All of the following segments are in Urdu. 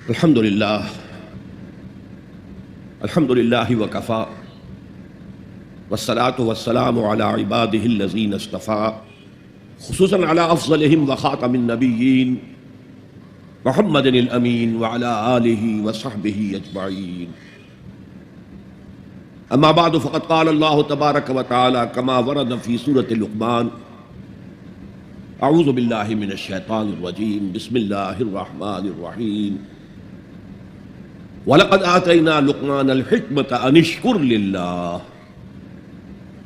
الحمد لله وكفى والصلاة والسلام على عباده الذين اصطفى خصوصا على أفضلهم وخاتم النبيين محمد الأمين وعلى آله وصحبه أجمعين. أما بعد فقد قال الله تبارك وتعالى كما ورد في سورة لقمان: أعوذ بالله من الشيطان الرجيم بسم الله الرحمن الرحيم وَلَقَدْ آتَيْنَا لُقْمَانَ الْحِكْمَةَ أَنِ اشْكُرْ لِلَّهِ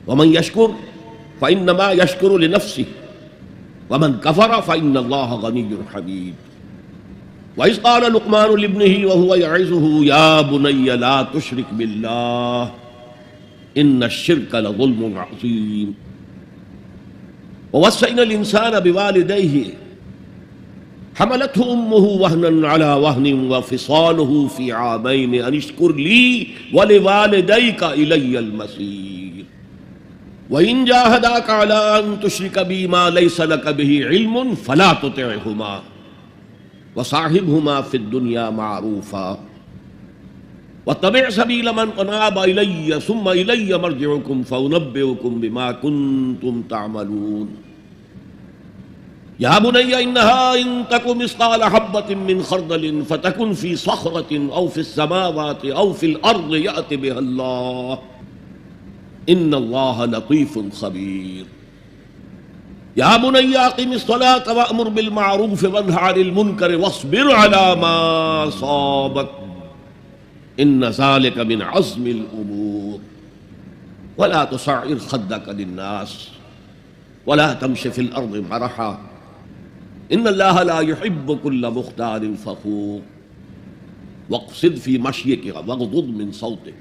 وَمَنْ يَشْكُرْ فَإِنَّمَا يَشْكُرُ لِنَفْسِهِ وَمَنْ كَفَرَ فَإِنَّ اللَّهَ غَنِيٌّ حَمِيدٌ. وَإِذْ قَالَ لُقْمَانُ لِابْنِهِ وَهُوَ يَعِظُهُ يَا بُنَيَّ لَا تُشْرِكْ بِاللَّهِ إِنَّ الشِّرْكَ لَظُلْمٌ عَظِيمٌ. وَوَصَّيْنَا الْإِنسَانَ بِوَالِدَيْهِ حملته أمه وهنا على وهن وفصاله في عامين أن اشكر لي ولوالديك إلي المصير وإن جاهداك على أن تشرك بي ما ليس لك به علم فلا تطعهما وصاحبهما في الدنيا معروفا واتبع سبيل من أناب إلي ثم إلي مرجعكم فأنبئكم بما كنتم تعملون. يا بني إنها إن تك مثقال حبة من خردل فتكن في صخرة أو في السماوات أو في الأرض يأت بها الله إن الله لطيف خبير. يا بني أقم الصلاة وأمر بالمعروف وانه عن المنكر واصبر على ما أصابك إن ذلك من عزم الأمور ولا تصعر خدك للناس ولا تمش في الأرض مرحا ان اللہ لا يحب كل مختال فخور واقصد في مشيك واغضض من صوتك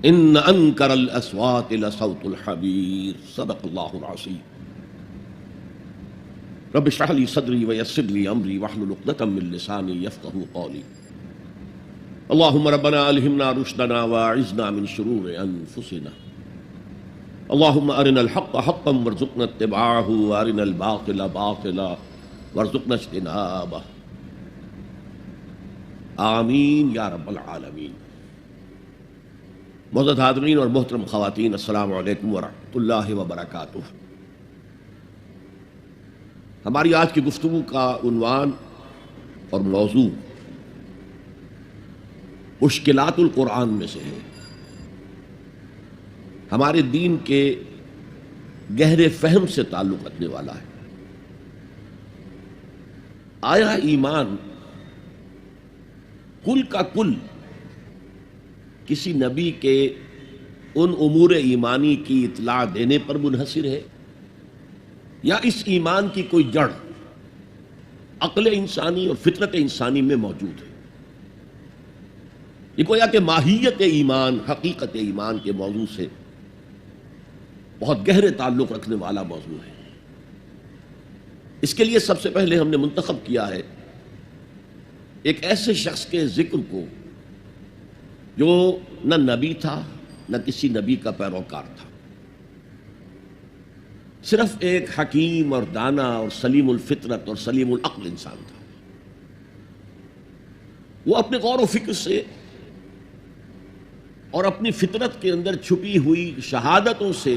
ان انكر الاصوات لصوت الحمير. صدق اللہ العظیم. رب اشرح لي صدري ويسر لي امري واحلل عقدة من لساني يفقهوا قولي. اللهم ربنا الهمنا رشدنا واعذنا من شرور انفسنا. اللهم ارنا الحق حقا وارزقنا اتباعه وارنا الباطل باطلا وارزقنا اجتنابہ. آمین یا رب العالمین. معزز حاضرین اور محترم خواتین، السلام علیکم ورحمۃ اللہ وبرکاتہ. ہماری آج کی گفتگو کا عنوان اور موضوع مشکلات القرآن میں سے ہے. ہمارے دین کے گہرے فہم سے تعلق رکھنے والا ہے. آیا ایمان کل کا کل کسی نبی کے ان امور ایمانی کی اطلاع دینے پر منحصر ہے، یا اس ایمان کی کوئی جڑ عقل انسانی اور فطرت انسانی میں موجود ہے؟ یہ گویا کہ ماہیت ایمان، حقیقت ایمان کے موضوع سے بہت گہرے تعلق رکھنے والا موضوع ہے. اس کے لیے سب سے پہلے ہم نے منتخب کیا ہے ایک ایسے شخص کے ذکر کو جو نہ نبی تھا نہ کسی نبی کا پیروکار تھا، صرف ایک حکیم اور دانا اور سلیم الفطرت اور سلیم العقل انسان تھا. وہ اپنے غور و فکر سے اور اپنی فطرت کے اندر چھپی ہوئی شہادتوں سے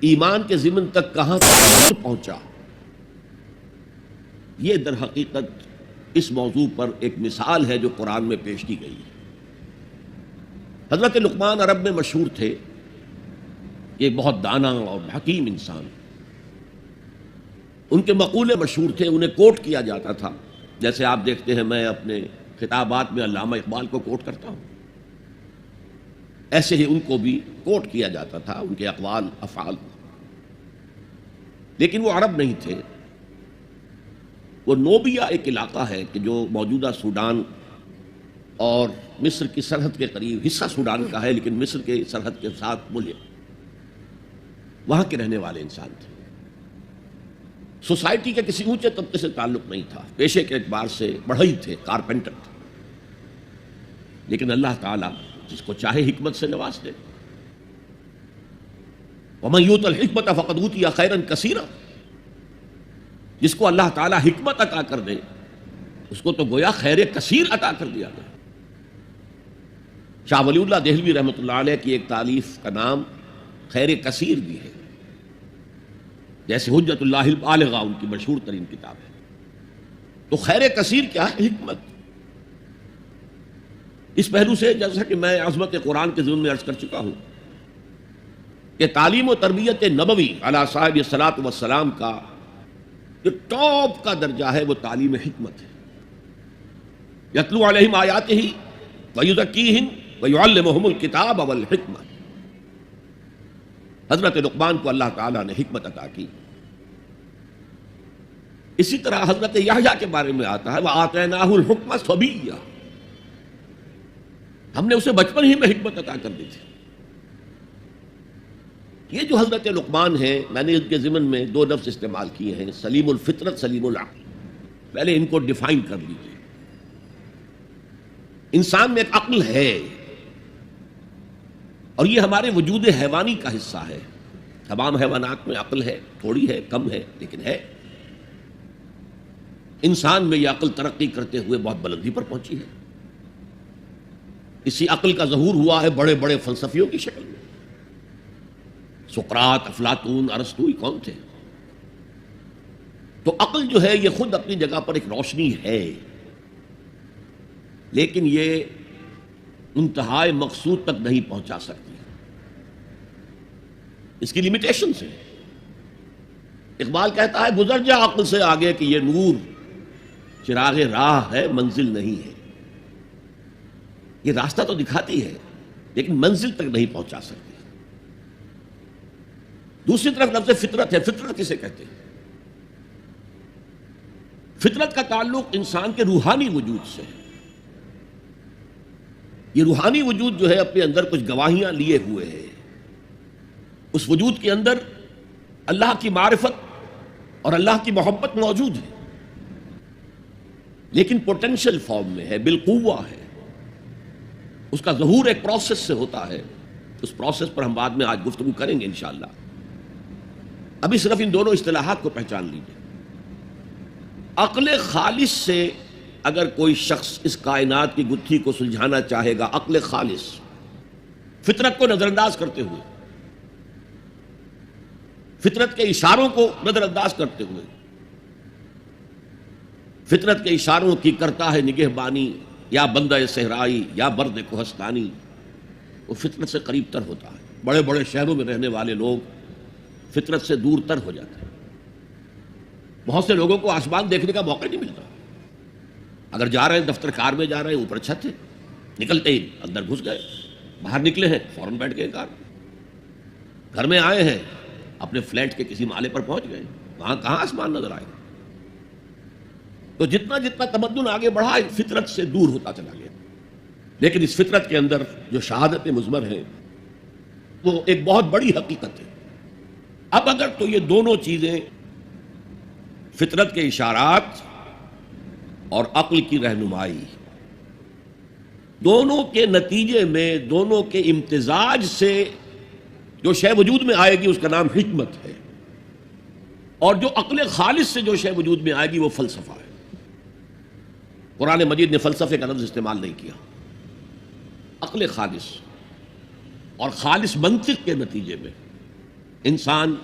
ایمان کے ضمن تک کہاں تک پہنچا، یہ در حقیقت اس موضوع پر ایک مثال ہے جو قرآن میں پیش کی گئی ہے. حضرت لقمان عرب میں مشہور تھے، ایک بہت دانا اور حکیم انسان. ان کے مقولے مشہور تھے، انہیں کوٹ کیا جاتا تھا. جیسے آپ دیکھتے ہیں میں اپنے خطابات میں علامہ اقبال کو کوٹ کرتا ہوں، ایسے ہی ان کو بھی کوٹ کیا جاتا تھا، ان کے اقوال افعال. لیکن وہ عرب نہیں تھے. وہ نوبیا ایک علاقہ ہے کہ جو موجودہ سوڈان اور مصر کی سرحد کے قریب، حصہ سوڈان کا ہے لیکن مصر کے سرحد کے ساتھ ملحق، وہاں کے رہنے والے انسان تھے. سوسائٹی کے کسی اونچے طبقے سے تعلق نہیں تھا، پیشے کے اعتبار سے بڑھئی تھے، کارپینٹر تھے. لیکن اللہ تعالیٰ جس کو چاہے حکمت سے نواز دے. وَمَن يُؤْتَ الْحِكْمَةَ فَقَدْ أُوتِيَ خَيْرًا كَثِيرًا. جس کو اللہ تعالیٰ حکمت عطا کر دے اس کو تو گویا خیر کثیر عطا کر دیا گیا۔ شاہ ولی اللہ دہلوی رحمۃ اللہ علیہ کی ایک تالیف کا نام خیر کثیر بھی ہے، جیسے حجت اللہ البالغہ ان کی مشہور ترین کتاب ہے۔ تو خیر کثیر کیا ہے؟ حکمت۔ اس پہلو سے جیسا کہ میں عظمت قرآن کے ضمن میں عرض کر چکا ہوں کہ تعلیم و تربیت نبوی علی صاحب الصلاۃ والسلام کا جو ٹاپ کا درجہ ہے وہ تعلیم حکمت ہے۔ یتلو علیہم آیاتہ ویزکیہم ویعلمہم الکتاب والحکمہ۔ حضرت لقمان کو اللہ تعالیٰ نے حکمت عطا کی۔ اسی طرح حضرت یحییٰ کے بارے میں آتا ہے وَآتَيْنَاهُ الْحُکْمَ صَبِیًّا، ہم نے اسے بچپن ہی میں حکمت عطا کر دی تھی۔ یہ جو حضرت لقمان ہیں، میں نے ان کے ضمن میں دو لفظ استعمال کیے ہیں، سلیم الفطرت، سلیم العقل۔ پہلے ان کو ڈیفائن کر لیجیے۔ انسان میں ایک عقل ہے، اور یہ ہمارے وجود حیوانی کا حصہ ہے۔ تمام حیوانات میں عقل ہے، تھوڑی ہے، کم ہے، لیکن ہے۔ انسان میں یہ عقل ترقی کرتے ہوئے بہت بلندی پر پہنچی ہے۔ اسی عقل کا ظہور ہوا ہے بڑے بڑے فلسفیوں کی شکل میں۔ سقراط، افلاطون، ارسطو، یہ کون تھے؟ تو عقل جو ہے یہ خود اپنی جگہ پر ایک روشنی ہے، لیکن یہ انتہائی مقصود تک نہیں پہنچا سکتی، اس کی لمیٹیشنز ہیں۔ اقبال کہتا ہے گزر جا عقل سے آگے کہ یہ نور چراغ راہ ہے، منزل نہیں ہے۔ یہ راستہ تو دکھاتی ہے لیکن منزل تک نہیں پہنچا سکتی۔ دوسری طرف لفظ فطرت ہے۔ فطرت کسے کہتے ہیں؟ فطرت کا تعلق انسان کے روحانی وجود سے ہے۔ یہ روحانی وجود جو ہے اپنے اندر کچھ گواہیاں لیے ہوئے ہے۔ اس وجود کے اندر اللہ کی معرفت اور اللہ کی محبت موجود ہے، لیکن پوٹینشل فارم میں ہے، بالقوہ ہے۔ اس کا ظہور ایک پروسیس سے ہوتا ہے۔ اس پروسیس پر ہم بعد میں آج گفتگو کریں گے انشاءاللہ۔ ابھی صرف ان دونوں اصطلاحات کو پہچان لیجیے۔ عقل خالص سے اگر کوئی شخص اس کائنات کی گتھی کو سلجھانا چاہے گا، عقل خالص، فطرت کو نظر انداز کرتے ہوئے، فطرت کے اشاروں کو نظر انداز کرتے ہوئے، فطرت کے اشاروں کی کرتا ہے نگہبانی، یا بندہ صحرائی یا برد کوہستانی، وہ فطرت سے قریب تر ہوتا ہے۔ بڑے بڑے شہروں میں رہنے والے لوگ فطرت سے دور تر ہو جاتے ہیں۔ بہت سے لوگوں کو آسمان دیکھنے کا موقع نہیں ملتا۔ اگر جا رہے ہیں دفتر کار میں جا رہے ہیں، اوپر چھت ہے، نکلتے ہی اندر گھس گئے، باہر نکلے ہیں فوراً بیٹھ گئے کار، گھر میں آئے ہیں اپنے فلیٹ کے کسی مالے پر پہنچ گئے، وہاں کہاں آسمان نظر آئے۔ تو جتنا جتنا تمدن آگے بڑھا فطرت سے دور ہوتا چلا گیا۔ لیکن اس فطرت کے اندر جو شہادت مضمر ہے وہ ایک بہت بڑی حقیقت ہے۔ اب اگر تو یہ دونوں چیزیں، فطرت کے اشارات اور عقل کی رہنمائی، دونوں کے نتیجے میں، دونوں کے امتزاج سے جو شے وجود میں آئے گی اس کا نام حکمت ہے، اور جو عقل خالص سے جو شے وجود میں آئے گی وہ فلسفہ ہے۔ قرآن مجید نے فلسفے کا لفظ استعمال نہیں کیا۔ عقل خالص اور خالص منطق کے نتیجے میں انسان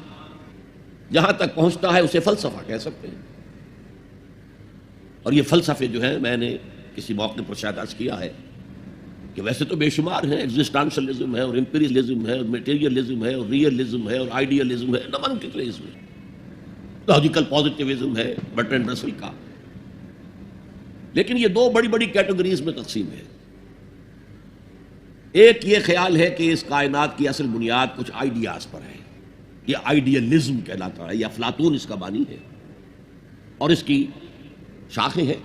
جہاں تک پہنچتا ہے اسے فلسفہ کہہ سکتے ہیں۔ اور یہ فلسفے جو ہیں، میں نے کسی موقع پر شاید عرض کیا ہے کہ ویسے تو بے شمار ہیں، ایگزسٹانشلزم ہے اور امپیریلزم ہے اور میٹیریلزم ہے اور ریئلزم ہے اور آئیڈیلزم ہے، نمن کتنے اس میں، لاجیکل پازیٹیوزم ہے برٹرینڈ رسل کا۔ لیکن یہ دو بڑی بڑی کیٹیگریز میں تقسیم ہے۔ ایک یہ خیال ہے کہ اس کائنات کی اصل بنیاد کچھ آئیڈیاز پر ہے، یہ آئیڈیلزم کہلاتا ہے، یا افلاطون اس کا بانی ہے اور اس کی شاخیں ہیں۔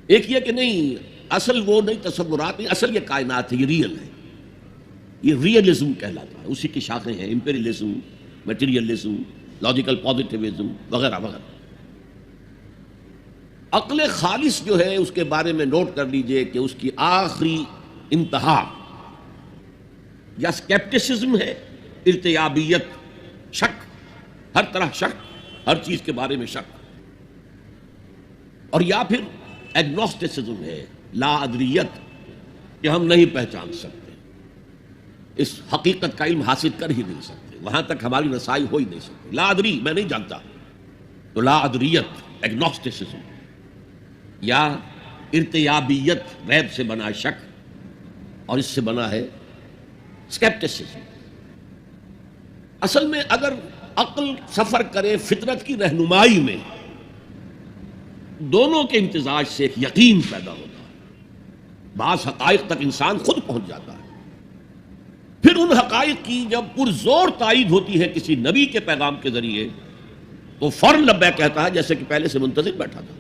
ایک یہ کہ نہیں، اصل وہ نہیں، تصورات نہیں، اصل یہ کائنات ہے، یہ ریئل ہے، یہ ریئلزم کہلاتا ہے، اسی کی شاخیں ہیں، امپیریلزم، میٹیریلزم، لاجیکل پازیٹیوزم وغیرہ وغیرہ۔ عقل خالص جو ہے اس کے بارے میں نوٹ کر لیجئے کہ اس کی آخری انتہا یا اسکیپٹسزم ہے، ارتیابیت، شک، ہر طرح شک، ہر چیز کے بارے میں شک۔ اور یا پھر ایگنوسٹسزم ہے، لا ادریت، کہ ہم نہیں پہچان سکتے، اس حقیقت کا علم حاصل کر ہی نہیں سکتے، وہاں تک ہماری رسائی ہو ہی نہیں سکتی، لا ادری، میں نہیں جانتا، تو لا ادریت، ایگنوسٹسزم، یا ارتیابیت، ریب سے بنا شک، اور اس سے بنا ہے اسکیپٹسزم۔ اصل میں اگر عقل سفر کرے فطرت کی رہنمائی میں، دونوں کے امتزاج سے ایک یقین پیدا ہوتا ہے، بعض حقائق تک انسان خود پہنچ جاتا ہے، پھر ان حقائق کی جب پرزور تائید ہوتی ہے کسی نبی کے پیغام کے ذریعے، تو فوراً لبیک کہتا ہے، جیسے کہ پہلے سے منتظر بیٹھا تھا۔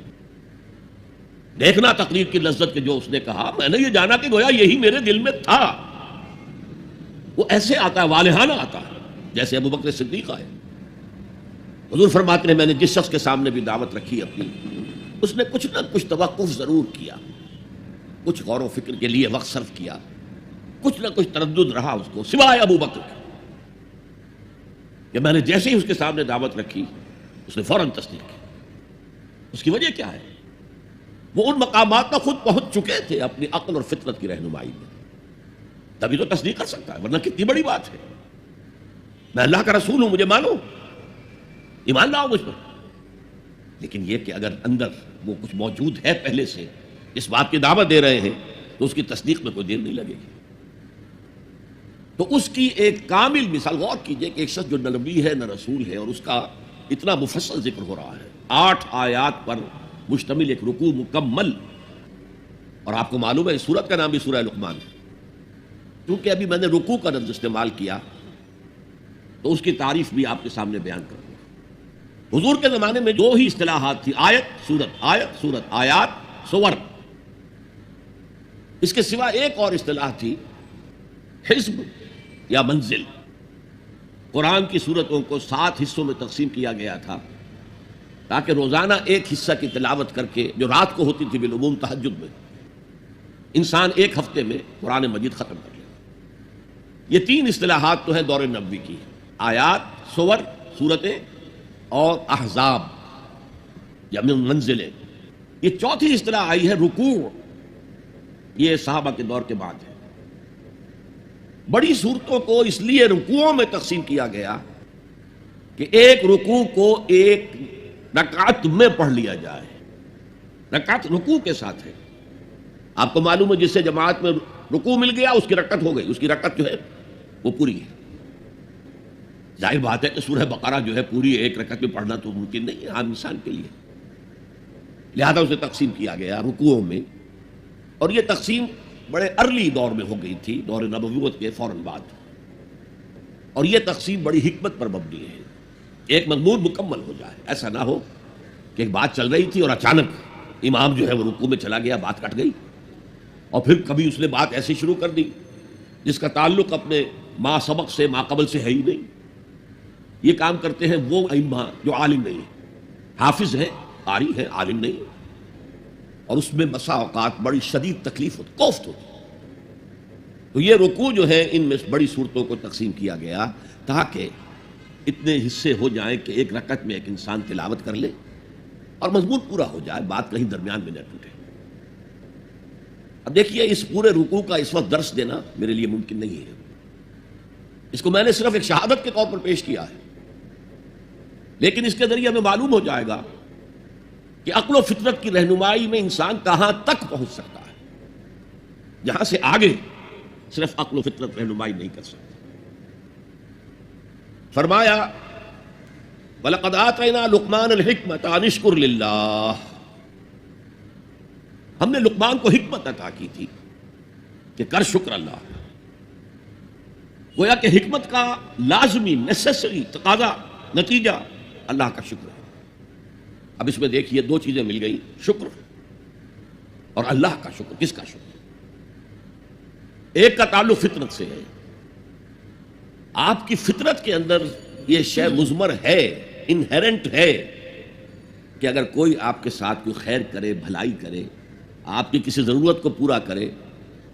دیکھنا تقریر کی لذت کے جو اس نے کہا، میں نے یہ جانا کہ گویا یہی میرے دل میں تھا۔ وہ ایسے آتا ہے، والہانہ آتا ہے، جیسے ابو بکر صدیق آئے۔ حضور فرماتے ہیں میں نے جس شخص کے سامنے بھی دعوت رکھی اپنی، اس نے کچھ نہ کچھ توقف ضرور کیا، کچھ غور و فکر کے لیے وقت صرف کیا، کچھ نہ کچھ تردد رہا اس کو، سوائے ابو بکر کے، کہ میں نے جیسے ہی اس کے سامنے دعوت رکھی اس نے فوراً تصدیق کی۔ اس کی وجہ کیا ہے؟ وہ ان مقامات پر خود پہنچ چکے تھے اپنی عقل اور فطرت کی رہنمائی میں، تبھی تو تصدیق کر سکتا ہے، ورنہ کتنی بڑی بات ہے، میں اللہ کا رسول ہوں، مجھے مانو، ایمان لاؤ مجھ پر۔ لیکن یہ کہ اگر اندر وہ کچھ موجود ہے پہلے سے، اس بات کی دعوت دے رہے ہیں، تو اس کی تصدیق میں کوئی دیر نہیں لگے گی۔ تو اس کی ایک کامل مثال غور کیجئے کہ ایک شخص جو نہ نبی ہے نہ رسول ہے، اور اس کا اتنا مفصل ذکر ہو رہا ہے، 8 آیات پر مشتمل ایک رکوع مکمل، اور آپ کو معلوم ہے اس سورت کا نام بھی سورہ لقمان ہے، کیونکہ ابھی میں نے رکوع کا لفظ استعمال کیا تو اس کی تعریف بھی آپ کے سامنے بیان کروں۔ حضور کے زمانے میں دو ہی اصطلاحات تھی، آیت سورت، آیات سور۔ اس کے سوا ایک اور اصطلاح تھی، حزب یا منزل۔ قرآن کی سورتوں کو 7 حصوں میں تقسیم کیا گیا تھا، تاکہ روزانہ ایک حصہ کی تلاوت کر کے، جو رات کو ہوتی تھی بالعموم تہجد میں، انسان ایک ہفتے میں قرآن مجید ختم کر لے۔ یہ 3 اصطلاحات تو ہیں دور نبوی کی، آیات، سور، سورتیں، اور احزاب یا منزلیں۔ یہ چوتھی اصطلاح آئی ہے رکوع، یہ صحابہ کے دور کے بعد ہے۔ بڑی صورتوں کو اس لیے رکوعوں میں تقسیم کیا گیا کہ ایک رکوع کو ایک رکعت میں پڑھ لیا جائے، رکعت رکوع کے ساتھ ہے۔ آپ کو معلوم ہے جس سے جماعت میں رکوع مل گیا اس کی رکعت ہو گئی، اس کی رکعت جو ہے وہ پوری ہے۔ ظاہر بات ہے کہ سورہ بقرہ جو ہے پوری ایک رکعت میں پڑھنا تو ممکن نہیں ہے عام انسان کے لیے، لہذا اسے تقسیم کیا گیا رکوعوں میں، اور یہ تقسیم بڑے ارلی دور میں ہو گئی تھی، دور نبوت کے فوراً بعد، اور یہ تقسیم بڑی حکمت پر مبنی ہے، ایک مضمون مکمل ہو جائے، ایسا نہ ہو کہ ایک بات چل رہی تھی اور اچانک امام جو ہے وہ رکوع میں چلا گیا، بات کٹ گئی، اور پھر کبھی اس نے بات ایسی شروع کر دی جس کا تعلق اپنے ما سبق سے، ما قبل سے ہے ہی نہیں۔ یہ کام کرتے ہیں وہ ائمہ جو عالم نہیں ہیں، حافظ ہیں، قاری ہیں، عالم نہیں ہیں، اور اس میں بسا اوقات بڑی شدید تکلیف ہوتی، کوفت ہوتی۔ تو یہ رکوع جو ہے ان میں بڑی صورتوں کو تقسیم کیا گیا تاکہ اتنے حصے ہو جائیں کہ ایک رکعت میں ایک انسان تلاوت کر لے اور مضمون پورا ہو جائے، بات کہیں درمیان میں نہ ٹوٹے۔ اب دیکھیے اس پورے رکوع کا اس وقت درس دینا میرے لیے ممکن نہیں ہے، اس کو میں نے صرف ایک شہادت کے طور پر پیش کیا ہے، لیکن اس کے ذریعے ہمیں معلوم ہو جائے گا کہ عقل و فطرت کی رہنمائی میں انسان کہاں تک پہنچ سکتا ہے، جہاں سے آگے صرف عقل و فطرت رہنمائی نہیں کر سکتی۔ فرمایا وَلَقَدْ آتَيْنَا لُقْمَانَ الْحِكْمَةَ أَنِ اشْكُرْ لِلَّهِ، ہم نے لقمان کو حکمت عطا کی تھی کہ کر شکر اللہ۔ گویا کہ حکمت کا لازمی نیسیسری تقاضا، نتیجہ اللہ کا شکر ہے۔ اب اس میں دیکھیے 2 چیزیں مل گئی، شکر اور اللہ کا شکر۔ کس کا شکر؟ ایک کا تعلق فطرت سے ہے، آپ کی فطرت کے اندر یہ شے مضمر ہے، انہیرنٹ ہے کہ اگر کوئی آپ کے ساتھ کوئی خیر کرے، بھلائی کرے، آپ کی کسی ضرورت کو پورا کرے،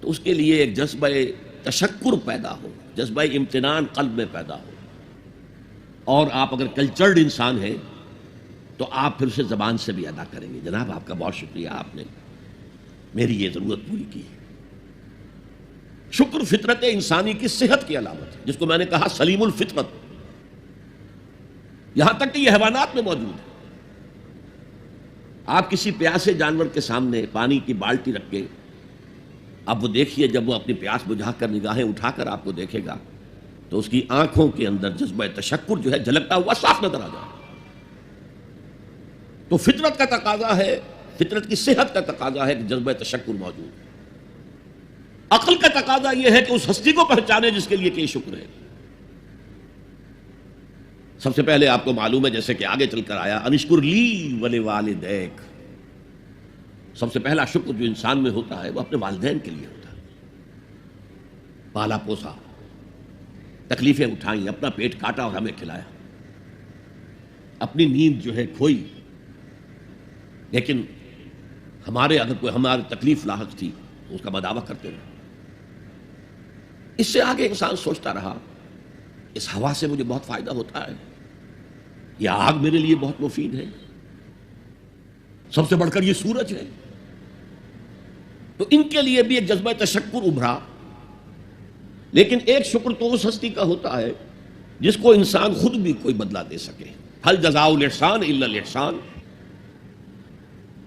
تو اس کے لیے ایک جذبہ تشکر پیدا ہو، جذبہ امتنان قلب میں پیدا ہو۔ اور آپ اگر کلچرڈ انسان ہیں تو آپ پھر اسے زبان سے بھی ادا کریں گے، جناب آپ کا بہت شکریہ، آپ نے میری یہ ضرورت پوری کی۔ شکر فطرت انسانی کی صحت کی علامت ہے، جس کو میں نے کہا سلیم الفطرت، یہاں تک کہ یہ حیوانات میں موجود ہے۔ آپ کسی پیاسے جانور کے سامنے پانی کی بالٹی رکھ کے اب وہ دیکھیے، جب وہ اپنی پیاس بجھا کر نگاہیں اٹھا کر آپ کو دیکھے گا تو اس کی آنکھوں کے اندر جذبہ تشکر جو ہے جھلکتا ہوا صاف نظر آ جائے۔ تو فطرت کا تقاضا ہے، فطرت کی صحت کا تقاضا ہے کہ جذبہ تشکر موجود ہے۔ عقل کا تقاضا یہ ہے کہ اس ہستی کو پہچانے جس کے لیے کہ یہ شکر ہے۔ سب سے پہلے آپ کو معلوم ہے، جیسے کہ آگے چل کر آیا، انشکر لی ولوالدیک، سب سے پہلا شکر جو انسان میں ہوتا ہے وہ اپنے والدین کے لیے ہوتا ہے۔ پالا پوسا، تکلیفیں اٹھائیں، اپنا پیٹ کاٹا اور ہمیں کھلایا، اپنی نیند جو ہے کھوئی، لیکن اگر کوئی ہماری تکلیف لاحق تھی تو اس کا مداوع کرتے رہے۔ اس سے آگے انسان سوچتا رہا، اس ہوا سے مجھے بہت فائدہ ہوتا ہے، یہ آگ میرے لیے بہت مفید ہے، سب سے بڑھ کر یہ سورج ہے۔ تو ان کے لیے بھی ایک جذبہ تشکر ابھرا۔ لیکن ایک شکر تو اس ہستی کا ہوتا ہے جس کو انسان خود بھی کوئی بدلہ دے سکے۔ ہل جزاء الاحسان الا الاحسان،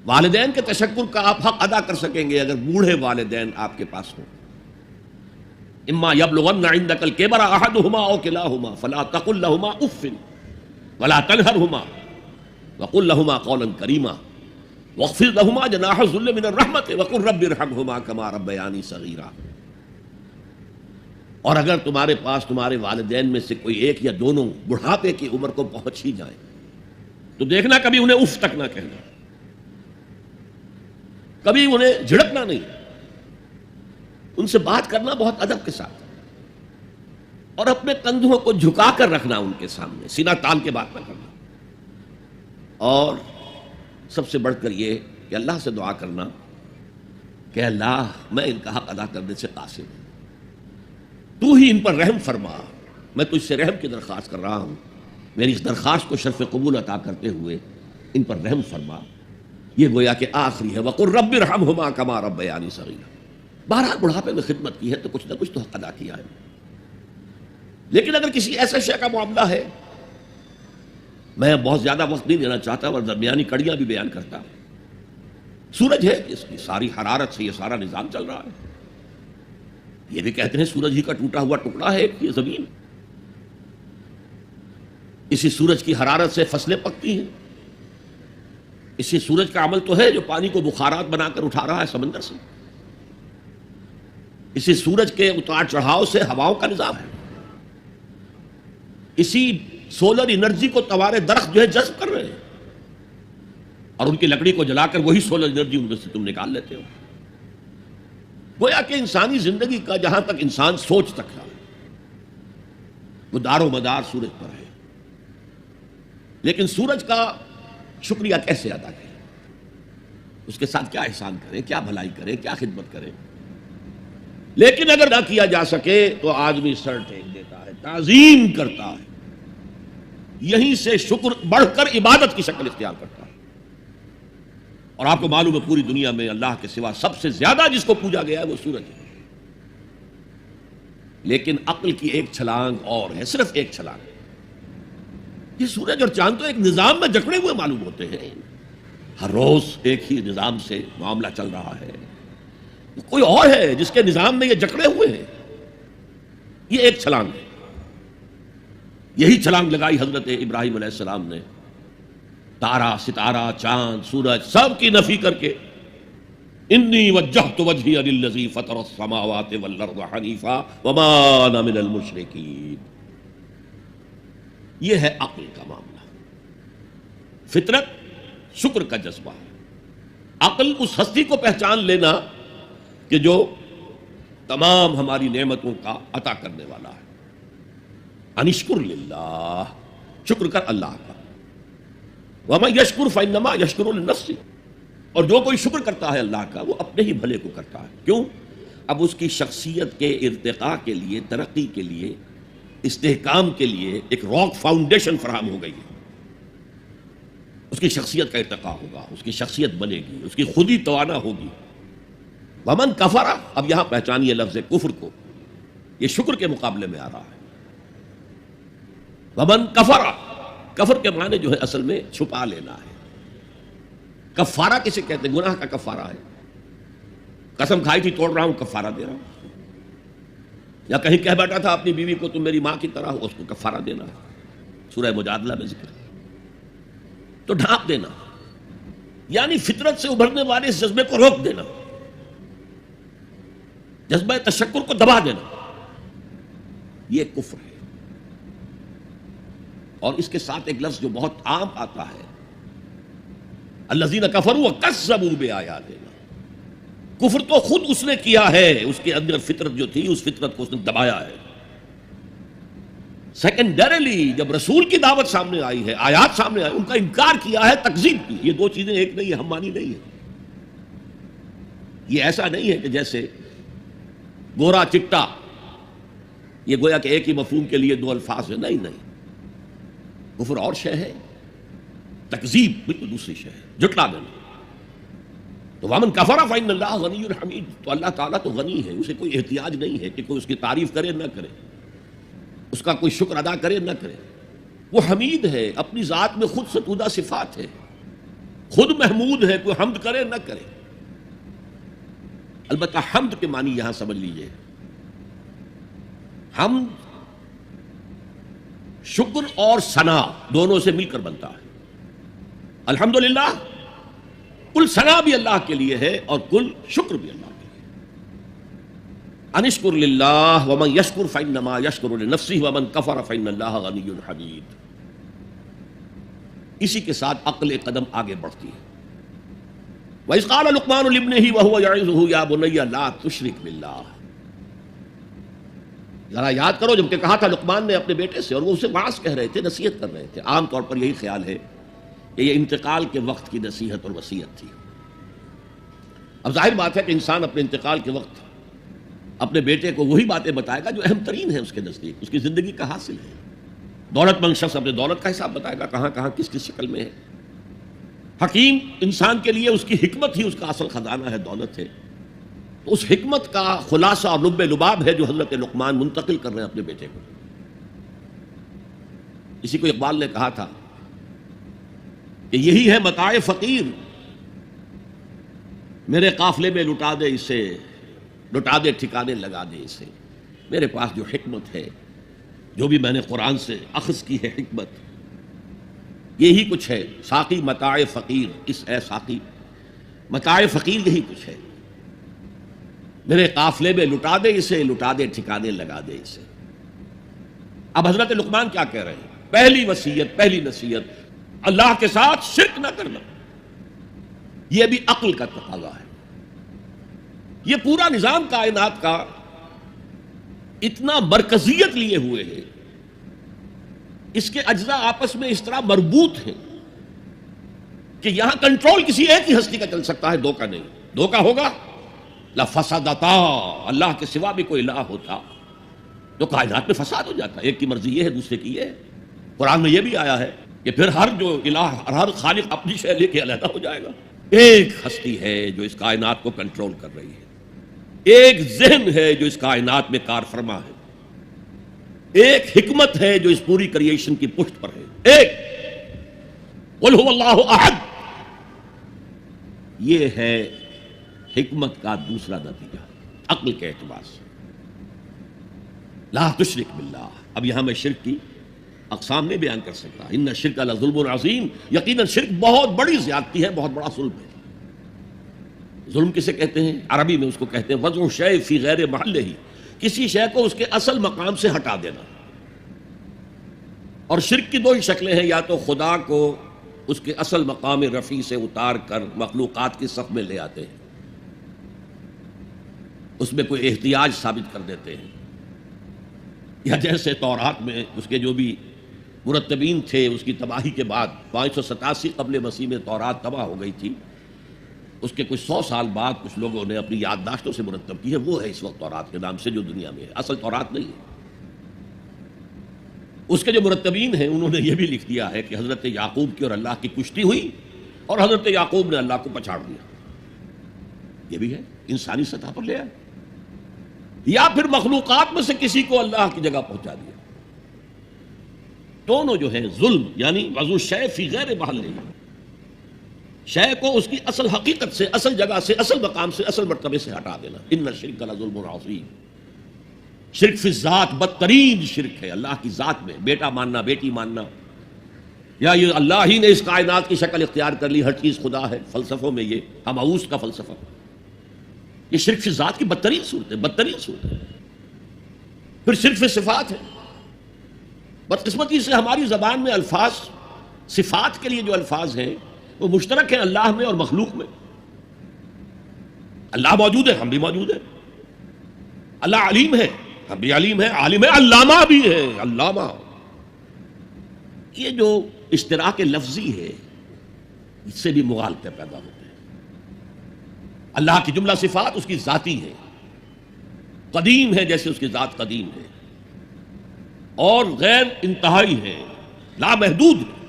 والدین کے تشکر کا آپ حق ادا کر سکیں گے اگر بوڑھے والدین آپ کے پاس ہوں۔ اما یبلغن عندک الکبر احدہما او کلاہما فلا تقل لہما اف ولا تنہرہما وقل لہما قولا کریما واخفض لہما جناح الذل من الرحمۃ وقل رب ارحمہما کما ربیانی صغیرا۔ اور اگر تمہارے پاس تمہارے والدین میں سے کوئی ایک یا دونوں بڑھاپے کی عمر کو پہنچ ہی جائیں تو دیکھنا کبھی انہیں اف تک نہ کہنا، کبھی انہیں جھڑکنا نہیں، ان سے بات کرنا بہت ادب کے ساتھ، اور اپنے کندھوں کو جھکا کر رکھنا ان کے سامنے، سینہ تان کے بات نہ کرنا۔ اور سب سے بڑھ کر یہ کہ اللہ سے دعا کرنا کہ اللہ میں ان کا حق ادا کرنے سے قاصر ہوں، تو ہی ان پر رحم فرما، میں تجھ سے رحم کی درخواست کر رہا ہوں، میری اس درخواست کو شرف قبول عطا کرتے ہوئے ان پر رحم فرما۔ یہ گویا کہ آخری ہے، وقل رب ارحمہما کما ربیانی صغیرا۔ بہرحال بڑھاپے میں خدمت کی ہے تو کچھ نہ کچھ تو حق ادا کیا ہے۔ لیکن اگر کسی ایسے شے کا معاملہ ہے، میں بہت زیادہ وقت نہیں دینا چاہتا اور درمیانی کڑیاں بھی بیان کرتا، سورج ہے، اس کی ساری حرارت سے یہ سارا نظام چل رہا ہے۔ یہ بھی کہتے ہیں سورج ہی کا ٹوٹا ہوا ٹکڑا ہے یہ زمین، اسی سورج کی حرارت سے فصلیں پکتی ہیں، اسی سورج کا عمل تو ہے جو پانی کو بخارات بنا کر اٹھا رہا ہے سمندر سے، اسی سورج کے اتار چڑھاؤ سے ہواؤں کا نظام ہے، اسی سولر انرجی کو توارے درخت جو ہے جذب کر رہے ہیں، اور ان کی لکڑی کو جلا کر وہی سولر انرجی ان میں سے تم نکال لیتے ہو۔ گویا کہ انسانی زندگی کا جہاں تک انسان سوچ سکتا ہے وہ دار و مدار سورج پر ہے۔ لیکن سورج کا شکریہ کیسے ادا کریں، اس کے ساتھ کیا احسان کریں، کیا بھلائی کریں، کیا خدمت کریں؟ لیکن اگر نہ کیا جا سکے تو آدمی سر ٹیک دیتا ہے، تعظیم کرتا ہے، یہیں سے شکر بڑھ کر عبادت کی شکل اختیار کرتا ہے۔ اور آپ کو معلوم ہے پوری دنیا میں اللہ کے سوا سب سے زیادہ جس کو پوجا گیا ہے وہ سورج ہے۔ لیکن عقل کی ایک چھلانگ اور ہے، صرف ایک چھلانگ۔ یہ سورج اور چاند تو ایک نظام میں جکڑے ہوئے معلوم ہوتے ہیں، ہر روز ایک ہی نظام سے معاملہ چل رہا ہے، کوئی اور ہے جس کے نظام میں یہ جکڑے ہوئے ہیں؟ یہ ایک چھلانگ ہے۔ یہی چھلانگ لگائی حضرت ابراہیم علیہ السلام نے، تارا، ستارہ، چاند، سورج سب کی نفی کر کے انی وجہت وجہی للذی فطر السماوات والارض حنیفا وما انا من المشرکین۔ یہ ہے عقل کا معاملہ۔ فطرت شکر کا جذبہ ہے، عقل اس ہستی کو پہچان لینا کہ جو تمام ہماری نعمتوں کا عطا کرنے والا ہے۔ انشکر للہ، شکر کر اللہ کا، وَمَن يَشْكُرْ فَإِنَّمَا يَشْكُرُ لِنَفْسِهِ، اور جو کوئی شکر کرتا ہے اللہ کا وہ اپنے ہی بھلے کو کرتا ہے۔ کیوں؟ اب اس کی شخصیت کے ارتقاء کے لیے، ترقی کے لیے، استحکام کے لیے ایک راک فاؤنڈیشن فراہم ہو گئی ہے۔ اس کی شخصیت کا ارتقاء ہوگا، اس کی شخصیت بنے گی، اس کی خودی توانا ہوگی۔ ومن کفر، اب یہاں پہچانیے لفظ کفر کو، یہ شکر کے مقابلے میں آ رہا ہے۔ ومن کفر، کفر کے معنی جو ہے اصل میں چھپا لینا ہے۔ کفارہ کسے کہتے ہیں؟ گناہ کا کفارہ ہے۔ قسم کھائی تھی توڑ رہا ہوں، کفارہ دے رہا ہوں۔ یا کہیں کہہ بیٹھا تھا اپنی بیوی کو تم میری ماں کی طرح ہو، اس کو کفارہ دینا ہے، سورہ مجادلہ میں ذکر ہے۔ تو ڈھانپ دینا یعنی فطرت سے ابھرنے والے اس جذبے کو روک دینا، جذبہ تشکر کو دبا دینا، یہ کفر ہے۔ اور اس کے ساتھ ایک لفظ جو بہت عام آتا ہے، الذین کفروا وکذبوا بآیاتنا، کفر تو خود اس نے کیا ہے، اس کے اندر فطرت جو تھی اس فطرت کو اس نے دبایا ہے۔ سیکنڈریلی جب رسول کی دعوت سامنے آئی ہے، آیات سامنے آئی، ان کا انکار کیا ہے، تکذیب کی۔ یہ دو چیزیں ایک نہیں ہے، ہم مانی نہیں ہے۔ یہ ایسا نہیں ہے کہ جیسے گورا چٹا، یہ گویا کہ ایک ہی مفہوم کے لیے دو الفاظ ہیں، نہیں نہیں، کفر اور شے ہے، تکذیب بالکل دوسری شے ہے، جھٹلا دینا۔ تو ومن کفر فإن اللہ غنی حمید، تو اللہ تعالیٰ تو غنی ہے، اسے کوئی احتیاج نہیں ہے کہ کوئی اس کی تعریف کرے نہ کرے، اس کا کوئی شکر ادا کرے نہ کرے۔ وہ حمید ہے، اپنی ذات میں خود ستودہ صفات ہے، خود محمود ہے، کوئی حمد کرے نہ کرے۔ البتہ حمد کے معنی یہاں سمجھ لیجئے، حمد شکر اور ثنا دونوں سے مل کر بنتا ہے۔ الحمدللہ کل ثنا بھی اللہ کے لیے ہے اور کل شکر بھی اللہ کے لیے۔ انشکر للہ ومن یشکر فانما یشکر لنفسہ ومن کفر فإن اللہ غنی حمید۔ اسی کے ساتھ عقل قدم آگے بڑھتی ہے۔ وَإِذْ قَالَ لُقْمَانُ لِابْنِهِ وَهُوَ يَعِظُهُ يَا بُنَيَّ لَا تُشْرِكْ بِاللَّهِ، ذرا یاد کرو جب کہ کہا تھا لقمان نے اپنے بیٹے سے، اور وہ اسے واعظ کہہ رہے تھے، نصیحت کر رہے تھے۔ عام طور پر یہی خیال ہے کہ یہ انتقال کے وقت کی نصیحت اور وصیت تھی۔ اب ظاہر بات ہے کہ انسان اپنے انتقال کے وقت اپنے بیٹے کو وہی باتیں بتائے گا جو اہم ترین ہیں اس کے نزدیک، اس کی زندگی کا حاصل ہے۔ دولت مند شخص اپنے دولت کا حساب بتائے گا، کہاں کہاں کس کس شکل میں ہے۔ حکیم انسان کے لیے اس کی حکمت ہی اس کا اصل خزانہ ہے، دولت ہے۔ تو اس حکمت کا خلاصہ اور لب لباب ہے جو حضرت لقمان منتقل کر رہے ہیں اپنے بیٹے کو۔ اسی کو اقبال نے کہا تھا کہ یہی ہے متاع فقیر، میرے قافلے میں لٹا دے اسے، لٹا دے ٹھکانے لگا دے اسے۔ میرے پاس جو حکمت ہے، جو بھی میں نے قرآن سے اخذ کی ہے حکمت، یہی کچھ ہے۔ ساقی متاع فقیر، اس اے ساقی متاع فقیر یہی کچھ ہے، میرے قافلے میں لٹا دے اسے، لٹا دے ٹھکانے لگا دے اسے۔ اب حضرت لقمان کیا کہہ رہے ہیں؟ پہلی وصیت، پہلی نصیحت، اللہ کے ساتھ شرک نہ کرنا۔ یہ بھی عقل کا تقاضا ہے۔ یہ پورا نظام کائنات کا اتنا مرکزیت لیے ہوئے ہے، اس کے اجزاء آپس میں اس طرح مربوط ہیں کہ یہاں کنٹرول کسی ایک ہی ہستی کا چل سکتا ہے، دو کا نہیں۔ دو کا ہوگا لفسدتا، اللہ کے سوا بھی کوئی الہ ہوتا تو کائنات میں فساد ہو جاتا۔ ایک کی مرضی یہ ہے، دوسرے کی یہ ہے۔ قرآن میں یہ بھی آیا ہے کہ پھر ہر جو الہ، ہر خالق اپنی شے لے کے علیحدہ ہو جائے گا۔ ایک ہستی ہے جو اس کائنات کو کنٹرول کر رہی ہے، ایک ذہن ہے جو اس کائنات میں کار فرما ہے، ایک حکمت ہے جو اس پوری کریشن کی پشت پر ہے۔ ایک قل هو اللہ احد، یہ ہے حکمت کا دوسرا نتیجہ عقل کے اعتبار سے۔ لا تشرک باللہ، اب یہاں میں شرک کی اقسام نہیں بیان کر سکتا۔ ان الشرک لظلم عظیم، یقیناً شرک بہت بڑی زیادتی ہے، بہت بڑا ظلم ہے۔ ظلم کسے کہتے ہیں؟ عربی میں اس کو کہتے ہیں وضع شیء فی غیر محلہ، کسی شے کو اس کے اصل مقام سے ہٹا دینا۔ اور شرک کی دو ہی شکلیں ہیں، یا تو خدا کو اس کے اصل مقام رفیع سے اتار کر مخلوقات کی صف میں لے آتے ہیں، اس میں کوئی احتیاج ثابت کر دیتے ہیں، یا جیسے تورات میں اس کے جو بھی مرتبین تھے، اس کی تباہی کے بعد 587 قبل مسیح میں تورات تباہ ہو گئی تھی، اس کے کچھ 100 سال بعد کچھ لوگوں نے اپنی یادداشتوں سے مرتب کی ہے، وہ ہے اس وقت تورات کے نام سے جو دنیا میں ہے، اصل تورات نہیں ہے۔ اس کے جو مرتبین ہیں انہوں نے یہ بھی لکھ دیا ہے کہ حضرت یعقوب کی اور اللہ کی کشتی ہوئی اور حضرت یعقوب نے اللہ کو پچھاڑ دیا. یہ بھی ہے انسانی سطح پر لے آئے, یا پھر مخلوقات میں سے کسی کو اللہ کی جگہ پہنچا دیا. دونوں جو ہیں ظلم, یعنی وضع الشیء فی غیر محلہ, شے کو اس کی اصل حقیقت سے, اصل جگہ سے, اصل مقام سے, اصل مرتبے سے ہٹا دینا. ان الشرک لظلم عظیم. شرک فی الذات بدترین شرک ہے, اللہ کی ذات میں بیٹا ماننا, بیٹی ماننا, یا یہ اللہ ہی نے اس کائنات کی شکل اختیار کر لی, ہر چیز خدا ہے. فلسفوں میں یہ ہماؤس کا فلسفہ, یہ شرک فی الذات کی بدترین صورت ہے, بدترین صورت ہے. پھر شرک فی صفات ہے. بدقسمتی سے ہماری زبان میں الفاظ, صفات کے لیے جو الفاظ ہیں وہ مشترک ہیں اللہ میں اور مخلوق میں. اللہ موجود ہے, ہم بھی موجود ہیں. اللہ علیم ہے, ہم بھی علیم ہے, عالم ہے, علامہ بھی ہے, علامہ. یہ جو اشتراک لفظی ہے اس سے بھی مغالطے پیدا ہوتے ہیں. اللہ کی جملہ صفات اس کی ذاتی ہے, قدیم ہے جیسے اس کی ذات قدیم ہے, اور غیر انتہائی ہے, لامحدود ہے.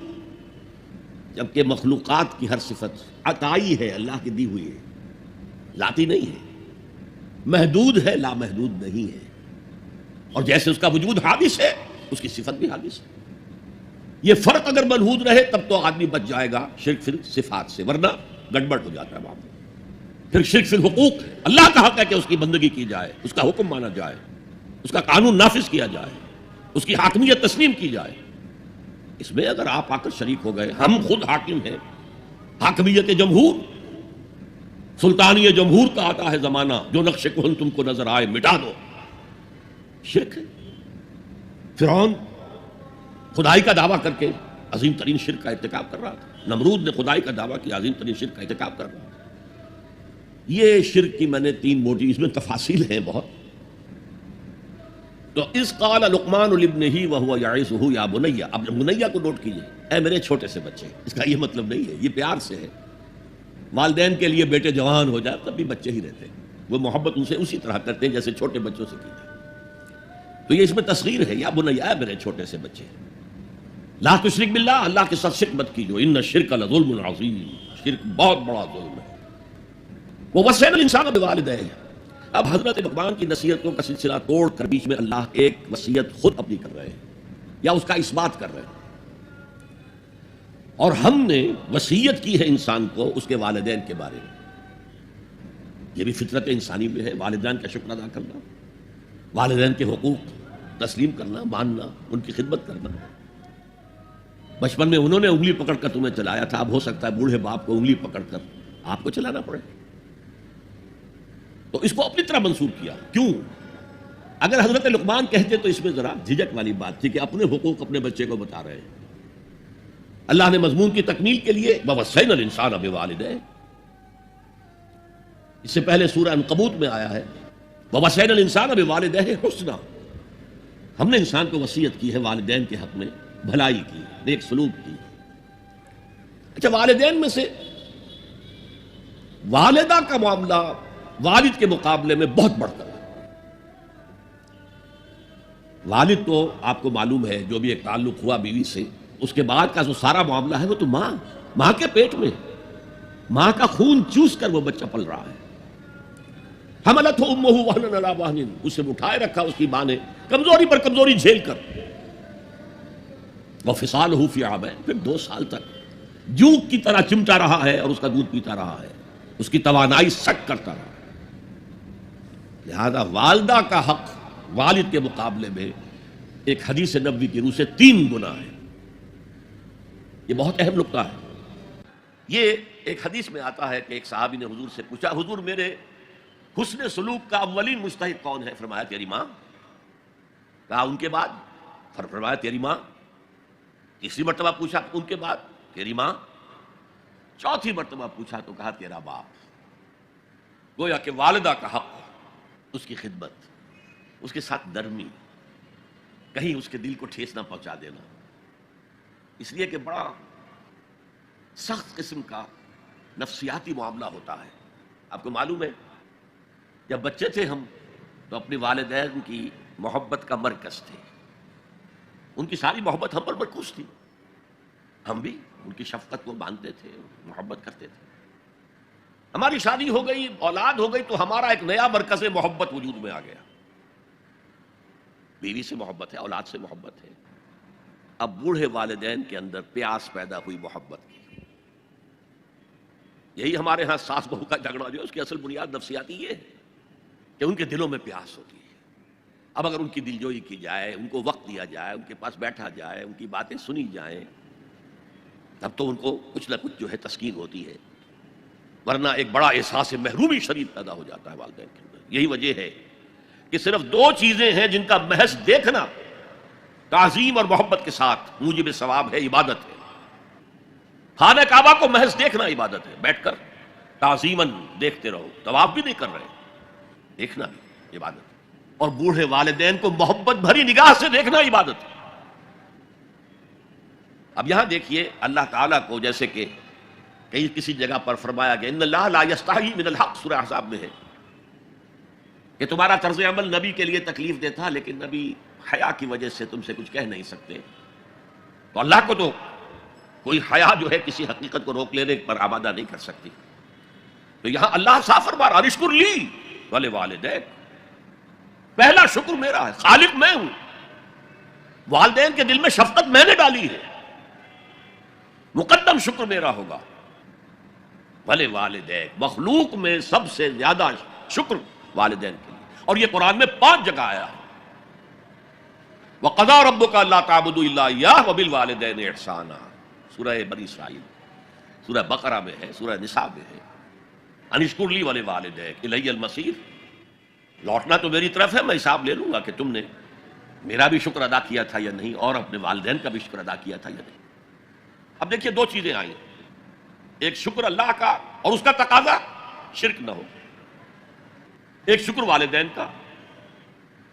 جبکہ مخلوقات کی ہر صفت عطائی ہے, اللہ کی دی ہوئی ہے, ذاتی نہیں ہے, محدود ہے, لامحدود نہیں ہے. اور جیسے اس کا وجود حادث ہے اس کی صفت بھی حادث ہے. یہ فرق اگر ملحوظ رہے تب تو آدمی بچ جائے گا شرک فی صفات سے, ورنہ گڑبڑ ہو جاتا ہے معاملہ. پھر شرک فی الحقوق ہے, اللہ کا حق ہے کہ اس کی بندگی کی جائے, اس کا حکم مانا جائے, اس کا قانون نافذ کیا جائے, اس کی حاکمیت تسلیم کی جائے. اس میں اگر آپ آ کر شریک ہو گئے, ہم خود حاکم ہیں, حاکمیت جمہور, سلطانی جمہور کا آتا ہے زمانہ, جو نقش کہن تم کو نظر آئے مٹا دو, شرک ہے. فرعون خدائی کا دعویٰ کر کے عظیم ترین شرک کا ارتکاب کر رہا تھا. نمرود نے خدائی کا دعویٰ کیا, عظیم ترین شرک کا ارتکاب کر رہا تھا. یہ شرک کی میں نے 3 موٹی, اس میں تفاصیل ہیں بہت. تو اس قال لقمان لابنہ وهو یعظہ یا بنی, اب بنیہ کو نوٹ کیجئے, اے میرے چھوٹے سے بچے. اس کا یہ مطلب نہیں ہے, یہ پیار سے ہے. والدین کے لیے بیٹے جوان ہو جائے تب بھی بچے ہی رہتے ہیں, وہ محبت ان سے اسی طرح کرتے ہیں جیسے چھوٹے بچوں سے کی جائے. تو یہ اس میں تصغیر ہے, یا بنی, اے میرے چھوٹے سے بچے, لا تشرک باللہ, اللہ کے ساتھ شرک مت کیجو, ان الشرک لظلم عظیم, شرک بہت بڑا ظلم ہے. ووصینا الانسان بوالدیہ. اب حضرت لقمان کی نصیحتوں کا سلسلہ توڑ کر بیچ میں اللہ ایک وصیت خود اپنی کر رہے ہیں یا اس کا اثبات کر رہے ہیں. اور ہم نے وصیت کی ہے انسان کو اس کے والدین کے بارے میں. یہ بھی فطرت انسانی میں ہے, والدین کا شکر ادا کرنا, والدین کے حقوق تسلیم کرنا, ماننا, ان کی خدمت کرنا. بچپن میں انہوں نے انگلی پکڑ کر تمہیں چلایا تھا, اب ہو سکتا ہے بوڑھے باپ کو انگلی پکڑ کر آپ کو چلانا پڑے. تو اس کو اپنی طرح منسوخ کیا. کیوں؟ اگر حضرت لقمان کہتے تو اس میں ذرا جھجک والی بات تھی کہ اپنے حقوق اپنے بچے کو بتا رہے ہیں. اللہ نے مضمون کی تکمیل کے لیے ووصینا الانسان بوالدیہ, اس سے پہلے سورہ عنکبوت میں آیا ہے ووصینا الانسان بوالدیہ حسنا. ہم نے انسان کو وصیت کی ہے والدین کے حق میں بھلائی کی, نیک سلوک کی. اچھا, والدین میں سے والدہ کا معاملہ والد کے مقابلے میں بہت بڑھ کر. والد تو آپ کو معلوم ہے جو بھی ایک تعلق ہوا بیوی سے, اس کے بعد کا جو سارا معاملہ ہے وہ تو ماں کے پیٹ میں, ماں کا خون چوس کر وہ بچہ پل رہا ہے. حملتہ امہ وہنا علی وہن, اسے اٹھائے رکھا اس کی ماں نے کمزوری پر کمزوری جھیل کر. وفصالہ فی عامین, پھر 2 سال تک جوک کی طرح چمٹا رہا ہے اور اس کا دودھ پیتا رہا ہے, اس کی توانائی سک کرتا رہا. لہذا والدہ کا حق والد کے مقابلے میں ایک حدیث نبوی کی روح سے 3 گنا ہے. یہ بہت اہم نقطہ ہے. یہ ایک حدیث میں آتا ہے کہ ایک صحابی نے حضور سے پوچھا, حضور میرے حسن سلوک کا اولین مستحق کون ہے؟ فرمایا تیری ماں. کہا ان کے بعد؟ فرمایا تیری ماں. تیسری مرتبہ پوچھا ان کے بعد؟ تیری ماں. چوتھی مرتبہ پوچھا تو کہا تیرا باپ. گویا کہ والدہ کا حق, اس کی خدمت, اس کے ساتھ نرمی, کہیں اس کے دل کو ٹھیس نہ پہنچا دینا. اس لیے کہ بڑا سخت قسم کا نفسیاتی معاملہ ہوتا ہے. آپ کو معلوم ہے جب بچے تھے ہم تو اپنے والدین کی محبت کا مرکز تھے. ان کی ساری محبت ہم پر مرکوز تھی، ہم بھی ان کی شفقت کو مانتے تھے، محبت کرتے تھے۔ ہماری شادی ہو گئی، اولاد ہو گئی، تو ہمارا ایک نیا مرکز محبت وجود میں آ گیا۔ بیوی سے محبت ہے، اولاد سے محبت ہے، اب بوڑھے والدین کے اندر پیاس پیدا ہوئی محبت کی۔ یہی ہمارے ہاں ساس بہو کا جھگڑا جو ہے اس کی اصل بنیاد نفسیاتی یہ ہے کہ ان کے دلوں میں پیاس ہوتی ہے۔ اب اگر ان کی دلجوئی کی جائے، ان کو وقت دیا جائے، ان کے پاس بیٹھا جائے، ان کی باتیں سنی جائیں، تب تو ان کو کچھ نہ کچھ جو ہے تسکین ہوتی ہے، ورنہ ایک بڑا احساس محرومی شدید پیدا ہو جاتا ہے والدین کے اندر۔ یہی وجہ ہے کہ صرف دو چیزیں ہیں جن کا محض دیکھنا تعظیم اور محبت کے ساتھ موجب ثواب ہے، عبادت ہے۔ خانہ کعبہ کو محض دیکھنا عبادت ہے، بیٹھ کر تعظیماً دیکھتے رہو، طواف بھی نہیں کر رہے، دیکھنا بھی عبادت ہے۔ اور بوڑھے والدین کو محبت بھری نگاہ سے دیکھنا عبادت ہے۔ اب یہاں دیکھیے اللہ تعالیٰ کو جیسے کہ کسی جگہ پر فرمایا گیا ان اللہ لا یستحی من الحق، سورہ احزاب میں ہے کہ تمہارا طرز عمل نبی کے لیے تکلیف دہ تھا، لیکن نبی حیا کی وجہ سے تم سے کچھ کہہ نہیں سکتے، تو اللہ کو تو کوئی حیا جو ہے کسی حقیقت کو روک لینے پر آمادہ نہیں کر سکتی۔ تو یہاں اللہ صاف فرما رہا اشکر لی ولے والدین، پہلا شکر میرا ہے، خالق میں ہوں، والدین کے دل میں شفقت میں نے ڈالی ہے، مقدم شکر میرا ہوگا۔ بھلے والدین، مخلوق میں سب سے زیادہ شکر والدین کے لیے، اور یہ قرآن میں 5 جگہ آیا ہے۔ وَقَضَىٰ رَبُّكَ أَلَّا تَعْبُدُوا إِلَّا إِيَّاهُ وَبِالْوَالِدَيْنِ إِحْسَانًا، سورہ بنی اسرائیل، سورہ بقرہ میں ہے، سورہ نساء میں ہے، ان اشکر لی وَلِوَالِدَيْكَ إِلَيَّ الْمَصِيرُ، لوٹنا تو میری طرف ہے، میں حساب لے لوں گا کہ تم نے میرا بھی شکر ادا کیا تھا یا نہیں، اور اپنے والدین کا بھی شکر ادا کیا تھا یا نہیں۔ اب دیکھیے 2 چیزیں آئیں، ایک شکر اللہ کا اور اس کا تقاضا شرک نہ ہو، ایک شکر والدین کا۔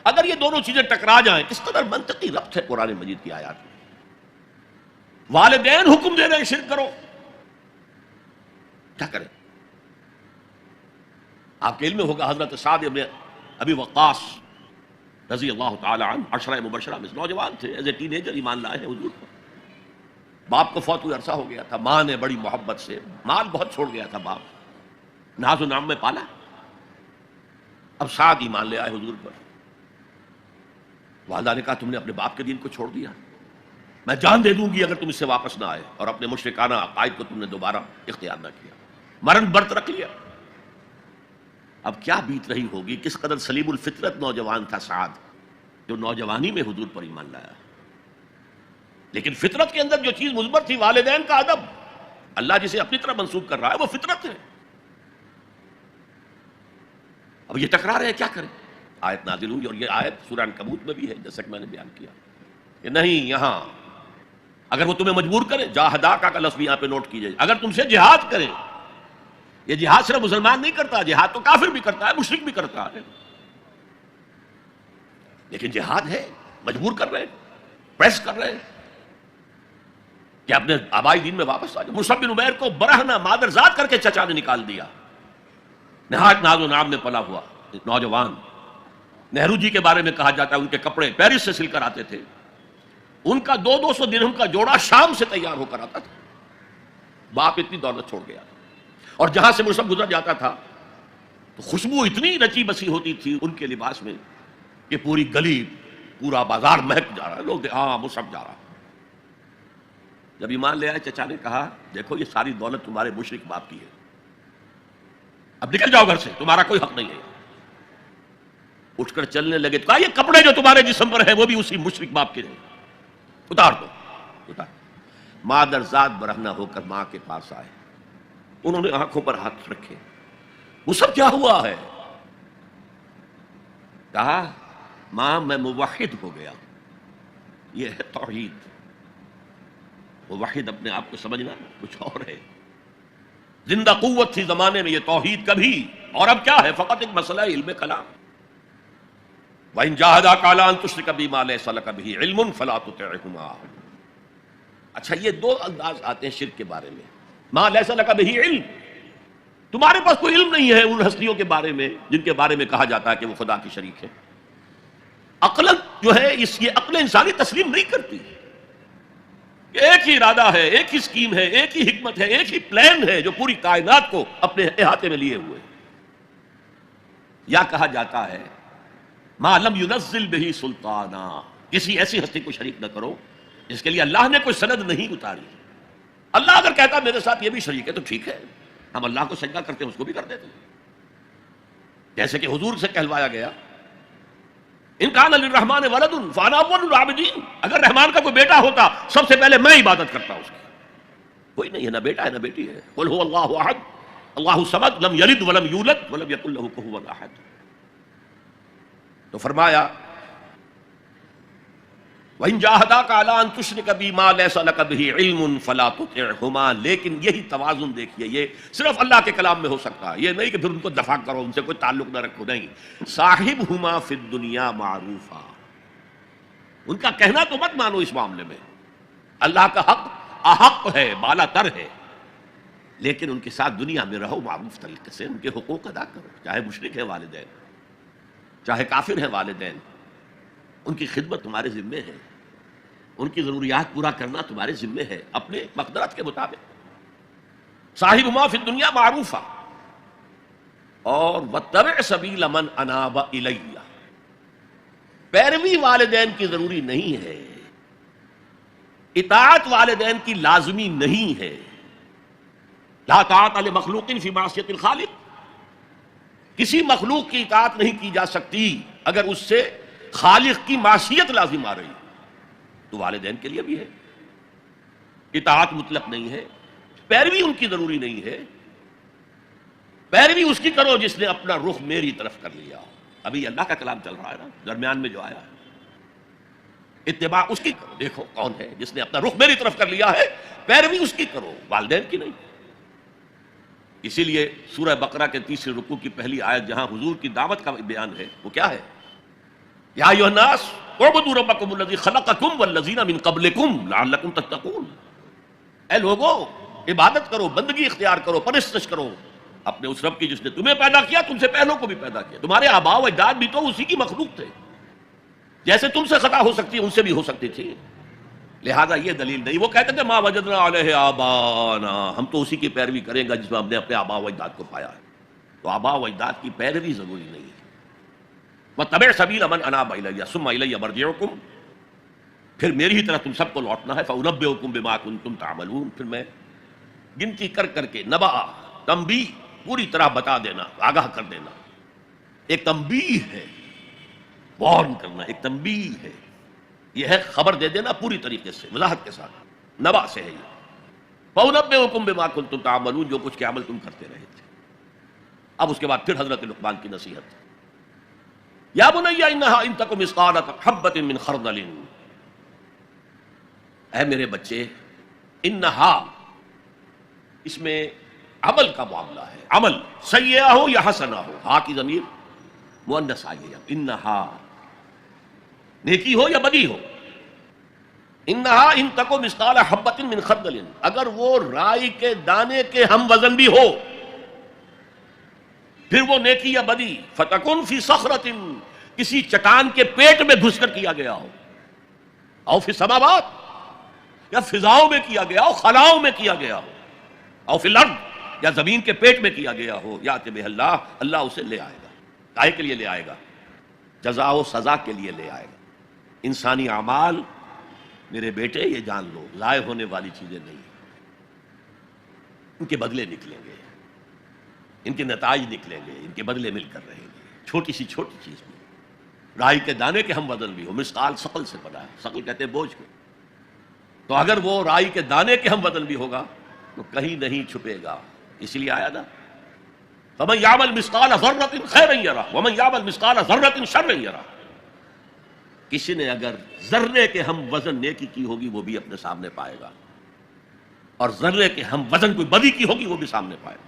اگر یہ دونوں چیزیں ٹکرا جائیں، کس قدر منطقی ربط ہے قرآن مجید کی آیات میں۔ والدین حکم دے رہے ہیں شرک کرو، کیا کریں؟ آپ کے علم میں ہوگا حضرت سعد ابن ابی وقاص رضی اللہ تعالی عنہ، 10 مبشرہ میں نوجوان تھے، ایز اے ٹین ایجر ایمان لائے ہیں حضور پر۔ باپ کو فوت ہوئے عرصہ ہو گیا تھا، ماں نے بڑی محبت سے، مال بہت چھوڑ گیا تھا باپ، ناز و نام میں پالا۔ اب سعد ایمان لے آئے حضور پر، والدہ نے کہا تم نے اپنے باپ کے دین کو چھوڑ دیا، میں جان دے دوں گی اگر تم اس سے واپس نہ آئے، اور اپنے مشرکانہ عقائد کو تم نے دوبارہ اختیار نہ کیا، مرن برت رکھ لیا۔ اب کیا بیت رہی ہوگی، کس قدر سلیم الفطرت نوجوان تھا سعد، جو نوجوانی میں حضور پر ایمان لایا۔ لیکن فطرت کے اندر جو چیز مثبت تھی، والدین کا ادب، اللہ جسے اپنی طرف منسوب کر رہا ہے وہ فطرت ہے۔ اب یہ ٹکرا رہے ہیں، کیا کریں؟ آیت نازل ہوئی، اور یہ آیت سورہ عنکبوت میں بھی ہے، جیسا کہ میں نے بیان کیا کہ نہیں، یہاں اگر وہ تمہیں مجبور کرے، جاہداکا کا لفظ بھی یہاں پہ نوٹ کیجئے، اگر تم سے جہاد کرے، یہ جہاد صرف مسلمان نہیں کرتا، جہاد تو کافر بھی کرتا ہے، مشرک بھی کرتا ہے، لیکن جہاد ہے، مجبور کر رہے ہیں، پریس کر رہے ہیں کہ اپنے آبائی دین میں واپس آ جائے۔ مصعب بن عمیر کو برہنہ مادرزاد کر کے چچا نے نکال دیا، نہایت ناز و نام میں پلا ہوا نوجوان۔ نہرو جی کے بارے میں کہا جاتا ہے ان کے کپڑے پیرس سے سل کر آتے تھے، ان کا 200 درہم کا جوڑا شام سے تیار ہو کر آتا تھا، باپ اتنی دولت چھوڑ گیا، اور جہاں سے مصعب گزر جاتا تھا تو خوشبو اتنی رچی بسی ہوتی تھی ان کے لباس میں کہ پوری گلی، پورا بازار مہک جا رہا ہے، لوگ ہاں مصعب جا رہا۔ جب ایمان لے آئے، چچا نے کہا دیکھو یہ ساری دولت تمہارے مشرک باپ کی ہے، اب نکل جاؤ گھر سے، تمہارا کوئی حق نہیں ہے۔ اٹھ کر چلنے لگے تو کہا یہ کپڑے جو تمہارے جسم پر ہیں وہ بھی اسی مشرک باپ کے ہیں، اتار دو، اتار۔ مادرزاد برہنہ ہو کر ماں کے پاس آئے، انہوں نے آنکھوں پر ہاتھ رکھے، وہ سب کیا ہوا ہے؟ کہا ماں میں موحد ہو گیا، یہ ہے توحید۔ موحد اپنے آپ کو سمجھنا کچھ اور ہے، زندہ قوت تھی زمانے میں یہ توحید کبھی، اور اب کیا ہے؟ فقط ایک مسئلہ ہے علم کلام۔ وَإِن جَاهَدَاكَ عَلَىٰ أَن تُشْرِكَ بِي مَا لَيْسَ لَكَ بِهِ عِلْمٌ فَلَا تُطِعْهُمَا۔ اچھا یہ 2 انداز آتے ہیں شرک کے بارے میں، مَا لَيْسَ لَكَ بِهِ علم، تمہارے پاس کوئی علم نہیں ہے ان ہستیوں کے بارے میں جن کے بارے میں کہا جاتا ہے کہ وہ خدا کی شریک ہے، عقل جو ہے یہ عقل انسانی تسلیم نہیں کرتی کہ ایک ہی ارادہ ہے، ایک ہی اسکیم ہے، ایک ہی حکمت ہے، ایک ہی پلان ہے جو پوری کائنات کو اپنے احاطے میں لیے ہوئے. یا کہا جاتا ہے ما لم ينزل به سلطانا، کسی ایسی ہستی کو شریک نہ کرو جس کے لیے اللہ نے کوئی سند نہیں اتاری. اللہ اگر کہتا میرے ساتھ یہ بھی شریک ہے تو ٹھیک ہے، ہم اللہ کو سجدہ کرتے ہیں، اس کو بھی کر دیتے ہیں. جیسے کہ حضور سے کہلوایا گیا ان کان للرحمن ولد فانا اول العابدین، اگر رحمان کا کوئی بیٹا ہوتا سب سے پہلے میں عبادت کرتا اس کی. کوئی نہیں ہے، نہ بیٹا ہے نہ بیٹی ہے. قل هو اللہ احد اللہ الصمد لم یلد ولم یولد ولم یکن له کفوا احد. تو فرمایا وَإِن جَاهَدَاكَ عَلَىٰ أَن تُشْرِكَ بِي مَا لَيْسَ لَكَ بِهِ عِلْمٌ فَلَا تُطِعْهُمَا. لیکن یہی توازن دیکھیے، یہ صرف اللہ کے کلام میں ہو سکتا ہے، یہ نہیں کہ پھر ان کو دفاع کرو، ان سے کوئی تعلق نہ رکھو. نہیں، صاحبهما فی الدنیا معروفا، ان کا کہنا تو مت مانو اس معاملے میں. اللہ کا حق احق ہے، بالا تر ہے، لیکن ان کے ساتھ دنیا میں رہو معروف طریقے سے، ان کے حقوق ادا کرو. چاہے مشرک ہے والدین، چاہے کافر ہے والدین، ان کی خدمت تمہارے ذمے ہے، ان کی ضروریات پورا کرنا تمہارے ذمے ہے اپنے مقدرت کے مطابق. صاحبہما فی الدنیا معروفا، اور واتبع سبیل من اناب الی، پیروی والدین کی ضروری نہیں ہے، اطاعت والدین کی لازمی نہیں ہے. لا طاعت لمخلوق فی معصیت الخالق، کسی مخلوق کی اطاعت نہیں کی جا سکتی اگر اس سے خالق کی معصیت لازم آ رہی. تو والدین کے لیے بھی ہے، اطاعت مطلق نہیں ہے، پیروی ان کی ضروری نہیں ہے. پیروی اس کی کرو جس نے اپنا رخ میری طرف کر لیا. ابھی اللہ کا کلام چل رہا ہے نا درمیان میں جو آیا ہے، اتباع اس کی کرو. دیکھو کون ہے جس نے اپنا رخ میری طرف کر لیا ہے، پیروی اس کی کرو، والدین کی نہیں. اسی لیے سورہ بقرہ کے 30 رکوع کی پہلی آیت جہاں حضور کی دعوت کا بیان ہے وہ کیا ہے؟ یا ایھا الناس اعبدوا ربکم الذی خلقکم والذین من قبلکم لعلکم تتقون. اے لوگو، عبادت کرو، بندگی اختیار کرو، پرستش کرو اپنے اس رب کی جس نے تمہیں پیدا کیا، تم سے پہلوں کو بھی پیدا کیا. تمہارے آباء و اجداد بھی تو اسی کی مخلوق تھے، جیسے تم سے خطا ہو سکتی ان سے بھی ہو سکتی تھی. لہذا یہ دلیل نہیں. وہ کہتے تھے ما وجدنا علیہ آبانا، ہم تو اسی کی پیروی کریں گا جس میں ہم نے اپنے آباء و اجداد کو پایا ہے. تو آباء و اجداد کی پیروی ضروری نہیں ہے. وَاتَّبِعْ سَبِيلَ مَنْ أَنَابَ إِلَيَّ ثُمَّ إِلَيَّ مَرْجِعُكُمْ، پھر میری ہی طرف تم سب کو لوٹنا ہے. فَأُنَبِّئُكُمْ بِمَا كُنتُمْ تَعْمَلُونَ، پھر میں گنتی کر کر کے نبا تنبیہ پوری طرح بتا دینا، آگاہ کر دینا. ایک تنبیہ ہے، وارن کرنا، ایک تنبیہ ہے، یہ ہے خبر دے دینا پوری طریقے سے، وضاحت کے ساتھ. نبا سے ہے یہ. فَأُنَبِّئُكُمْ بِمَا كُنتُمْ تَعْمَلُونَ، جو کچھ کے عمل تم کرتے رہے تھے. اب اس کے بعد پھر حضرت لقمان کی نصیحت. یا بنی انہا ان تک مثقال حبۃ من خردل، اے میرے بچے، انہا اس میں عمل کا معاملہ ہے. عمل سیئہ ہو یا حسنہ ہو، ہا کی ضمیر مؤنث آئی ہے. انہا نیکی ہو یا بدی ہو. انہا ان تک مثقال حبۃ من خردل، اگر وہ رائی کے دانے کے ہم وزن بھی ہو، پھر وہ نیکی یا بدی. فتکن فی صخرۃ، کسی چٹان کے پیٹ میں گھس کر کیا گیا ہو، او فی السماوات، یا فضاؤں میں کیا گیا ہو، خلاؤں میں کیا گیا ہو، او فی الارض، یا زمین کے پیٹ میں کیا گیا ہو. یأتی بہ اللہ، اللہ اسے لے آئے گا. کائے کے لیے لے آئے گا؟ جزا و سزا کے لیے لے آئے گا. انسانی اعمال میرے بیٹے یہ جان لو ضائع ہونے والی چیزیں نہیں، ان کے بدلے نکلیں گے، ان کے نتائج نکلیں گے، ان کے بدلے مل کر رہیں گے. چھوٹی سی چھوٹی چیز بھی، رائی کے دانے کے ہم وزن بھی ہو. مثقال ثقل سے بنا ہے، ثقل کہتے ہیں بوجھ کو. تو اگر وہ رائی کے دانے کے ہم وزن بھی ہوگا تو کہیں نہیں چھپے گا. اس لیے آیا تھا فَمَن يَعْمَلْ مِثْقَالَ ذَرَّةٍ خَيْرًا يَرَهُ وَمَن يَعْمَلْ مِثْقَالَ ذَرَّةٍ شَرًّا يَرَهُ. کسی نے اگر ذرے کے ہم وزن نیکی کی ہوگی وہ بھی اپنے سامنے پائے گا، اور ذرے کے ہم وزن کوئی بدی کی ہوگی وہ بھی سامنے پائے گا.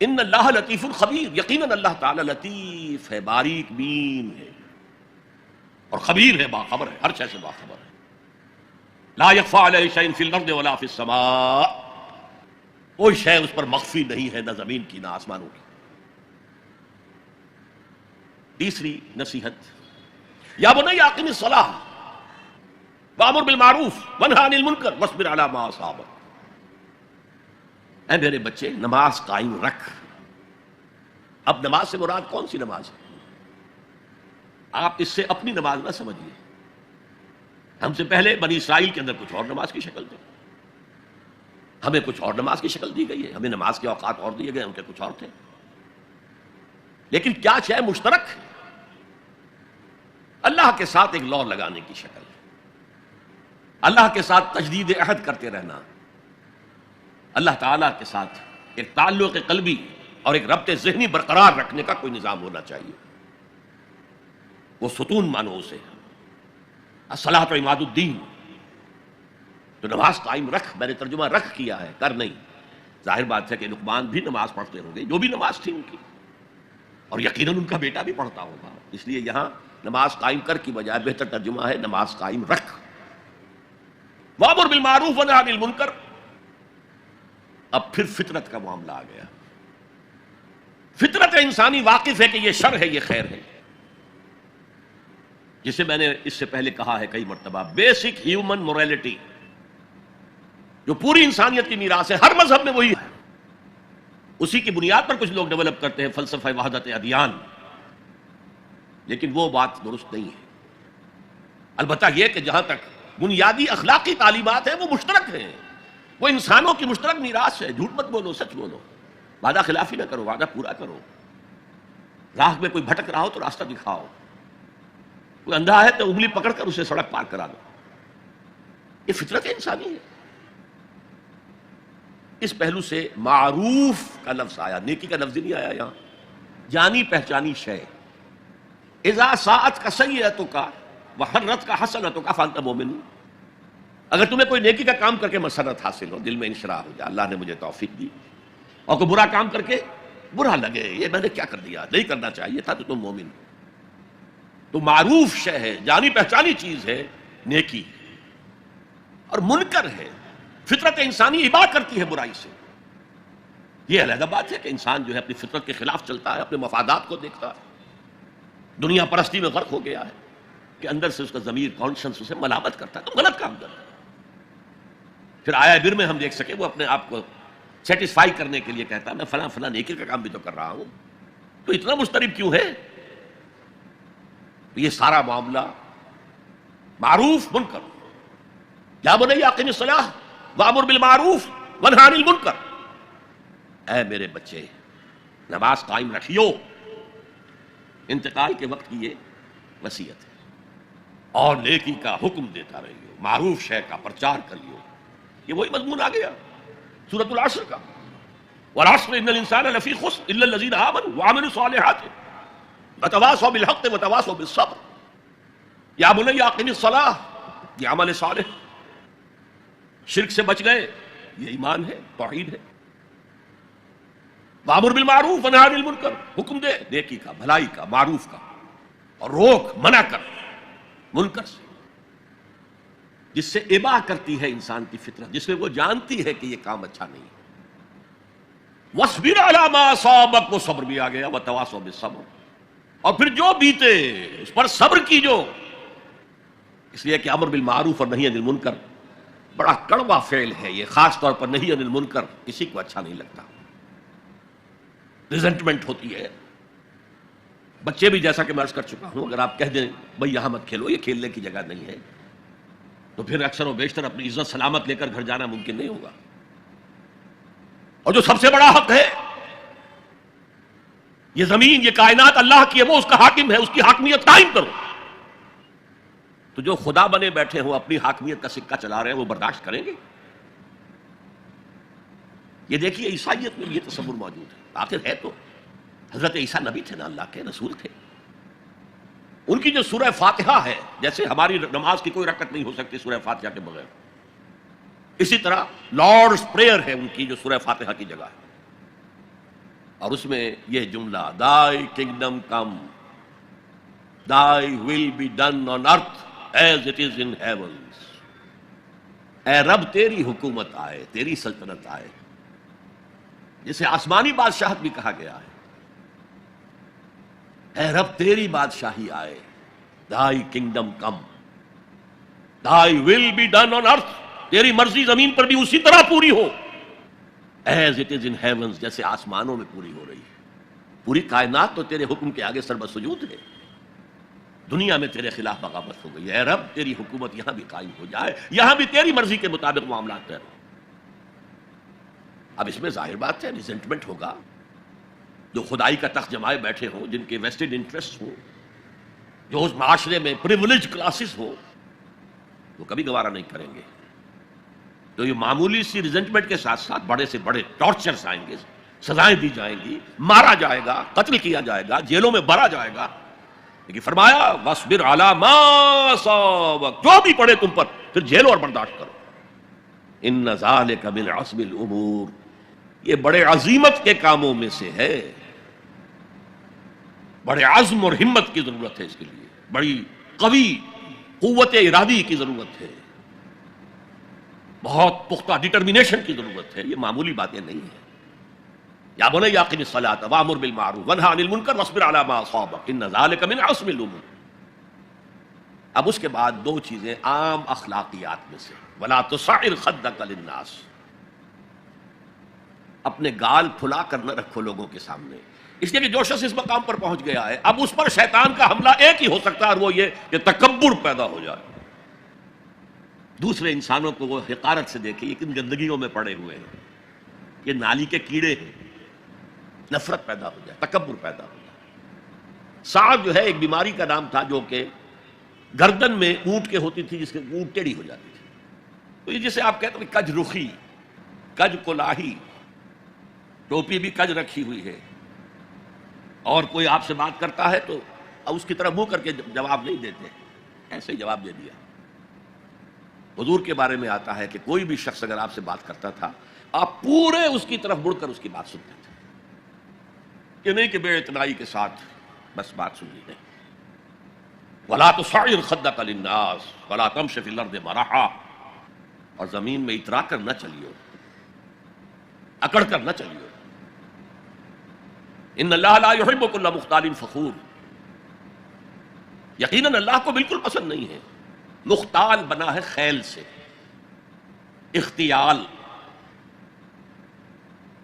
ان اللہ لطیف خبیر، یقیناً اللہ تعالی لطیف ہے، باریک بین ہے، اور خبیر ہے، باخبر ہے، ہر شے سے باخبر ہے. لا یخفی علیہ شیء فی الارض ولا فی السماء، کوئی شے اس پر مخفی نہیں ہے، نہ زمین کی نہ آسمانوں کی. تیسری نصیحت، یا بنی اقم الصلاۃ وامر بالمعروف وانہی عن المنکر واصبر علی ما اصابک، اے میرے بچے نماز قائم رکھ۔ اب نماز سے مراد کون سی نماز ہے؟ آپ اس سے اپنی نماز نہ سمجھیے۔ ہم سے پہلے بنی اسرائیل کے اندر کچھ اور نماز کی شکل تھی، ہمیں کچھ اور نماز کی شکل دی گئی ہے، ہمیں نماز کے اوقات اور دیے گئے، ان کے کچھ اور تھے، لیکن کیا شے مشترک ہے؟ اللہ کے ساتھ ایک لو لگانے کی شکل، اللہ کے ساتھ تجدید عہد کرتے رہنا، اللہ تعالیٰ کے ساتھ ایک تعلق قلبی اور ایک ربط ذہنی برقرار رکھنے کا کوئی نظام ہونا چاہیے۔ وہ ستون مانو اسے، الصلاۃ عماد الدین، تو نماز قائم رکھ، میں نے ترجمہ رکھ کیا ہے، کر نہیں۔ ظاہر بات ہے کہ لقمان بھی نماز پڑھتے ہوں گے، جو بھی نماز تھی ان کی، اور یقیناً ان کا بیٹا بھی پڑھتا ہوگا، اس لیے یہاں نماز قائم کر کی بجائے بہتر ترجمہ ہے نماز قائم رکھ۔ وامر بالمعروف ونہی عن المنکر، اب پھر فطرت کا معاملہ آ گیا۔ فطرت انسانی واقف ہے کہ یہ شر ہے، یہ خیر ہے، جسے میں نے اس سے پہلے کہا ہے کئی مرتبہ، بیسک ہیومن موریلٹی، جو پوری انسانیت کی میراث ہے، ہر مذہب میں وہی ہے، اسی کی بنیاد پر کچھ لوگ ڈیولپ کرتے ہیں فلسفہ وحدت ادیان، لیکن وہ بات درست نہیں ہے۔ البتہ یہ کہ جہاں تک بنیادی اخلاقی تعلیمات ہیں وہ مشترک ہیں، وہ انسانوں کی مشترک میراث ہے۔ جھوٹ مت بولو، سچ بولو، وعدہ خلافی نہ کرو، وعدہ پورا کرو، راہ میں کوئی بھٹک رہا ہو تو راستہ دکھاؤ، کوئی اندھا ہے تو انگلی پکڑ کر اسے سڑک پار کرا دو، یہ فطرت انسانی ہے۔ اس پہلو سے معروف کا لفظ آیا، نیکی کا لفظ نہیں آیا یہاں، جانی پہچانی شے۔ اذا ساءتک سیئتک وحرتک حسنتک فانت مؤمن، اگر تمہیں کوئی نیکی کا کام کر کے مسرت حاصل ہو، دل میں انشراح ہو جائے، اللہ نے مجھے توفیق دی، اور کوئی برا کام کر کے برا لگے، یہ میں نے کیا کر دیا، نہیں کرنا چاہیے تھا، تو تم مومن ہو، تو معروف شے ہے، جانی پہچانی چیز ہے نیکی، اور منکر ہے، فطرت انسانی اباح کرتی ہے برائی سے۔ یہ علیحدہ بات ہے کہ انسان جو ہے اپنی فطرت کے خلاف چلتا ہے، اپنے مفادات کو دیکھتا ہے، دنیا پرستی میں غرق ہو گیا ہے، کہ اندر سے اس کا ضمیر کانشنس اسے ملامت کرتا ہے، تم غلط کام کر رہے ہو۔ پھر آیا بر میں ہم دیکھ سکے وہ اپنے آپ کو سیٹسفائی کرنے کے لیے کہتا ہے میں فلاں فلاں نیکی کا کام بھی تو کر رہا ہوں، تو اتنا مضطرب کیوں ہے؟ یہ سارا معاملہ معروف منکر، یا بنی اقم الصلاۃ وامر بالمعروف وانہی عن المنکر، اے میرے بچے نماز قائم رکھیو۔ انتقال کے وقت کی یہ وصیت ہے، اور نیکی کا حکم دیتا رہیو، معروف شے کا پرچار کریو، یہ وہی مضمون آ گیا سورۃ العصر کا، والعصر ان الانسان لفی خسر الا الذین آمنوا وعملوا الصالحات وتواصوا بالحق وتواصوا بالصبر۔ یا بنی اقم الصلاۃ، یہ عمل صالح، شرک سے بچ گئے، یہ ایمان ہے، توحید ہے۔ وامر بالمعروف ونہی عن المنکر، حکم دے نیکی کا، بھلائی کا، معروف کا، اور روک منع کر منکر سے، جس سے اباح کرتی ہے انسان کی فطرت، جس میں وہ جانتی ہے کہ یہ کام اچھا نہیں ہے۔ وَاصْبِرْ عَلَىٰ مَا أَصَابَكَ، وہ صبر بھی آ گیا، وَتَوَاصَوْا بِالصَّبْرِ، اور پھر جو بیتے اس پر صبر کیجو، اس لیے کہ امر بالمعروف اور نہی عن المنکر بڑا کڑوا فعل ہے یہ، خاص طور پر نہی عن المنکر کسی کو اچھا نہیں لگتا، ریزنٹمنٹ ہوتی ہے۔ بچے بھی جیسا کہ میں عرض کر چکا ہوں، اگر آپ کہہ دیں بھائی یہاں مت کھیلو، یہ کھیلنے کی جگہ نہیں ہے، تو پھر اکثر و بیشتر اپنی عزت سلامت لے کر گھر جانا ممکن نہیں ہوگا۔ اور جو سب سے بڑا حق ہے، یہ زمین، یہ کائنات اللہ کی ہے، وہ اس کا حاکم ہے، اس کی حاکمیت قائم کرو۔ تو جو خدا بنے بیٹھے ہوں اپنی حاکمیت کا سکہ چلا رہے ہیں، وہ برداشت کریں گے؟ یہ دیکھیے عیسائیت میں بھی یہ تصور موجود ہے، آخر ہے تو حضرت عیسیٰ نبی تھے نا، اللہ کے رسول تھے، ان کی جو سورہ فاتحہ ہے، جیسے ہماری نماز کی کوئی رکعت نہیں ہو سکتی سورہ فاتحہ کے بغیر، اسی طرح لارڈز پریئر ہے ان کی جو سورہ فاتحہ کی جگہ ہے، اور اس میں یہ جملہ دائی kingdom come thy will be done on earth as it is in heavens, اے رب تیری حکومت آئے، تیری سلطنت آئے، جسے آسمانی بادشاہت بھی کہا گیا ہے، اے رب تیری بادشاہی آئے، تhy kingdom come, thy will be done on earth، تیری مرضی زمین پر بھی اسی طرح پوری ہو as it is in heavens، جیسے آسمانوں میں پوری ہو رہی ہے۔ پوری کائنات تو تیرے حکم کے آگے سر بسجود ہے، دنیا میں تیرے خلاف بغاوت ہو گئی، اے رب تیری حکومت یہاں بھی قائم ہو جائے، یہاں بھی تیری مرضی کے مطابق معاملات طے ہوں۔ اب اس میں ظاہر بات ہے ریزنٹمنٹ ہوگا، جو خدائی کا تخت جمائے بیٹھے ہوں، جن کے ویسٹڈ انٹرسٹ ہوں، جو اس معاشرے میں پریولیج کلاسز ہوں، وہ کبھی گوارا نہیں کریں گے۔ تو یہ معمولی سی ریزنٹمنٹ کے ساتھ ساتھ بڑے سے بڑے ٹارچرز آئیں گے، سزائیں دی جائیں گی، مارا جائے گا، قتل کیا جائے گا، جیلوں میں بھرا جائے گا، لیکن فرمایا وَاصْبِرْ عَلَىٰ مَا أَصَابَكَ، جو بھی پڑے تم پر پھر جھیلو اور برداشت کرو۔ إِنَّ ذَلِكَ مِنْ عَزْمِ الْأُمُورِ، یہ بڑے عظیمت کے کاموں میں سے ہے، بڑے عزم اور ہمت کی ضرورت ہے، اس کے لیے بڑی قوی قوت ارادی کی ضرورت ہے، بہت پختہ ڈٹرمینیشن کی ضرورت ہے، یہ معمولی باتیں نہیں ہیں۔ یا بنی اقم الصلاۃ وامر بالمعروف وانہی عن المنکر واصبر علی ما اصابک ان ذلک من عزم الامور۔ اب اس کے بعد دو چیزیں عام اخلاقیات میں سے، ولا تصعر خدک للناس، اپنے گال پھلا کر نہ رکھو لوگوں کے سامنے، اس لیے کہ جو شخص اس مقام پر پہنچ گیا ہے اب اس پر شیطان کا حملہ ایک ہی ہو سکتا ہے، اور وہ یہ کہ تکبر پیدا ہو جائے، دوسرے انسانوں کو وہ حقارت سے دیکھے یہ کن گندگیوں میں پڑے ہوئے ہیں، یہ نالی کے کیڑے ہیں، نفرت پیدا ہو جائے، تکبر پیدا ہو جائے۔ سعد جو ہے ایک بیماری کا نام تھا جو کہ گردن میں اونٹ کے ہوتی تھی، جس کے اونٹ ٹیڑھی ہو جاتی تھی، تو یہ جسے آپ کہتے ہیں کج رخی، کج کلاہی، ٹوپی بھی کج رکھی ہوئی ہے، اور کوئی آپ سے بات کرتا ہے تو اس کی طرف منہ کر کے جواب نہیں دیتے، ایسے ہی جواب دے دیا۔ حضور کے بارے میں آتا ہے کہ کوئی بھی شخص اگر آپ سے بات کرتا تھا آپ پورے اس کی طرف مڑ کر اس کی بات سنتے تھے، کہ نہیں کہ بے اعتنائی کے ساتھ بس بات سننی نہیں۔ وَلَا تُصَعِّرْ خَدَّكَ لِلنَّاسِ وَلَا تَمْشِ فِي الْأَرْضِ مَرَحًا، اور زمین میں اترا کر نہ چلیو، اکڑ کر نہ چلیو۔ ان اللہ لا يحب كل مختال فخور، یقیناً اللہ کو بالکل پسند نہیں ہے، مختال بنا ہے خیل سے، اختیال،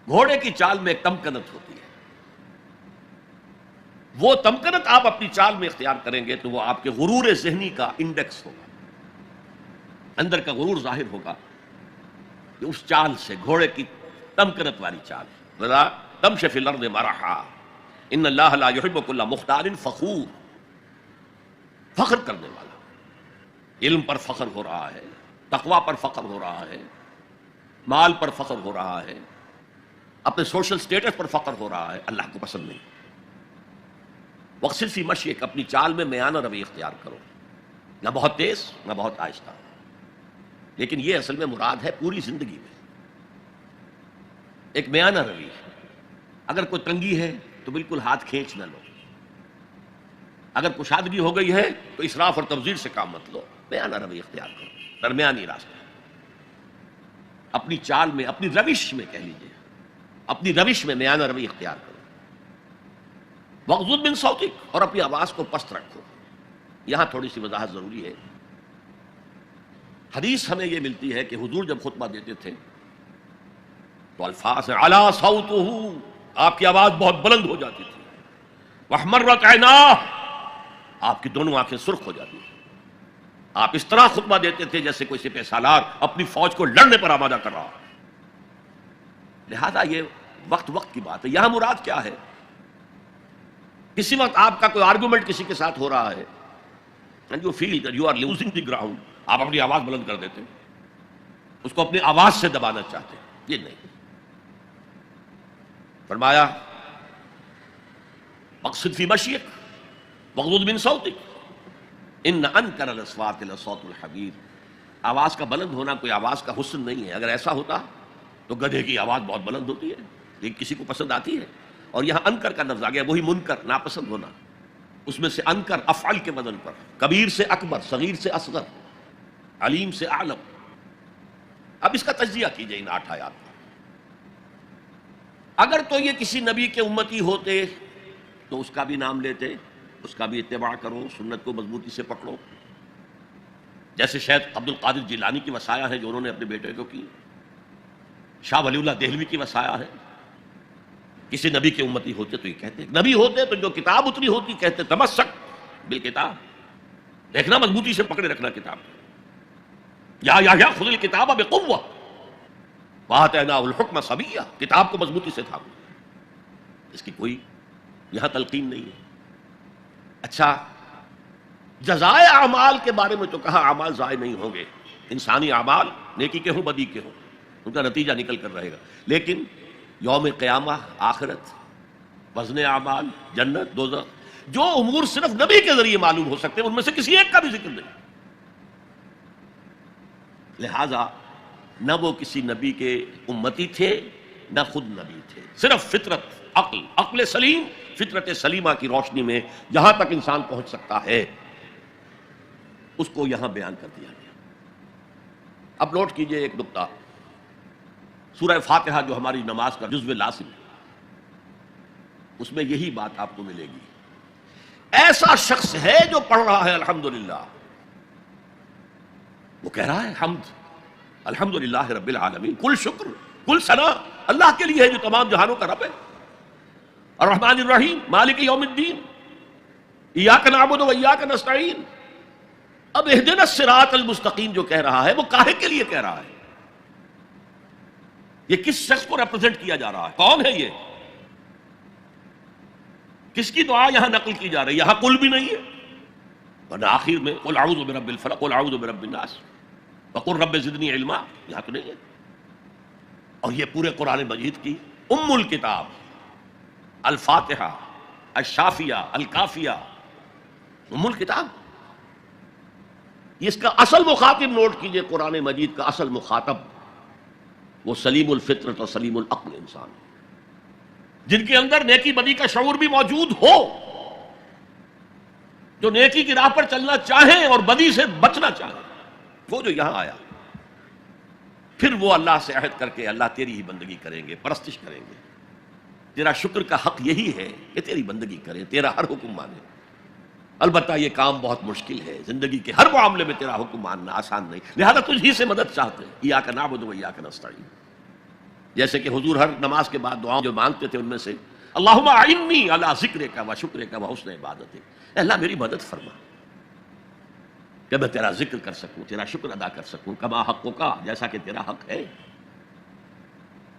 گھوڑے کی چال میں ایک تمکنت ہوتی ہے، وہ تمکنت آپ اپنی چال میں اختیار کریں گے تو وہ آپ کے غرور ذہنی کا انڈیکس ہوگا، اندر کا غرور ظاہر ہوگا کہ اس چال سے، گھوڑے کی تمکنت والی چال، وَلَا تَمْشِ فِي الْأَرْضِ مَرَحًا ان اللہ لا يحب كل مختال فخور، فخر کرنے والا، علم پر فخر ہو رہا ہے، تقوی پر فخر ہو رہا ہے، مال پر فخر ہو رہا ہے، اپنے سوشل سٹیٹس پر فخر ہو رہا ہے، اللہ کو پسند نہیں۔ وقصد فی مشیک، اپنی چال میں میانہ روی اختیار کرو، نہ بہت تیز نہ بہت آہستہ، لیکن یہ اصل میں مراد ہے پوری زندگی میں ایک میانہ روی۔ اگر کوئی تنگی ہے تو بالکل ہاتھ کھینچ نہ لو، اگر کشادگی ہو گئی ہے تو اسراف اور تبذیر سے کام مت لو، میانہ روی اختیار کرو، درمیانی راستہ، اپنی چال میں، اپنی روش میں کہہ لیجیے، اپنی روش میں میانہ روی اختیار کرو۔ وغضض من صوتک، اور اپنی آواز کو پست رکھو۔ یہاں تھوڑی سی وضاحت ضروری ہے، حدیث ہمیں یہ ملتی ہے کہ حضور جب خطبہ دیتے تھے تو الفاظ علی صوتہ، آپ کی آواز بہت بلند ہو جاتی تھی، واحمرت عیناہ، آپ کی دونوں آنکھیں سرخ ہو جاتی تھی، آپ اس طرح خطبہ دیتے تھے جیسے کوئی سپہ سالار اپنی فوج کو لڑنے پر آمادہ کر رہا۔ لہذا یہ وقت کی بات ہے۔ یہاں مراد کیا ہے؟ کسی وقت آپ کا کوئی آرگومنٹ کسی کے ساتھ ہو رہا ہے and you feel that you are losing the ground، آپ اپنی آواز بلند کر دیتے ہیں، اس کو اپنی آواز سے دبانا چاہتے ہیں، یہ نہیں۔ فرمایا مقصد فی مشیک وغضض من صوتک ان انکر الاصوات لصوت الحمیر، آواز کا بلند ہونا کوئی آواز کا حسن نہیں ہے، اگر ایسا ہوتا تو گدھے کی آواز بہت بلند ہوتی ہے لیکن کسی کو پسند آتی ہے، اور یہاں انکر کا لفظ آ گیا، وہی منکر، ناپسند ہونا، اس میں سے انکر افعل کے وزن پر، کبیر سے اکبر، صغیر سے اصغر، علیم سے اعلم۔ اب اس کا تجزیہ کیجئے ان 8 آیات میں۔ اگر تو یہ کسی نبی کے امتی ہوتے تو اس کا بھی نام لیتے، اس کا بھی اتباع کرو، سنت کو مضبوطی سے پکڑو. جیسے شیخ عبد القادر جیلانی کی وصایا ہے جو انہوں نے اپنے بیٹے کو کی، شاہ ولی اللہ دہلوی کی وصایا ہے. کسی نبی کے امتی ہوتے تو یہ کہتے، نبی ہوتے تو جو کتاب اتری ہوتی کہتے تمسک بالکتاب، دیکھنا مضبوطی سے پکڑے رکھنا کتاب. یا خذ الکتاب بقوہ وآتیناہ الحکم صبیہ، کتاب کو مضبوطی سے تھامو. اس کی کوئی یہاں تلقین نہیں ہے. اچھا، جزائے اعمال کے بارے میں تو کہا اعمال ضائع نہیں ہوں گے، انسانی اعمال نیکی کے ہوں بدی کے ہوں ان کا نتیجہ نکل کر رہے گا. لیکن یوم قیامہ، آخرت، وزن اعمال، جنت، دوزخ، جو امور صرف نبی کے ذریعے معلوم ہو سکتے ہیں ان میں سے کسی ایک کا بھی ذکر نہیں. لہذا نہ وہ کسی نبی کے امتی تھے نہ خود نبی تھے، صرف فطرت، عقل سلیم، فطرت سلیمہ کی روشنی میں جہاں تک انسان پہنچ سکتا ہے اس کو یہاں بیان کر دیا گیا. اب نوٹ کیجئے ایک نقطہ، سورہ فاتحہ جو ہماری نماز کا جزو لازم ہے اس میں یہی بات آپ کو ملے گی. ایسا شخص ہے جو پڑھ رہا ہے الحمدللہ، وہ کہہ رہا ہے حمد الحمدللہ رب العالمین، کل شکر کل ثنا اللہ کے لیے ہے جو تمام جہانوں کا رب ہے، الرحمن الرحیم مالک یوم الدین، ایاک نعبد و ایاک نستعین. اب اہدنا الصراط المستقیم جو کہہ رہا ہے وہ کاہے کے لیے کہہ رہا ہے؟ یہ کس شخص کو ریپرزینٹ کیا جا رہا ہے؟ کون ہے یہ؟ کس کی دعا یہاں نقل کی جا رہی ہے؟ یہاں قل بھی نہیں ہے، ورنہ آخر میں قل اعوذ برب الفلق قل اعوذ برب الناس وقل رب زدنی علما، یہاں تو نہیں ہے. اور یہ پورے قرآن مجید کی ام الکتاب، الفاتحہ، الشافیہ، الکافیہ، ام الکتاب. اس کا اصل مخاطب نوٹ کیجئے، قرآن مجید کا اصل مخاطب وہ سلیم الفطرت اور سلیم العقل انسان، جن کے اندر نیکی بدی کا شعور بھی موجود ہو، جو نیکی کی راہ پر چلنا چاہیں اور بدی سے بچنا چاہیں. وہ جو یہاں آیا، پھر وہ اللہ سے عہد کر کے اللہ تیری ہی بندگی کریں گے، پرستش کریں گے، تیرا شکر کا حق یہی ہے کہ تیری بندگی کریں، تیرا ہر حکم مانیں. البتہ یہ کام بہت مشکل ہے، زندگی کے ہر معاملے میں تیرا حکم ماننا آسان نہیں، لہذا تجھ ہی سے مدد چاہتے ہیں. ایاک نعبد و ایاک نستعین، جیسے کہ حضور ہر نماز کے بعد دعاؤں جو مانگتے تھے ان میں سے اللہم اعنی علی ذکرک و شکرک و حسن عبادتک، اے اللہ میری مدد فرما کہ میں تیرا ذکر کر سکوں، تیرا شکر ادا کر سکوں، کما حقک، جیسا کہ تیرا حق ہے،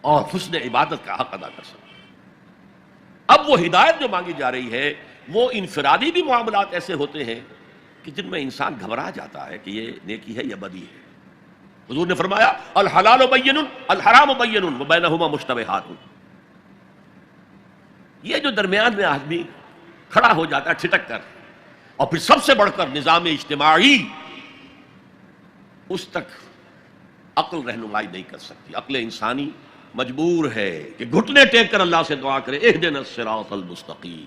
اور حسن عبادت کا حق ادا کر سکوں. اب وہ ہدایت جو مانگی جا رہی ہے وہ انفرادی بھی معاملات ایسے ہوتے ہیں کہ جن میں انسان گھبرا جاتا ہے کہ یہ نیکی ہے یا بدی ہے. حضور نے فرمایا الحلال بین الحرام بین وبینہما مشتبہات. یہ جو درمیان میں آدمی کھڑا ہو جاتا ہے ٹھٹک کر، اور پھر سب سے بڑھ کر نظام اجتماعی، اس تک عقل رہنمائی نہیں کر سکتی. عقل انسانی مجبور ہے کہ گھٹنے ٹیک کر اللہ سے دعا کرے اہدنا الصراط المستقیم.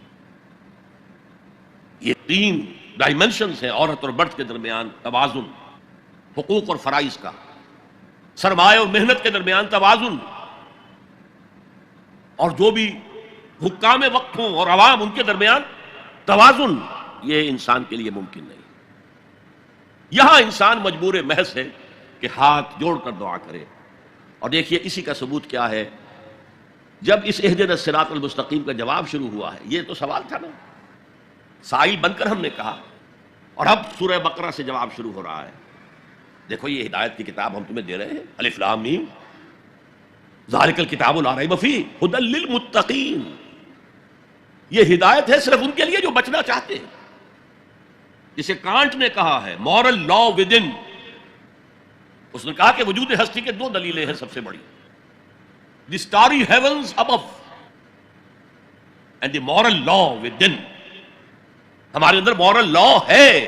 یہ تین ڈائمنشنز ہیں عورت اور مرد کے درمیان توازن، حقوق اور فرائض کا، سرمایہ اور محنت کے درمیان توازن، اور جو بھی حکام وقت ہوں اور عوام ان کے درمیان توازن. یہ انسان کے لیے ممکن نہیں. یہاں انسان مجبور محض ہے کہ ہاتھ جوڑ کر دعا کرے. اور دیکھیے اسی کا ثبوت کیا ہے، جب اس اہدنا الصراط المستقیم کا جواب شروع ہوا ہے، یہ تو سوال تھا نا، سائل بن کر ہم نے کہا، اور اب سورہ بقرہ سے جواب شروع ہو رہا ہے. دیکھو یہ ہدایت کی کتاب ہم تمہیں دے رہے ہیں، الف لام میم ذالک الکتاب لا ریب فیہ ھدی للمتقین. یہ ہدایت ہے صرف ان کے لیے جو بچنا چاہتے ہیں. جسے کانٹ نے کہا ہے مورل لا ود ان، اس نے کہا کہ وجود ہستی کے دو دلیلیں ہیں سب سے بڑی، the starry heavens above and the moral law within. ہمارے اندر مورل لا ہے،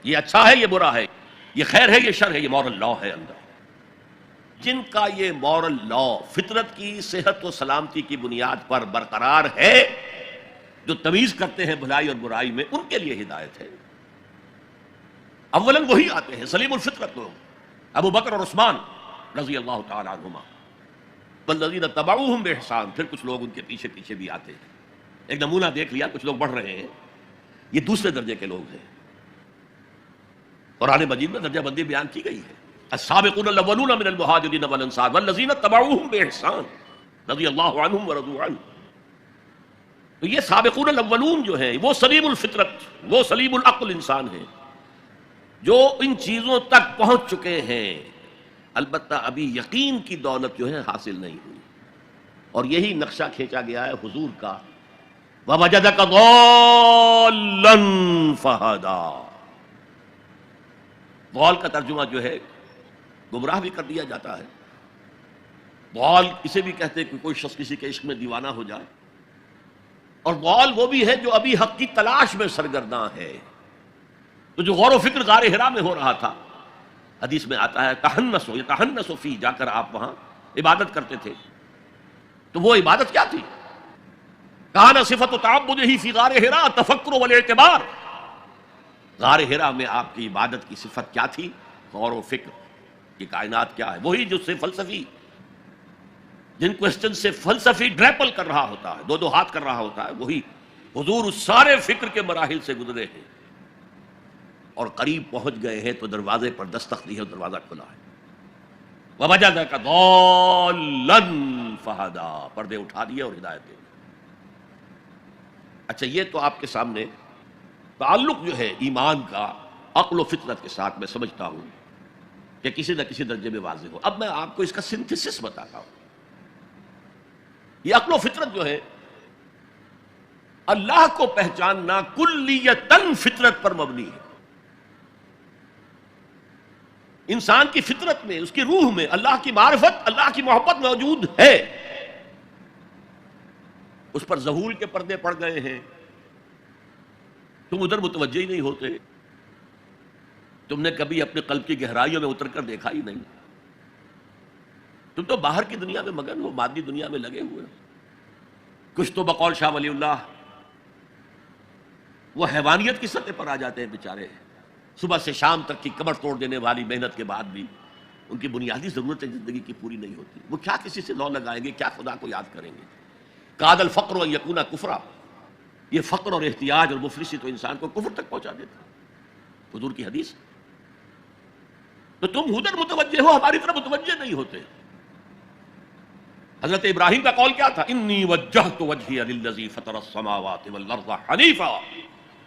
یہ اچھا ہے یہ برا ہے، یہ خیر ہے یہ شر ہے، یہ مورل لا ہے اندر. جن کا یہ مورل لا فطرت کی صحت و سلامتی کی بنیاد پر برقرار ہے، جو تمیز کرتے ہیں بھلائی اور برائی میں، ان کے لیے ہدایت ہے. اولاً وہی آتے ہیں سلیم الفطرت لوگ، ابو بکر اور عثمان رضی اللہ تعالی عنہما، والذین تبعوہم بإحسان، پھر کچھ لوگ ان کے پیچھے پیچھے بھی آتے ہیں. ایک نمونہ دیکھ لیا، کچھ لوگ بڑھ رہے ہیں، یہ دوسرے درجے کے لوگ ہیں. قرآن مجید میں درجہ بندی بیان کی گئی ہے. السابقون الاولون من المہاجرین والانصار والذین اتبعوہم باحسان رضی اللہ عنہم ورضوا عنہ. تو یہ سابقون الاولون جو ہیں وہ سلیم الفطرت، وہ سلیم العقل انسان ہیں جو ان چیزوں تک پہنچ چکے ہیں، البتہ ابھی یقین کی دولت جو ہے حاصل نہیں ہوئی. اور یہی نقشہ کھینچا گیا ہے حضور کا، وَوَجَدَكَ ضَالًّا فَهَدَىٰ. ضال کا ترجمہ جو ہے گمراہ بھی کر دیا جاتا ہے. ضال اسے بھی کہتے ہیں کہ کوئی شخص کسی کے عشق میں دیوانہ ہو جائے، اور ضال وہ بھی ہے جو ابھی حق کی تلاش میں سرگرداں ہے. تو جو غور و فکر غار حرا میں ہو رہا تھا، حدیث میں آتا ہے تحنسو یتحنسو فی، جا کر آپ وہاں عبادت کرتے تھے. تو وہ عبادت کیا تھی؟ کان صفت تعبدہ فی غار حرا تفکر والاعتبار. غار حرا میں آپ کی عبادت کی صفت کیا تھی؟ غور و فکر کہ کائنات کیا ہے. وہی جو سے فلسفی، جن کوسچن سے فلسفی ڈریپل کر رہا ہوتا ہے، دو ہاتھ کر رہا ہوتا ہے، وہی حضور اس سارے فکر کے مراحل سے گزرے ہیں اور قریب پہنچ گئے ہیں. تو دروازے پر دستک دی ہے، دروازہ کھلا ہے. وَوَجَدَكَ ضَالًّا فَهَدَىٰ، پردے اٹھا دیے اور ہدایت دے دی. اچھا، یہ تو آپ کے سامنے تعلق جو ہے ایمان کا عقل و فطرت کے ساتھ میں سمجھتا ہوں کہ کسی نہ کسی درجے میں واضح ہو. اب میں آپ کو اس کا سنتھسس بتاتا ہوں. یہ عقل و فطرت جو ہے اللہ کو پہچاننا کلیتاً فطرت پر مبنی ہے. انسان کی فطرت میں، اس کی روح میں اللہ کی معرفت، اللہ کی محبت موجود ہے. اس پر ظہور کے پردے پڑ گئے ہیں. تم ادھر متوجہ ہی نہیں ہوتے. تم نے کبھی اپنے قلب کی گہرائیوں میں اتر کر دیکھا ہی نہیں. تم تو باہر کی دنیا میں مگن ہو، مادی دنیا میں لگے ہوئے. کچھ تو بقول شاہ ولی اللہ وہ حیوانیت کی سطح پر آ جاتے ہیں بیچارے. صبح سے شام تک کی کمر توڑ دینے والی محنت کے بعد بھی ان کی بنیادی ضرورتیں زندگی کی پوری نہیں ہوتی. وہ کیا کسی سے لو لگائیں گے، کیا خدا کو یاد کریں گے. کاد الفقر ان یکون کفرا، یہ فقر اور احتیاج اور مفلسی تو انسان کو کفر تک پہنچا دیتا. حضور کی حدیث. تو تم ادھر متوجہ ہو، ہماری طرف متوجہ نہیں ہوتے. حضرت ابراہیم کا قول کیا تھا؟ انی وجہت وجہی للذی فطر السماوات والارض حنیفا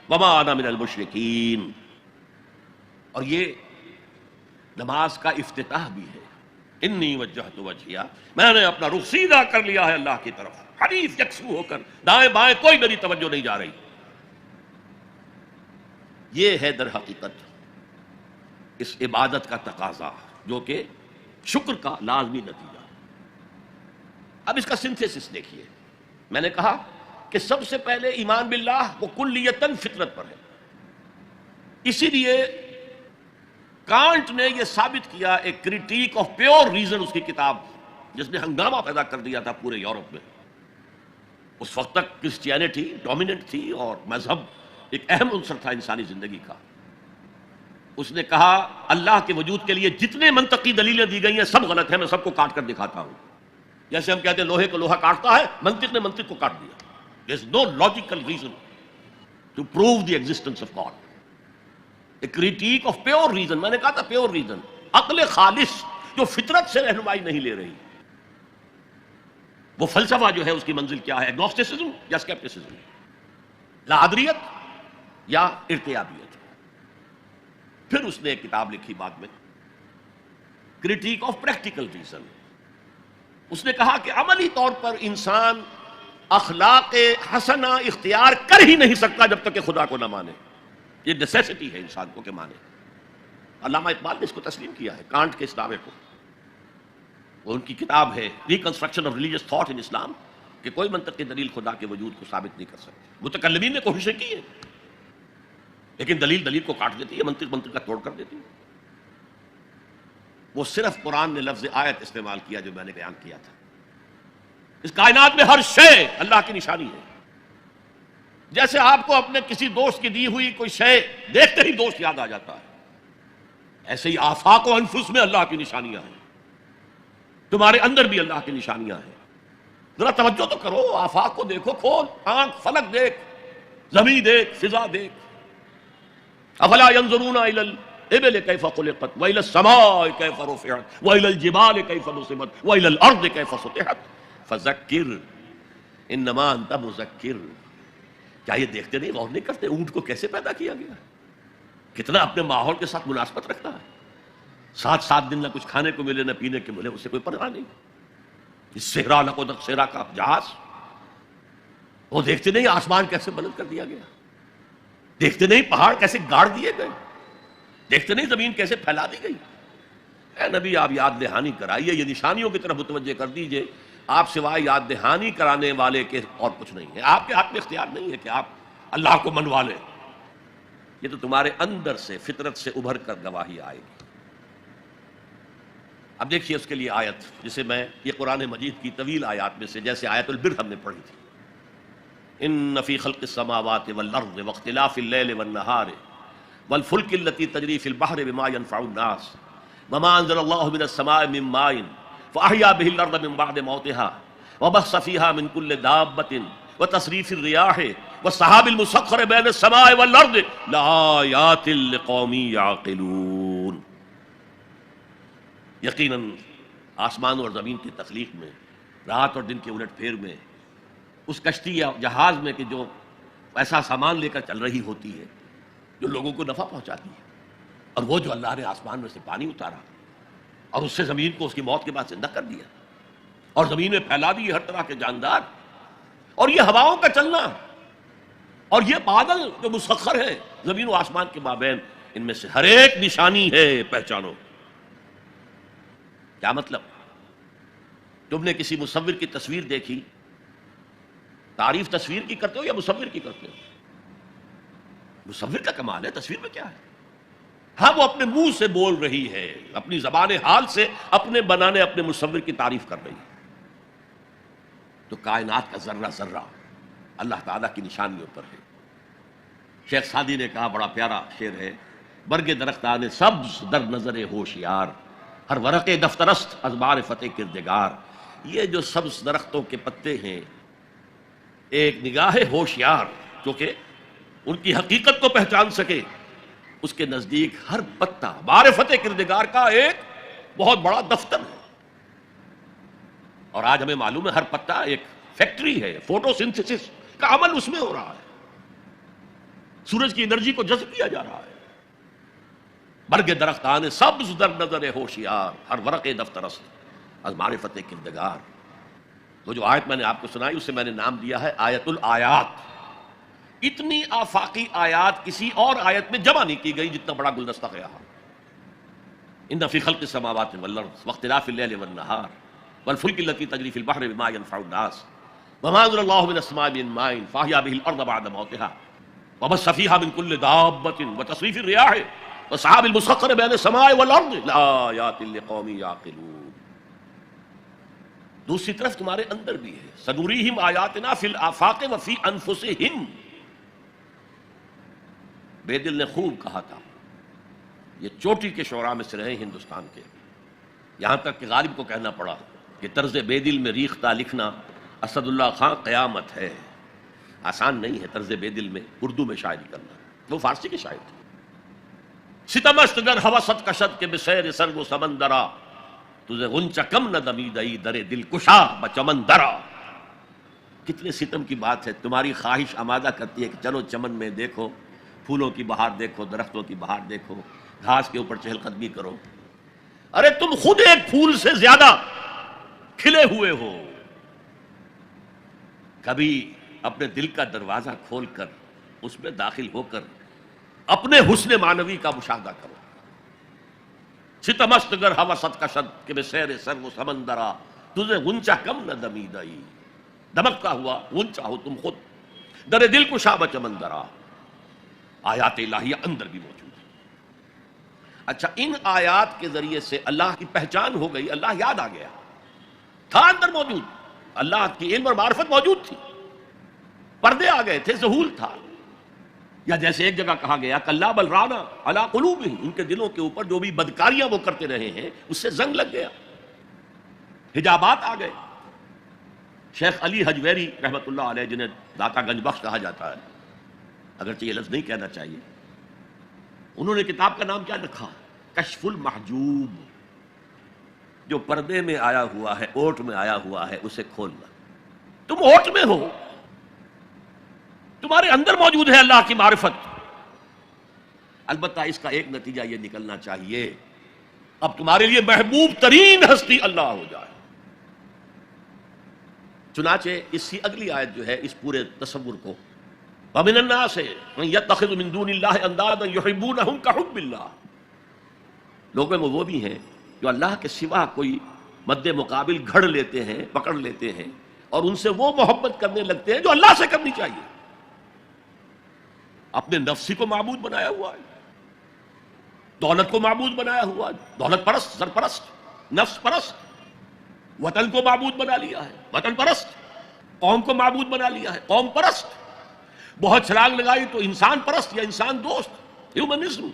وما انا من المشرکین. اور یہ نماز کا افتتاح بھی ہے. انی وجہت وجہی، میں نے اپنا رخ سیدھا کر لیا ہے اللہ کی طرف، حنیف یکسو ہو کر، دائیں بائیں کوئی میری توجہ نہیں جا رہی. یہ ہے در حقیقت اس عبادت کا تقاضا، جو کہ شکر کا لازمی نتیجہ. اب اس کا سنتھیسس دیکھیے. میں نے کہا کہ سب سے پہلے ایمان باللہ وہ کلیتاً فطرت پر ہے. اسی لیے کانٹ نے یہ ثابت کیا، ایک کریٹیک آف پیور ریزن، اس کی کتاب جس نے ہنگامہ پیدا کر دیا تھا پورے یورپ میں. اس وقت تک کرسچینٹی ڈومیننٹ تھی اور مذہب ایک اہم عنصر تھا انسانی زندگی کا. اس نے کہا اللہ کے وجود کے لیے جتنے منطقی دلیلیں دی گئی ہیں سب غلط ہیں، میں سب کو کاٹ کر دکھاتا ہوں. جیسے ہم کہتے ہیں لوہے کو لوہا کاٹتا ہے، منطق نے منطق کو کاٹ دیا. There is no logical reason to prove the existence of God. A critique of pure reason. میں نے کہا تھا پیور ریزن، عقل خالص جو فطرت سے رہنمائی نہیں لے رہی. وہ فلسفہ جو ہے اس کی منزل کیا ہے؟ ایگنوسٹسزم یا اسکیپٹسزم، لاعدریت یا ارتیابیت. پھر اس نے ایک کتاب لکھی بعد میں، کریٹیک آف پریکٹیکل ریزن. اس نے کہا کہ عملی طور پر انسان اخلاق حسنہ اختیار کر ہی نہیں سکتا جب تک کہ خدا کو نہ مانے. یہ نیسیسٹی ہے انسان کو کہ مانے. علامہ اقبال نے اس کو تسلیم کیا ہے، کانٹ کے اس دعوے کو. وہ ان کی کتاب ہے reconstruction of religious thought in Islam, کہ کوئی منطقی دلیل خدا کے وجود کو ثابت نہیں کر سکتی. متکلمین نے کوششیں کی ہیں لیکن دلیل کو کاٹ دیتی ہے، منطق کا توڑ کر دیتی ہے. وہ صرف قرآن نے لفظ آیت استعمال کیا جو میں نے بیان کیا تھا. اس کائنات میں ہر شے اللہ کی نشانی ہے. جیسے آپ کو اپنے کسی دوست کی دی ہوئی کوئی شے دیکھتے ہی دوست یاد آ جاتا ہے، ایسے ہی آفاق و انفس میں اللہ کی نشانیاں ہیں. تمہارے اندر بھی اللہ کی نشانیاں ہیں. ذرا توجہ تو کرو، آفاق کو دیکھو، کھول آنکھ، فلک دیکھ، زمین دیکھ، فضا دیکھ. افلا ينظرون الى الابل كيف خلقت والى السماء كيف رفعت والى الجبال كيف نصبت والى الارض كيف سطحت فذكر انما انت مذکر. کیا یہ دیکھتے نہیں، غور نہیں کرتے اونٹ کو کیسے پیدا کیا گیا، کتنا اپنے ماحول کے ساتھ مناسبت رکھتا ہے، 7 دن نہ کچھ کھانے کو ملے نہ پینے کو ملے، اسے کوئی پرواہ نہیں. اس صحرا لقدر صحرا کا جہاز، وہ دیکھتے نہیں آسمان کیسے بلند کر دیا گیا، دیکھتے نہیں پہاڑ کیسے گاڑ دیے گئے، دیکھتے نہیں زمین کیسے پھیلا دی گئی. اے نبی آپ یاد دہانی کرائیے، یہ نشانیوں کی طرف متوجہ کر دیجئے. آپ سوائے یاد دہانی کرانے والے کے اور کچھ نہیں ہے. آپ کے ہاتھ میں اختیار نہیں ہے کہ آپ اللہ کو منوا لیں. یہ تو تمہارے اندر سے، فطرت سے ابھر کر گواہی آئے گی. اب دیکھیے اس کے لیے آیت، جسے میں یہ قرآن مجید کی طویل آیات میں سے، جیسے آیت البر ہم نے پڑھی تھی، ان فی خلق السماوات والارض واختلاف اللیل والنہار والفلک التی تجری فی البحر بما ينفع الناس وما انزل اللہ من السماء من ماء فاحیا به الارض من بعد موتها وبث فیہا من کل دابۃ وتصریف الریاح والسحاب المسخر بین السماء والارض لآیات لقوم یعقلون. یقیناً آسمان اور زمین کی تخلیق میں، رات اور دن کے الٹ پھیر میں، اس کشتی یا جہاز میں کہ جو ایسا سامان لے کر چل رہی ہوتی ہے جو لوگوں کو نفع پہنچاتی ہے، اور وہ جو اللہ نے آسمان میں سے پانی اتارا اور اس سے زمین کو اس کی موت کے بعد زندہ کر دیا اور زمین میں پھیلا دی ہر طرح کے جاندار، اور یہ ہواؤں کا چلنا اور یہ بادل جو مسخر ہے زمین و آسمان کے مابین، ان میں سے ہر ایک نشانی ہے، پہچانو. کیا مطلب؟ تم نے کسی مصور کی تصویر دیکھی، تعریف تصویر کی کرتے ہو یا مصور کی کرتے ہو؟ مصور کا کمال ہے، تصویر میں کیا ہے؟ ہاں وہ اپنے منہ سے بول رہی ہے، اپنی زبان حال سے اپنے بنانے اپنے مصور کی تعریف کر رہی ہے. تو کائنات کا ذرہ ذرہ اللہ تعالیٰ کی نشانیوں پر ہے. شیخ سعدی نے کہا، بڑا پیارا شعر ہے، برگ درختان سبز در نظر ہوشیار ہر ورق دفترست از معرفت کردگار. یہ جو سبز درختوں کے پتے ہیں، ایک نگاہ ہوشیار جو کہ ان کی حقیقت کو پہچان سکے، اس کے نزدیک ہر پتا معرفت کردگار کا ایک بہت بڑا دفتر ہے. اور آج ہمیں معلوم ہے ہر پتا ایک فیکٹری ہے، فوٹو سنتھسس کا عمل اس میں ہو رہا ہے، سورج کی انرجی کو جذب کیا جا رہا ہے. برگ درختان سبز در نظر ہوشیار ہر ورق دفترست از معرفت کردگار. وہ جو آیت میں نے آپ کو سنائی اسے میں نے نام دیا ہے آیت الآیات. اتنی آفاقی آیات کسی اور آیت میں جمع نہیں کی گئی جتنا بڑا گلدستہ گیا. ان فی خلق السماوات والارض واختلاف اللیل والنہار والفلک التی تجری فی البحر بما ينفع الناس وما انزل اللہ من السماء من ماء فاحیا به الارض بعد موتها وبث فیہا من کل دابۃ وتصریف الریاح والسحاب المسخر بین السماء والارض لآیات لقوم یعقلون. دوسری طرف تمہارے اندر بھی ہے، سنوریہم آیاتنا فی الآفاق وفی انفسہم. بے دل نے خوب کہا تھا، یہ چوٹی کے شعراء میں سے رہے ہندوستان کے، یہاں تک کہ غالب کو کہنا پڑا کہ طرز بے دل میں ریختہ لکھنا اسد اللہ خان قیامت ہے. آسان نہیں ہے طرز بے دل میں اردو میں شاعری کرنا، وہ فارسی کے شاعر تھے. ستمست گر ہوست کشد کے بسیر سرگ و سمندرا تجھے غنچہ کم نہ دمیدئی در دل کشا بچمن درا. کتنے ستم کی بات ہے. تمہاری خواہش آمادہ کرتی ہے کہ چلو چمن میں دیکھو، پھولوں کی بہار دیکھو، درختوں کی بہار دیکھو، گھاس کے اوپر چہل قدمی کرو. ارے تم خود ایک پھول سے زیادہ کھلے ہوئے ہو. کبھی اپنے دل کا دروازہ کھول کر اس میں داخل ہو کر اپنے حسن معنوی کا مشاہدہ کرو. ستمست گر ہوست کشد کہ بسیر سر و سمندرا تجھے غنچہ کم نہ دمیدئی. دمکتا ہوا غنچہ ہو تم خود، در دل کشا بچمندرا. آیات الہیہ اندر بھی موجود ہے. اچھا، ان آیات کے ذریعے سے اللہ کی پہچان ہو گئی، اللہ یاد آ گیا، تھا اندر موجود، اللہ کی علم اور معرفت موجود تھی، پردے آ گئے تھے، ظہور تھا. یا جیسے ایک جگہ کہا گیا کلا بل رانا علی قلوبہم، ان کے دلوں کے اوپر جو بھی بدکاریاں وہ کرتے رہے ہیں اس سے زنگ لگ گیا، حجابات آ گئے، شیخ علی حجویری رحمۃ اللہ علیہ، جنہیں داتا گنج بخش کہا جاتا ہے، اگرچہ یہ لفظ نہیں کہنا چاہیے، انہوں نے کتاب کا نام کیا رکھا؟ کشف المحجوب، جو پردے میں آیا ہوا ہے، اوٹ میں آیا ہوا ہے، اسے کھولنا۔ تم اوٹ میں ہو، تمہارے اندر موجود ہے اللہ کی معرفت، البتہ اس کا ایک نتیجہ یہ نکلنا چاہیے اب تمہارے لیے محبوب ترین ہستی اللہ ہو جائے۔ چنانچہ اسی اگلی آیت جو ہے اس پورے تصور کو، وَمِنَ النَّاسِ مَن يَتَّخِذُ مِن دُونِ اللَّهِ أَندَادًا يُحِبُّونَهُمْ كَحُبِّ اللَّهِ، لوگوں میں وہ بھی ہیں جو اللہ کے سوا کوئی مد مقابل گھڑ لیتے ہیں، پکڑ لیتے ہیں، اور ان سے وہ محبت کرنے لگتے ہیں جو اللہ سے کرنی چاہیے۔ اپنے نفسی کو معبود بنایا ہوا ہے، دولت کو معبود بنایا ہوا ہے، دولت پرست، سرپرست، نفس پرست، وطن کو معبود بنا لیا ہے، وطن پرست، قوم کو معبود بنا لیا ہے، قوم پرست، بہت چھلانگ لگائی تو انسان پرست یا انسان دوست، ہیومنزم،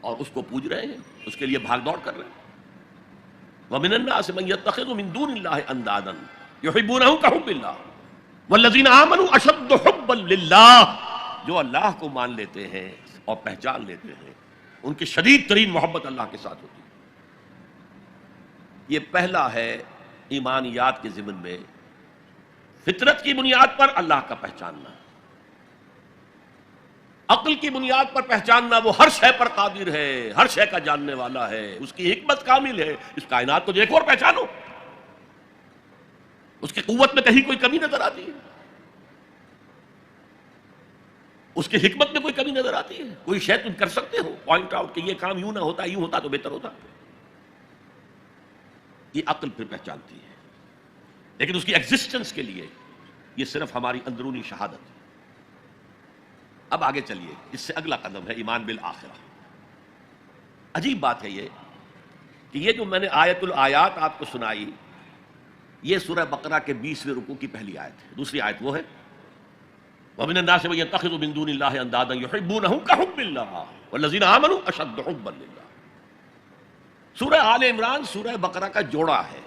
اور اس کو پوج رہے ہیں، اس کے لیے بھاگ دوڑ کر رہے ہیں۔ وَمِنَ النَّاسِ مَن يَتَّخِذُ مِن دُونِ اللَّهِ أَندَادًا يُحِبُّونَهُمْ كَحُبِّ اللَّهِ وَالَّذِينَ آمَنُوا أَشَدُّ حُبًّا لِلَّهِ، جو اللہ کو مان لیتے ہیں اور پہچان لیتے ہیں، ان کی شدید ترین محبت اللہ کے ساتھ ہوتی ہے۔ یہ پہلا ہے ایمانیات کے ضمن میں، فطرت کی بنیاد پر اللہ کا پہچاننا، عقل کی بنیاد پر پہچاننا، وہ ہر شے پر قادر ہے، ہر شے کا جاننے والا ہے، اس کی حکمت کامل ہے، اس کائنات کو دیکھو اور پہچانو، اس کی قوت میں کہیں کوئی کمی نظر آتی ہے، اس کی حکمت میں کوئی کمی نظر آتی ہے، کوئی شے تم کر سکتے ہو پوائنٹ آؤٹ کہ یہ کام یوں نہ ہوتا، یوں ہوتا تو بہتر ہوتا، یہ عقل پھر پہچانتی ہے، لیکن اس کی ایگزسٹنس کے لیے یہ صرف ہماری اندرونی شہادت ہے۔ اب آگے چلیے، اس سے اگلا قدم ہے ایمان بالآخرہ۔ عجیب بات ہے یہ کہ یہ جو میں نے آیت الآیات آپ کو سنائی، یہ سورہ بقرہ کے 20ویں رکوع کی پہلی آیت ہے۔ دوسری آیت وہ ہے وَمِنَ النَّاسِ مَن يَتَّخِذُ مِن دُونِ اللَّهِ أَندَادًا يُحِبُّونَهُمْ كَحُبِّ اللَّهِ وَالَّذِينَ آمَنُوا أَشَدُّ حُبًّا لِلَّهِ۔ سورہ آل عمران سورہ بقرہ کا جوڑا ہے،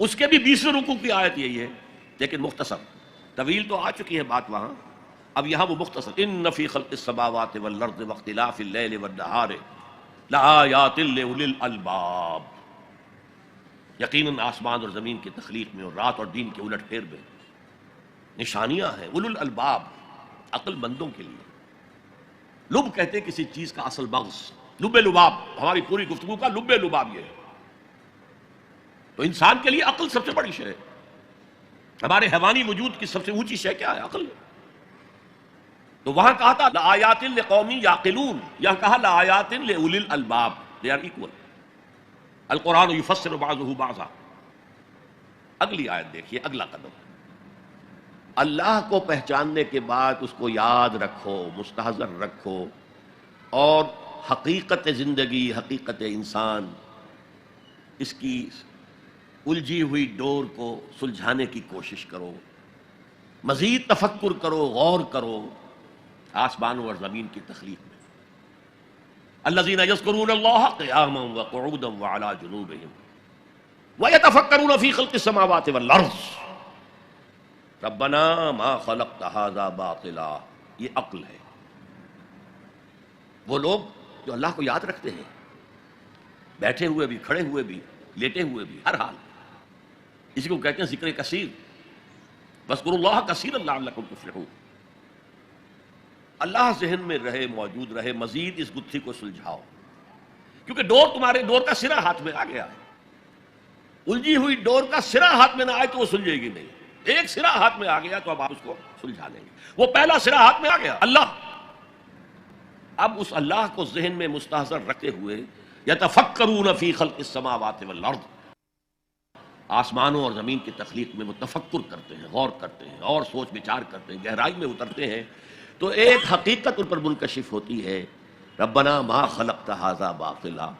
اس کے بھی 20ویں رکوع کی آیت یہی ہے، لیکن مختصر، طویل تو آ چکی ہے بات وہاں، اب یہاں وہ مختصر، ان فی خلق السماوات والارض واختلاف اللیل والنہار لآیات لأولی الالباب، یقیناً آسمان اور زمین کی تخلیق میں اور رات اور دن کے الٹ پھیر میں نشانیاں ہیں اولو الالباب، عقل مندوں کے لیے۔ لب کہتے ہیں کسی چیز کا اصل مغز، لب لباب، ہماری پوری گفتگو کا لب لباب یہ ہے۔ تو انسان کے لیے عقل سب سے بڑی شے ہے، ہمارے حیوانی وجود کی سب سے اونچی شے کیا ہے؟ عقل ہے۔ تو وہاں کہا تھا لآیات لقوم یعقلون، یہاں کہا لآیات لأولی الالباب، they are equal، القرآن یفسر بعضہ بعضا۔ اگلی آیت دیکھیے، اگلا قدم، اللہ کو پہچاننے کے بعد اس کو یاد رکھو، مستحضر رکھو، اور حقیقت زندگی، حقیقت انسان، اس کی الجھی ہوئی ڈور کو سلجھانے کی کوشش کرو، مزید تفکر کرو، غور کرو آسمانوں اور زمین کی تخلیق میں۔ الذین یذکرون اللہ قیاما وقعودا وعلی جنوبہم ویتفکرون فی خلق السماوات والارض ربنا ما خلقت ھذا باطلا، یہ عقل ہے۔ وہ لوگ جو اللہ کو یاد رکھتے ہیں، بیٹھے ہوئے بھی، کھڑے ہوئے بھی، لیٹے ہوئے بھی، ہر حال، اسی کو کہتے ہیں ذکر کثیر، واذکروا اللہ کثیرا لعلکم تفلحون۔ اللہ ذہن میں رہے، موجود رہے، مزید اس گتھی کو سلجھاؤ، کیونکہ ڈور تمہارے ڈور کا سرا ہاتھ میں آ گیا ہے۔ الجھی ہوئی ڈور کا سرا ہاتھ میں نہ آئے تو وہ سلجھے گی نہیں، ایک سرا ہاتھ میں آ گیا تو اب آپ اس کو سلجھا لیں گے۔ وہ پہلا سرا ہاتھ میں آ گیا، اللہ۔ اب اس اللہ کو ذہن میں مستحضر رکھتے ہوئے یتفکرون فی خلق السماوات والارض، آسمانوں اور زمین کی تخلیق میں وہ تفکر کرتے ہیں، غور کرتے ہیں، اور سوچ بچار کرتے ہیں، گہرائی میں اترتے ہیں، تو ایک حقیقت ان پر منکشف ہوتی ہے، ربنا ما خلقت ھذا باطلا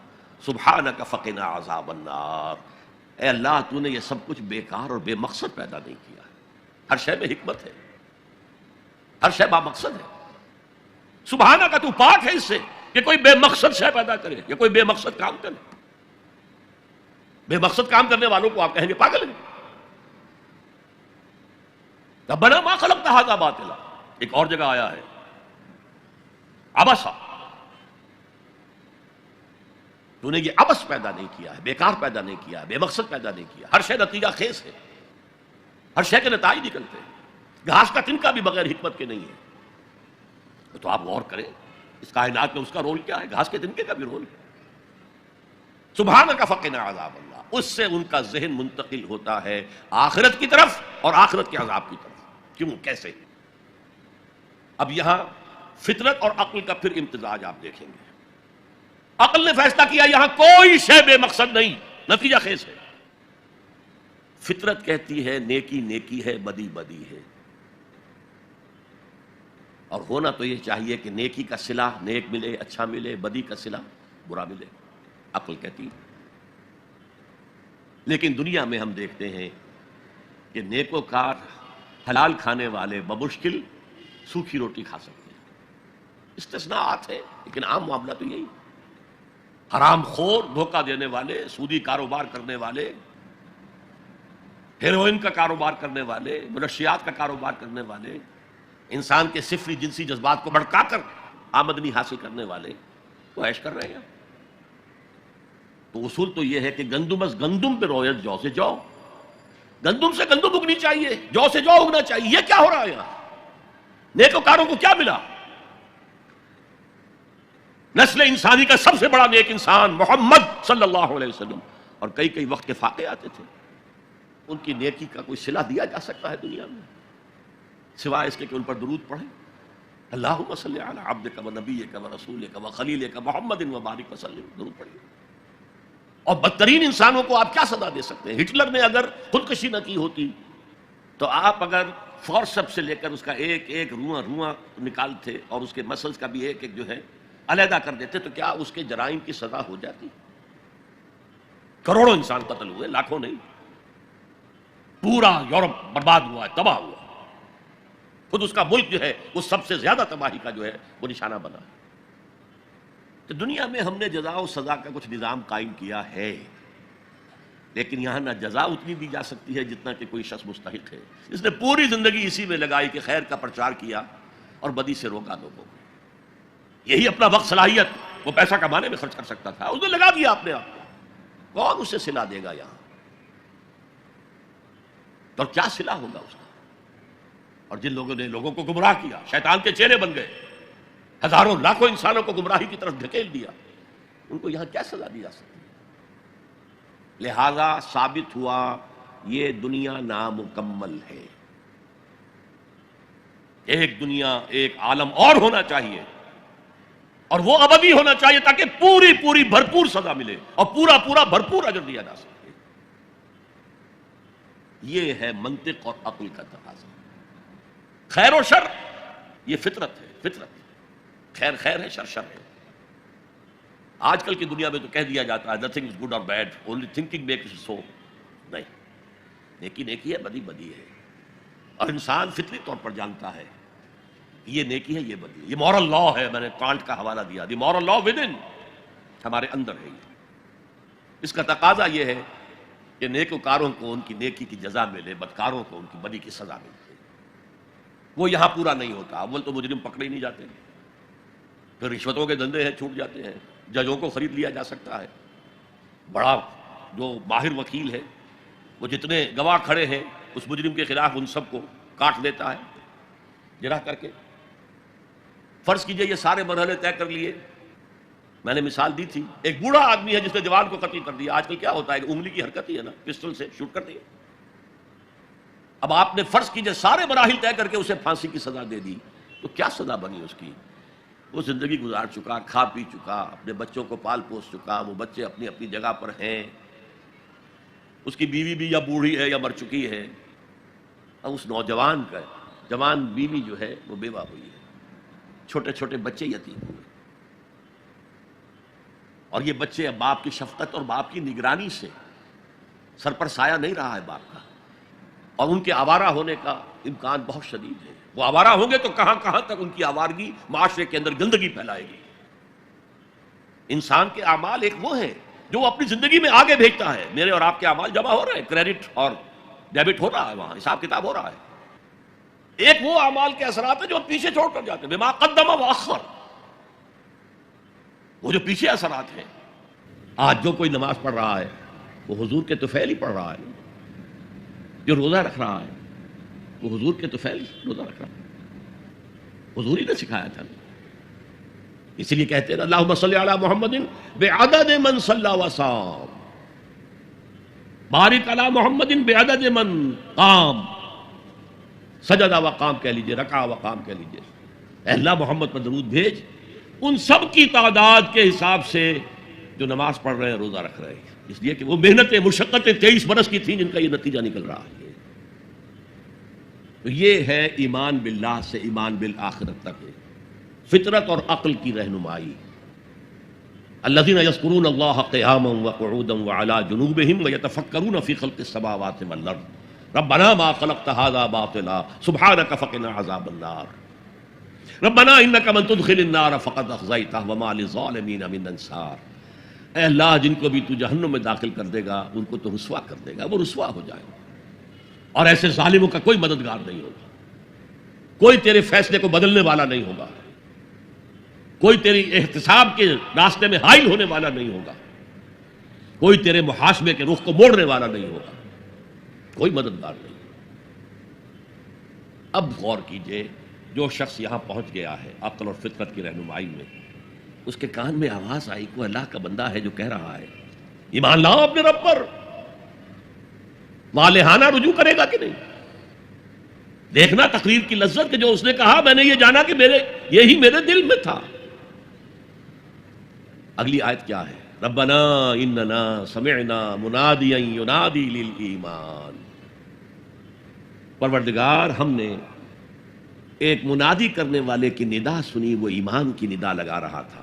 سبحانک فقنا عذاب النار۔ اے اللہ، تو نے یہ سب کچھ بیکار اور بے مقصد پیدا نہیں کیا ہے، ہر شے میں حکمت ہے، ہر شے با مقصد ہے۔ سبحانک، تو پاک ہے اس سے کہ کوئی بے مقصد شے پیدا کرے یا کوئی بے مقصد کام کرے۔ بے مقصد کام کرنے والوں کو آپ کہیں گے پاگل ہیں. ربنا ما خلقت ھذا باطلا. ایک اور جگہ آیا ہے عبسا، تو نے یہ عبس پیدا نہیں کیا ہے، بیکار پیدا نہیں کیا ہے، بے مقصد پیدا نہیں کیا. ہر شے نتیجہ خیز ہے، ہر شے کے نتائج نکلتے ہیں. گھاس کا تنکا بھی بغیر حکمت کے نہیں ہے. تو آپ غور کریں اس کائنات میں اس کا رول کیا ہے، گھاس کے تنکے کا بھی رول ہے. سبحانک فقنا عذاب اللہ، اس سے ان کا ذہن منتقل ہوتا ہے آخرت کی طرف اور آخرت کے عذاب کی طرف. کیوں، کیسے؟ اب یہاں فطرت اور عقل کا پھر امتزاج آپ دیکھیں گے. عقل نے فیصلہ کیا یہاں کوئی شے بے مقصد نہیں، نتیجہ خیز ہے. فطرت کہتی ہے نیکی نیکی ہے، بدی بدی ہے، اور ہونا تو یہ چاہیے کہ نیکی کا صلہ نیک ملے، اچھا ملے، بدی کا صلہ برا ملے. عقل کہتی ہے. لیکن دنیا میں ہم دیکھتے ہیں کہ نیکوکار حلال کھانے والے بمشکل سوکھی روٹی کھا سکتے ہیں. استثناءات ہیں لیکن عام معاملہ تو یہی. حرام خور، دھوکہ دینے والے، سودی کاروبار کرنے والے، ہیروئن کا کاروبار کرنے والے، منشیات کا کاروبار کرنے والے، انسان کے صفری جنسی جذبات کو بھڑکا کر آمدنی حاصل کرنے والے وہ عیش کر رہے ہیں. تو اصول تو یہ ہے کہ گندم از گندم پہ رویت، جو سے جو. گندم سے گندم اگنی چاہیے، جو سے جو اگنا چاہیے. یہ کیا ہو رہا ہے یہاں؟ نیکوکاروں کو کیا ملا؟ نسل انسانی کا سب سے بڑا نیک انسان محمد صلی اللہ علیہ وسلم، اور کئی کئی وقت کے فاقے آتے تھے. ان کی نیکی کا کوئی صلہ دیا جا سکتا ہے دنیا میں سوائے اس کے کہ ان پر درود پڑھیں. اللہم صلی علی عبدک و نبیک و رسولک و خلیلک محمد و بارک وسلم. درود پڑھیں. اور بدترین انسانوں کو آپ کیا سزا دے سکتے ہیں؟ ہٹلر نے اگر خودکشی نہ کی ہوتی تو آپ اگر فورسپ سے لے کر اس کا ایک ایک رواں نکالتے اور اس کے مسلز کا بھی ایک ایک جو ہے علیحدہ کر دیتے تو کیا اس کے جرائم کی سزا ہو جاتی؟ کروڑوں انسان قتل ہوئے، لاکھوں نہیں. پورا یورپ برباد ہوا ہے، تباہ ہوا. خود اس کا ملک جو ہے وہ سب سے زیادہ تباہی کا جو ہے وہ نشانہ بنا. تو دنیا میں ہم نے جزا و سزا کا کچھ نظام قائم کیا ہے، لیکن یہاں نہ جزا اتنی دی جا سکتی ہے جتنا کہ کوئی شخص مستحق ہے. اس نے پوری زندگی اسی میں لگائی کہ خیر کا پرچار کیا اور بدی سے روکا لوگوں کو. یہی اپنا وقت، صلاحیت وہ پیسہ کمانے میں خرچ کر سکتا تھا، اس نے لگا دیا اپنے آپ کو. کون اسے صلہ دے گا یہاں؟ اور کیا صلہ ہوگا اس کا؟ اور جن لوگوں نے لوگوں کو گمراہ کیا، شیطان کے چیلے بن گئے، ہزاروں لاکھوں انسانوں کو گمراہی کی طرف دھکیل دیا، ان کو یہاں کیا سزا دی جا سکتی ہے؟ لہذا ثابت ہوا یہ دنیا نامکمل ہے. ایک دنیا، ایک عالم اور ہونا چاہیے، اور وہ ابدی ہونا چاہیے تاکہ پوری پوری بھرپور سزا ملے اور پورا پورا بھرپور اجر دیا جا سکے. یہ ہے منطق اور عقل کا تقاضا. خیر و شر یہ فطرت ہے، فطرت. خیر خیر ہے، شر شر ہے. آج کل کی دنیا میں تو کہہ دیا جاتا ہے nothing is good or bad, only thinking makes it so. نہیں، نیکی نیکی ہے، بدی بدی ہے، اور انسان فطری طور پر جانتا ہے یہ نیکی ہے، یہ بدی ہے. یہ مورل لا ہے. میں نے کانٹ کا حوالہ دیا، دی مورل لا ود ان، ہمارے اندر ہے. اس کا تقاضا یہ ہے کہ نیکوکاروں کو ان کی نیکی کی جزا ملے، بدکاروں کو ان کی بدی کی سزا ملے. وہ یہاں پورا نہیں ہوتا. اول تو مجرم پکڑے ہی نہیں جاتے، پھر رشوتوں کے دھندے ہیں، چھوٹ جاتے ہیں. ججوں کو خرید لیا جا سکتا ہے. بڑا جو ماہر وکیل ہے وہ جتنے گواہ کھڑے ہیں اس مجرم کے خلاف ان سب کو کاٹ دیتا ہے جرح کر کے. فرض کیجئے یہ سارے مرحلے طے کر لیے. میں نے مثال دی تھی، ایک بوڑھا آدمی ہے جس نے جوان کو قتل کر دیا. آج کل کیا ہوتا ہے کہ انگلی کی حرکت ہی ہے نا، پسٹل سے شوٹ کر دیا. اب آپ نے فرض کیجئے سارے مراحل طے کر کے اسے پھانسی کی سزا دے دی تو کیا سزا بنی اس کی؟ وہ زندگی گزار چکا، کھا پی چکا، اپنے بچوں کو پال پوس چکا، وہ بچے اپنی اپنی جگہ پر ہیں، اس کی بیوی بھی یا بوڑھی ہے یا مر چکی ہے. اب اس نوجوان کا جوان بیوی جو ہے وہ بیوہ ہوئی ہے، چھوٹے چھوٹے بچے یتیم ہوئے، اور یہ بچے اب باپ کی شفقت اور باپ کی نگرانی سے سر پر سایہ نہیں رہا ہے باپ کا، اور ان کے آوارہ ہونے کا امکان بہت شدید ہے. وہ آوارہ ہوں گے تو کہاں کہاں تک ان کی آوارگی معاشرے کے اندر گندگی پھیلائے گی. انسان کے اعمال ایک وہ ہیں جو وہ اپنی زندگی میں آگے بھیجتا ہے. میرے اور آپ کے اعمال جمع ہو رہے ہیں، کریڈٹ اور ڈیبٹ ہو رہا ہے، وہاں حساب کتاب ہو رہا ہے. ایک وہ اعمال کے اثرات ہیں جو پیچھے چھوڑ کر جاتے ہیں، بما قدم واخر، وہ جو پیچھے اثرات ہیں. آج جو کوئی نماز پڑھ رہا ہے وہ حضور کے طفیل ہی پڑھ رہا ہے. جو روزہ رکھ رہا ہے وہ حضور کے طفیل روزہ رکھ رہا ہے، حضور ہی نے سکھایا تھا. اس لیے کہتے ہیں اللہم صلی علی محمد بعدد من صلی وصام، بارک علی محمد بعدد من قام، سجدہ و قام کہہ لیجئے، رکع و قام کہہ لیجئے. اے اللہ محمد پر درود بھیج ان سب کی تعداد کے حساب سے جو نماز پڑھ رہے ہیں، روزہ رکھ رہے ہیں. اس لیے کہ وہ محنتیں، مشقتیں 23 برس کی تھیں جن کا یہ نتیجہ نکل رہا ہے. تو یہ ہے ایمان باللہ سے ایمان بالآخرت تک فطرت اور عقل کی رہنمائی. الذین یذکرون اللہ قیاما وقعودا وعلی جنوبہم ویتفکرون فی خلق السماوات والارض ربنا ما خلقت هذا باطلا سبحانک فقنا عذاب النار ربنا انک من تدخل النار فقد اخزیتہ وما للظالمین من انصار. اے اللہ جن کو بھی تو جہنم میں داخل کر دے گا ان کو تو رسوا کر دے گا، وہ رسوا ہو جائے اور ایسے ظالموں کا کوئی مددگار نہیں ہوگا، کوئی تیرے فیصلے کو بدلنے والا نہیں ہوگا، کوئی تیری احتساب کے راستے میں حائل ہونے والا نہیں ہوگا، کوئی تیرے محاسبے کے رخ کو موڑنے والا نہیں ہوگا، کوئی مددگار نہیں. اب غور کیجئے، جو شخص یہاں پہنچ گیا ہے عقل اور فطرت کی رہنمائی میں، اس کے کان میں آواز آئی کوئی اللہ کا بندہ ہے جو کہہ رہا ہے ایمان لاؤ اپنے رب پر، والہانہ رجوع کرے گا کہ نہیں. دیکھنا تقریر کی لذت کہ جو اس نے کہا میں نے یہ جانا کہ یہی میرے دل میں تھا. اگلی آیت کیا ہے؟ ربنا اننا سمعنا منادیا ینادی للایمان. پروردگار ہم نے ایک منادی کرنے والے کی ندا سنی، وہ ایمان کی ندا لگا رہا تھا،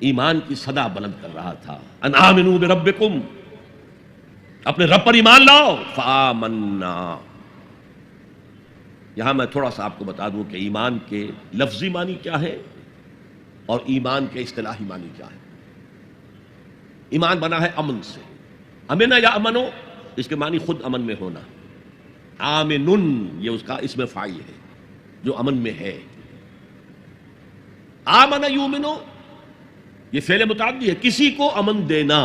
ایمان کی صدا بلند کر رہا تھا. ان آمنوا بربکم، اپنے رب پر ایمان لاؤ. فآمنا، یہاں میں تھوڑا سا آپ کو بتا دوں کہ ایمان کے لفظی معنی کیا ہے اور ایمان کے اصطلاحی معنی کیا ہے. ایمان بنا ہے امن سے، امنا یا امنو، اس کے معنی خود امن میں ہونا. آمنن یہ اس کا اسم فاعل ہے جو امن میں ہے. آمن یؤمنو یہ فعل متعدی ہے، کسی کو امن دینا،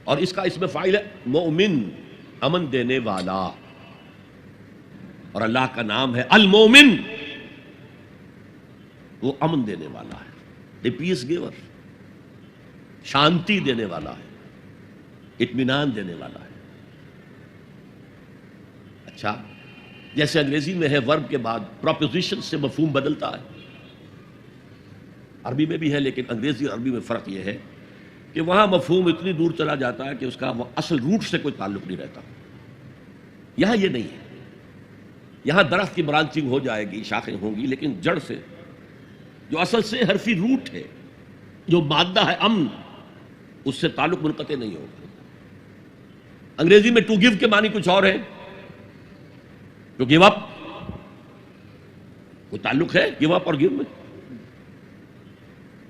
اور اس کا اسم فاعل ہے مؤمن، امن دینے والا. اور اللہ کا نام ہے المومن، وہ امن دینے والا ہے، دی پیس گیور، شانتی دینے والا ہے، اطمینان دینے والا ہے. اچھا، جیسے انگریزی میں ہے ورب کے بعد پروپوزیشن سے مفہوم بدلتا ہے، عربی میں بھی ہے، لیکن انگریزی اور عربی میں فرق یہ ہے کہ وہاں مفہوم اتنی دور چلا جاتا ہے کہ اس کا اصل روٹ سے کوئی تعلق نہیں رہتا. یہاں یہ نہیں ہے. یہاں درخت کی برانچنگ ہو جائے گی، شاخیں ہوں گی، لیکن جڑ سے جو اصل سے حرفی روٹ ہے، جو مادہ ہے امن، اس سے تعلق منقطع نہیں ہوگا. انگریزی میں ٹو گیو کے معنی کچھ اور ہے، ٹو گیو اپ، کوئی تعلق ہے گیو اپ اور گیو میں؟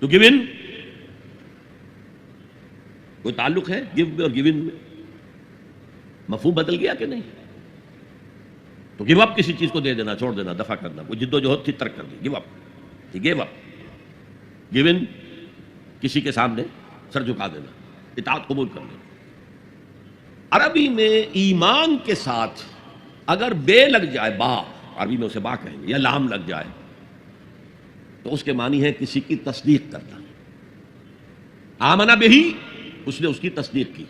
ٹو گیو ان کوئی تعلق ہے گیو میں اور گیو ان میں؟ مفہوم بدل گیا کہ نہیں؟ تو گیو اپ کسی چیز کو دے دینا، چھوڑ دینا، دفع کرنا، وہ جد و جہد تھی ترک کر دی، gave up, gave up. Gave in کسی کے سامنے سر جھکا دینا، اطاعت قبول کر لینا. عربی میں ایمان کے ساتھ اگر بے لگ جائے، با عربی میں اسے با کہیں گے، یا لام لگ جائے تو اس کے معنی ہے کسی کی تصدیق کرنا. آمنا بہی، اس نے اس کی تصدیق کی،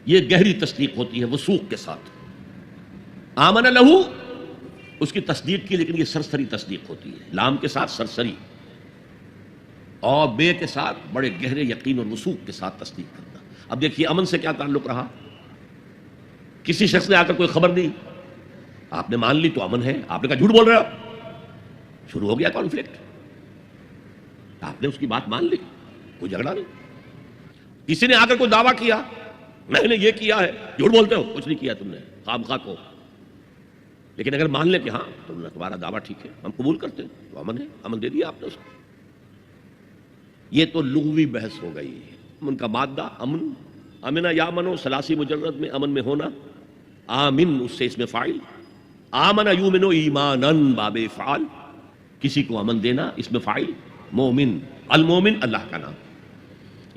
یہ گہری تصدیق ہوتی ہے وثوق کے ساتھ. آمن لہو، اس کی تصدیق کی، لیکن یہ سرسری تصدیق ہوتی ہے، لام کے ساتھ سرسری اور بے کے ساتھ بڑے گہرے یقین اور وثوق کے ساتھ تصدیق کرنا. اب دیکھیے امن سے کیا تعلق رہا. کسی شخص نے آ کر کوئی خبر دی، آپ نے مان لی تو امن ہے. آپ نے کہا جھوٹ بول رہے ہو، شروع ہو گیا کانفلکٹ. آپ نے اس کی بات مان لی، کوئی جھگڑا نہیں. کسی نے آ کر کوئی دعویٰ کیا، میں نے یہ کیا ہے، جھوٹ بولتے ہو، کچھ نہیں کیا تم نے، خام خواہ کو. لیکن اگر مان لے کہ ہاں تمہارا دعویٰ ٹھیک ہے، ہم قبول کرتے ہیں، تو امن ہے، امن دے دیا آپ نے اس کو. یہ تو لغوی بحث ہو گئی. امن کا مادہ امن، امنہ یامنو ثلاثی مجرد میں امن میں ہونا، آمن اس سے اس میں فاعل، آمن یومنو ایمانن باب افعال، کسی کو امن دینا اس میں فاعل، مومن، المومن اللہ کا نام.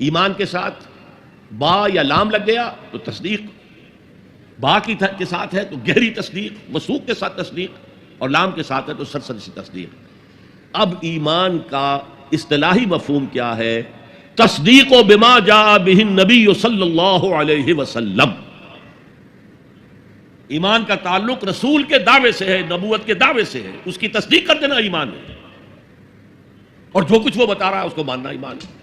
ایمان کے ساتھ با یا لام لگ گیا تو تصدیق، با کے ساتھ ہے تو گہری تصدیق، وثوق کے ساتھ تصدیق، اور لام کے ساتھ ہے تو سرسری سی تصدیق. اب ایمان کا اصطلاحی مفہوم کیا ہے؟ تصدیق بما جاء بہ النبی صلی اللہ علیہ وسلم. ایمان کا تعلق رسول کے دعوے سے ہے، نبوت کے دعوے سے ہے، اس کی تصدیق کر دینا ایمان ہے، اور جو کچھ وہ بتا رہا ہے اس کو ماننا ایمان ہے.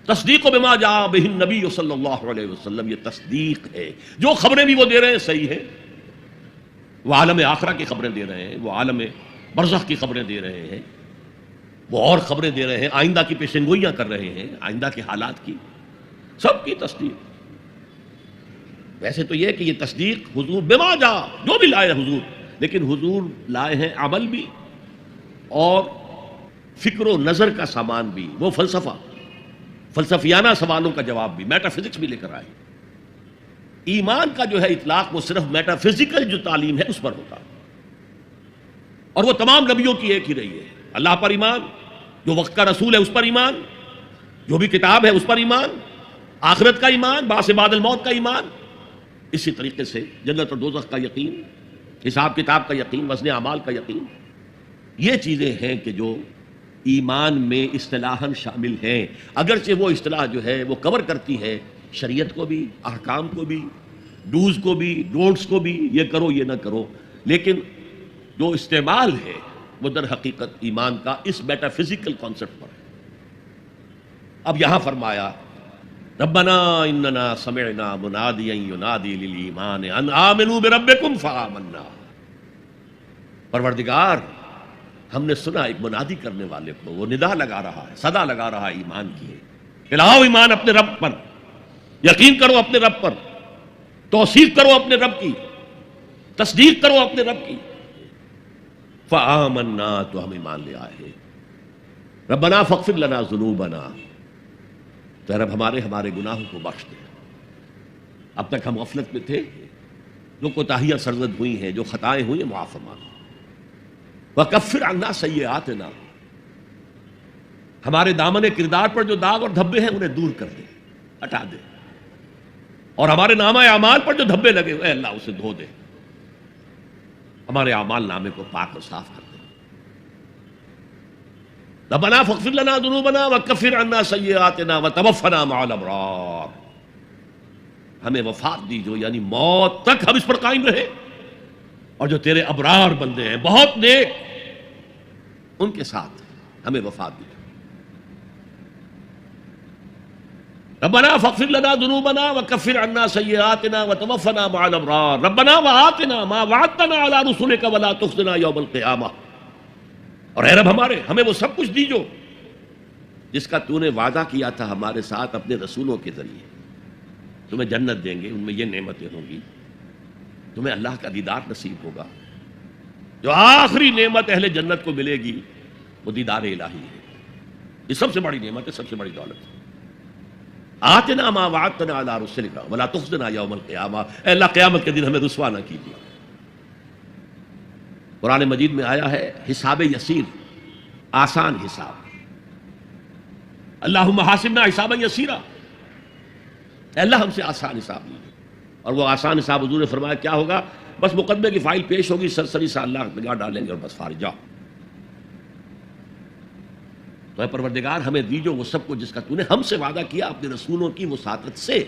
تصدیق بما جاء بہ النبی صلی اللہ علیہ وسلم، یہ تصدیق ہے. جو خبریں بھی وہ دے رہے ہیں صحیح ہے، وہ عالم آخرہ کی خبریں دے رہے ہیں، وہ عالم برزخ کی خبریں دے رہے ہیں، وہ اور خبریں دے رہے ہیں، آئندہ کی پیشن گوئیاں کر رہے ہیں، آئندہ کے حالات کی، سب کی تصدیق. ویسے تو یہ کہ یہ تصدیق حضور بما جا، جو بھی لائے حضور، لیکن حضور لائے ہیں عمل بھی اور فکر و نظر کا سامان بھی، وہ فلسفیانہ سوالوں کا جواب بھی، میٹا فزکس بھی لے کر آئے. ایمان کا جو ہے اطلاق وہ صرف میٹا فزیکل جو تعلیم ہے اس پر ہوتا، اور وہ تمام نبیوں کی ایک ہی رہی ہے. اللہ پر ایمان، جو وقت کا رسول ہے اس پر ایمان، جو بھی کتاب ہے اس پر ایمان، آخرت کا ایمان، بعث بعد الموت کا ایمان. اسی طریقے سے جنت اور دوزخ کا یقین، حساب کتاب کا یقین، وزن اعمال کا یقین. یہ چیزیں ہیں کہ جو ایمان میں اصطلاحاً شامل ہیں، اگرچہ وہ اصطلاح جو ہے وہ کور کرتی ہے شریعت کو بھی، احکام کو بھی، ڈوز کو بھی، ڈونٹس کو بھی، یہ کرو یہ نہ کرو، لیکن جو استعمال ہے وہ در حقیقت ایمان کا اس میٹا فزیکل کانسیپٹ پر ہے. اب یہاں فرمایا ربنا اننا سمعنا منادیا ینادی للایمان ان آمنوا بربکم فآمنا. پروردگار، ہم نے سنا ایک منادی کرنے والے کو، وہ ندا لگا رہا ہے، صدا لگا رہا ہے ایمان کی ہے کہ لاؤ ایمان اپنے رب پر، یقین کرو اپنے رب پر، توثیق کرو اپنے رب کی، تصدیق کرو اپنے رب کی. فآمنا، تو ہم ایمان لے آئے. ربنا فاغفر لنا ذنوبنا، تو رب ہمارے گناہوں کو بخش دے. اب تک ہم غفلت میں تھے، جو کوتاہیاں سرزد ہوئی ہیں، جو خطائیں ہوئی ہیں، معاف فرما. وکفر عنا سیئاتنا، ہمارے دامن کردار پر جو داغ اور دھبے ہیں انہیں دور کر دے، ہٹا دے، اور ہمارے نامہ اعمال پر جو دھبے لگے اے اللہ اسے دھو دے، ہمارے اعمال نامے کو پاک اور صاف کر دے. ربنا فاغفر لنا ذنوبنا وکفر عنا سیئاتنا وتوفنا مع الابرار. ہمیں وفات دی جو، یعنی موت تک ہم اس پر قائم رہے، اور جو تیرے ابرار بندے ہیں بہت نیک، ان کے ساتھ ہمیں وفات دی. ربنا فاغفر لنا ذنوبنا وکفر عنا سیئاتنا وتوفنا مع الابرار. ربنا وآتنا ما وعدتنا على رسلك ولا تخزنا یوم القیامہ. اور اے رب ہمارے، ہمیں وہ سب کچھ دیجو جس کا تو نے وعدہ کیا تھا ہمارے ساتھ اپنے رسولوں کے ذریعے. تمہیں جنت دیں گے، ان میں یہ نعمتیں ہوں گی، تمہیں اللہ کا دیدار نصیب ہوگا. جو آخری نعمت اہل جنت کو ملے گی وہ دیدار الہی ہے. یہ سب سے بڑی نعمت ہے، سب سے بڑی دولت ہے. آتنا ما وعدتنا علی رسلک ولا تخزنا یوم القیامہ. اے اللہ قیامت کے دن ہمیں رسوا نہ کیجیے. قرآن مجید میں آیا ہے حساب یسیر، آسان حساب. اللہم حاسبنا حسابا یسیرا، اے اللہ ہم سے آسان حساب لیجیے. اور وہ آسان حساب حضور نے فرمایا کیا ہوگا؟ بس مقدمے کی فائل پیش ہوگی، سرسری سا اللہ نگاہ ڈالیں گے اور بس فارغ جاؤ. تو اے پروردگار ہمیں دیجو وہ سب کچھ جس کا تو نے ہم سے وعدہ کیا اپنے رسولوں کی وساطت سے.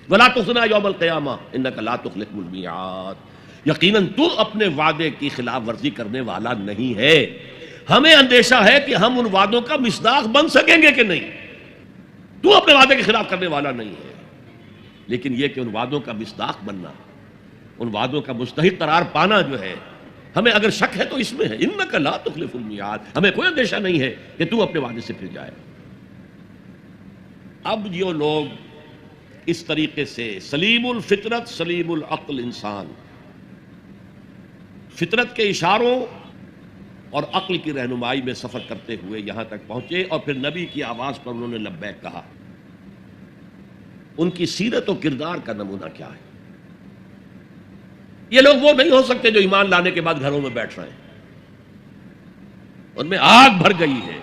ولا تخزنا یوم القیامہ انک لا تخلف المیعاد. یقیناً تو اپنے وعدے کی خلاف ورزی کرنے والا نہیں ہے. ہمیں اندیشہ ہے کہ ہم ان وعدوں کا مصداق بن سکیں گے کہ نہیں. تو اپنے وعدے کے خلاف کرنے والا نہیں ہے، لیکن یہ کہ ان وعدوں کا مصداق بننا، ان وعدوں کا مستحق قرار پانا جو ہے، ہمیں اگر شک ہے تو اس میں ہے. انک لا تخلف المیعاد. ہمیں کوئی اندیشہ نہیں ہے کہ تو اپنے وعدے سے پھر جائے. اب جو لوگ اس طریقے سے سلیم الفطرت سلیم العقل انسان، فطرت کے اشاروں اور عقل کی رہنمائی میں سفر کرتے ہوئے یہاں تک پہنچے اور پھر نبی کی آواز پر انہوں نے لبیک کہا. ان کی سیرت و کردار کا نمونہ کیا ہے؟ یہ لوگ وہ نہیں ہو سکتے جو ایمان لانے کے بعد گھروں میں بیٹھ رہے ہیں. ان میں آگ بھر گئی ہے.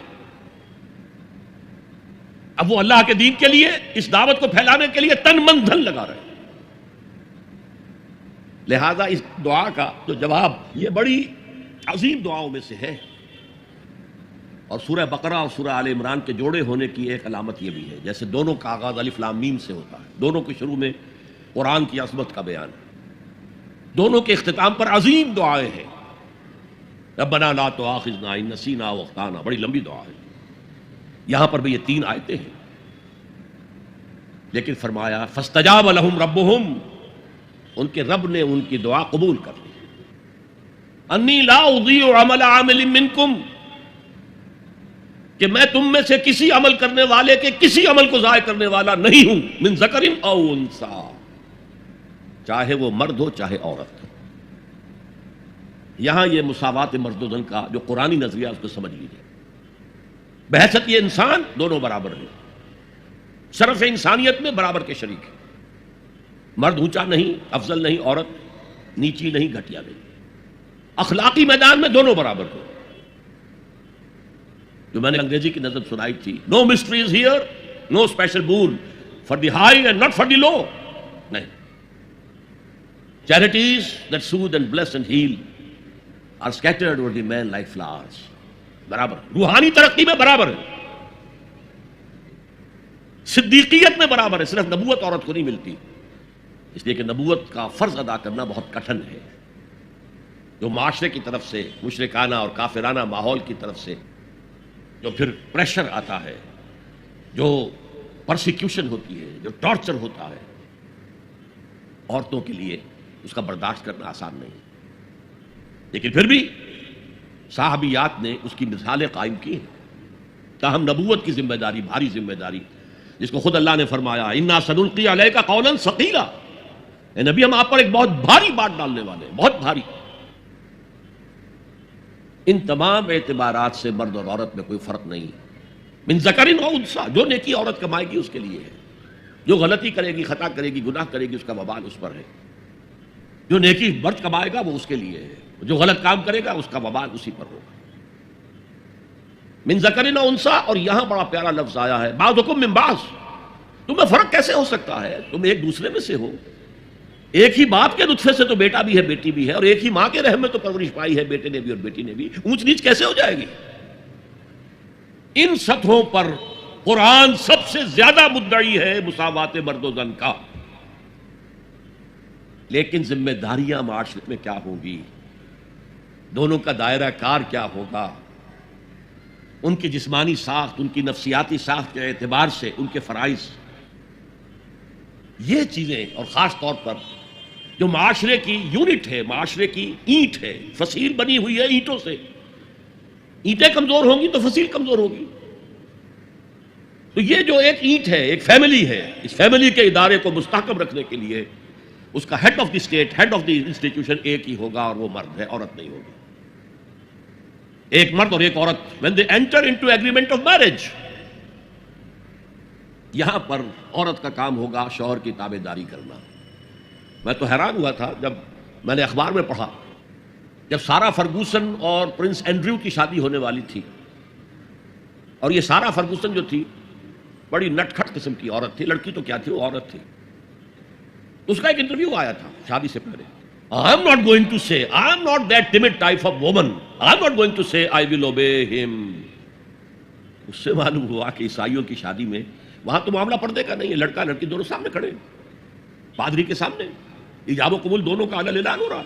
اب وہ اللہ کے دین کے لیے اس دعوت کو پھیلانے کے لیے تن من دھن لگا رہے ہیں. لہذا اس دعا کا جو جواب یہ بڑی عظیم دعاؤں میں سے ہے. اور سورہ بقرہ اور سورہ آل عمران کے جوڑے ہونے کی ایک علامت یہ بھی ہے، جیسے دونوں کا آغاز الف لام میم سے ہوتا ہے، دونوں کے شروع میں قرآن کی عظمت کا بیان ہے، دونوں کے اختتام پر عظیم دعائیں ہیں. ربنا لا تؤاخذنا ان نسینا او اخطانا، بڑی لمبی دعا ہے. یہاں پر بھی یہ 3 آیتیں ہیں، لیکن فرمایا فاستجاب لهم ربهم، ان کے رب نے ان کی دعا قبول کر لی. انی لا اضیع عمل عامل منکم، کہ میں تم میں سے کسی عمل کرنے والے کے کسی عمل کو ضائع کرنے والا نہیں ہوں. من ذکر او انثی، چاہے وہ مرد ہو چاہے عورت ہو. یہاں یہ مساوات مرد و زن کا جو قرآنی نظریہ اس کو سمجھ لیجیے. بحیثیت یہ انسان دونوں برابر ہیں، شرف انسانیت میں برابر کے شریک ہیں. مرد اونچا نہیں، افضل نہیں، عورت نیچی نہیں، گھٹیا نہیں. اخلاقی میدان میں دونوں برابر ہیں. جو میں نے انگریزی کی نظم سنائی تھی، no mysteries here, no special boon for the high and not for the low. نہیں، charities that soothe and bless and heal are scattered over the men like flowers. برابر، روحانی ترقی میں برابر ہے، صدیقیت میں برابر ہے. صرف نبوت عورت کو نہیں ملتی، اس لیے کہ نبوت کا فرض ادا کرنا بہت کٹھن ہے. جو معاشرے کی طرف سے مشرکانہ اور کافرانہ ماحول کی طرف سے جو پھر پریشر آتا ہے، جو پرسیکیوشن ہوتی ہے، جو ٹارچر ہوتا ہے، عورتوں کے لیے اس کا برداشت کرنا آسان نہیں. لیکن پھر بھی صحابیات نے اس کی مثالیں قائم کی ہیں. تاہم نبوت کی ذمہ داری، بھاری ذمہ داری، جس کو خود اللہ نے فرمایا انا سنلقی علیک قولا ثقیلا، اے نبی ہم آپ پر ایک بہت بھاری بات ڈالنے والے ہیں، بہت بھاری. ان تمام اعتبارات سے مرد اور عورت میں کوئی فرق نہیں. من ذکر او انثی، جو نیکی عورت کمائے گی اس کے لیے ہے، جو غلطی کرے گی، خطا کرے گی، گناہ کرے گی، اس کا وبال اس پر ہے. جو نیکی مرد کمائے گا وہ اس کے لیے ہے، جو غلط کام کرے گا اس کا وبال اسی پر ہوگا. من ذکر او انثی. اور یہاں بڑا پیارا لفظ آیا ہے بعضکم من بعض. تمہیں فرق کیسے ہو سکتا ہے؟ تم ایک دوسرے میں سے ہو. ایک ہی باپ کے نطفے سے تو بیٹا بھی ہے، بیٹی بھی ہے، اور ایک ہی ماں کے رحم میں تو پرورش پائی ہے، بیٹے نے بھی اور بیٹی نے بھی. اونچ نیچ کیسے ہو جائے گی؟ ان سطحوں پر قرآن سب سے زیادہ مدعی ہے مساوات مرد و زن کا. لیکن ذمہ داریاں معاشرے میں کیا ہوں گی، دونوں کا دائرہ کار کیا ہوگا، ان کی جسمانی ساخت، ان کی نفسیاتی ساخت کے اعتبار سے ان کے فرائض، یہ چیزیں، اور خاص طور پر جو معاشرے کی یونٹ ہے، معاشرے کی اینٹ ہے، فصیل بنی ہوئی ہے اینٹوں سے. اینٹیں کمزور ہوں گی تو فصیل کمزور ہوگی. تو یہ جو ایک اینٹ ہے، ایک فیملی ہے، اس فیملی کے ادارے کو مستحکم رکھنے کے لیے اس کا head of the state, head of the institution ایک ہی ہوگا، اور وہ مرد ہے، عورت نہیں ہوگی. ایک مرد اور ایک عورت when they enter into agreement of marriage، یہاں پر عورت کا کام ہوگا شوہر کی تابع داری کرنا. میں تو حیران ہوا تھا جب میں نے اخبار میں پڑھا، جب سارا فرگوسن اور پرنس اینڈریو کی شادی ہونے والی تھی، اور یہ سارا فرگوسن جو تھی بڑی نٹ کھٹ قسم کی عورت تھی، لڑکی تو کیا تھی، وہ عورت تھی. اس کا ایک انٹرویو آیا تھا شادی سے پہلے. I am not going to say, I am not that timid type of woman. I am not going to say I will obey him. اس سے معلوم ہوا کہ عیسائیوں کی شادی میں وہاں تو معاملہ پردے کا نہیں ہے، لڑکا لڑکی دونوں سامنے کھڑے، پادری کے سامنے ایجاب و قبول دونوں کا اعلان ہو رہا،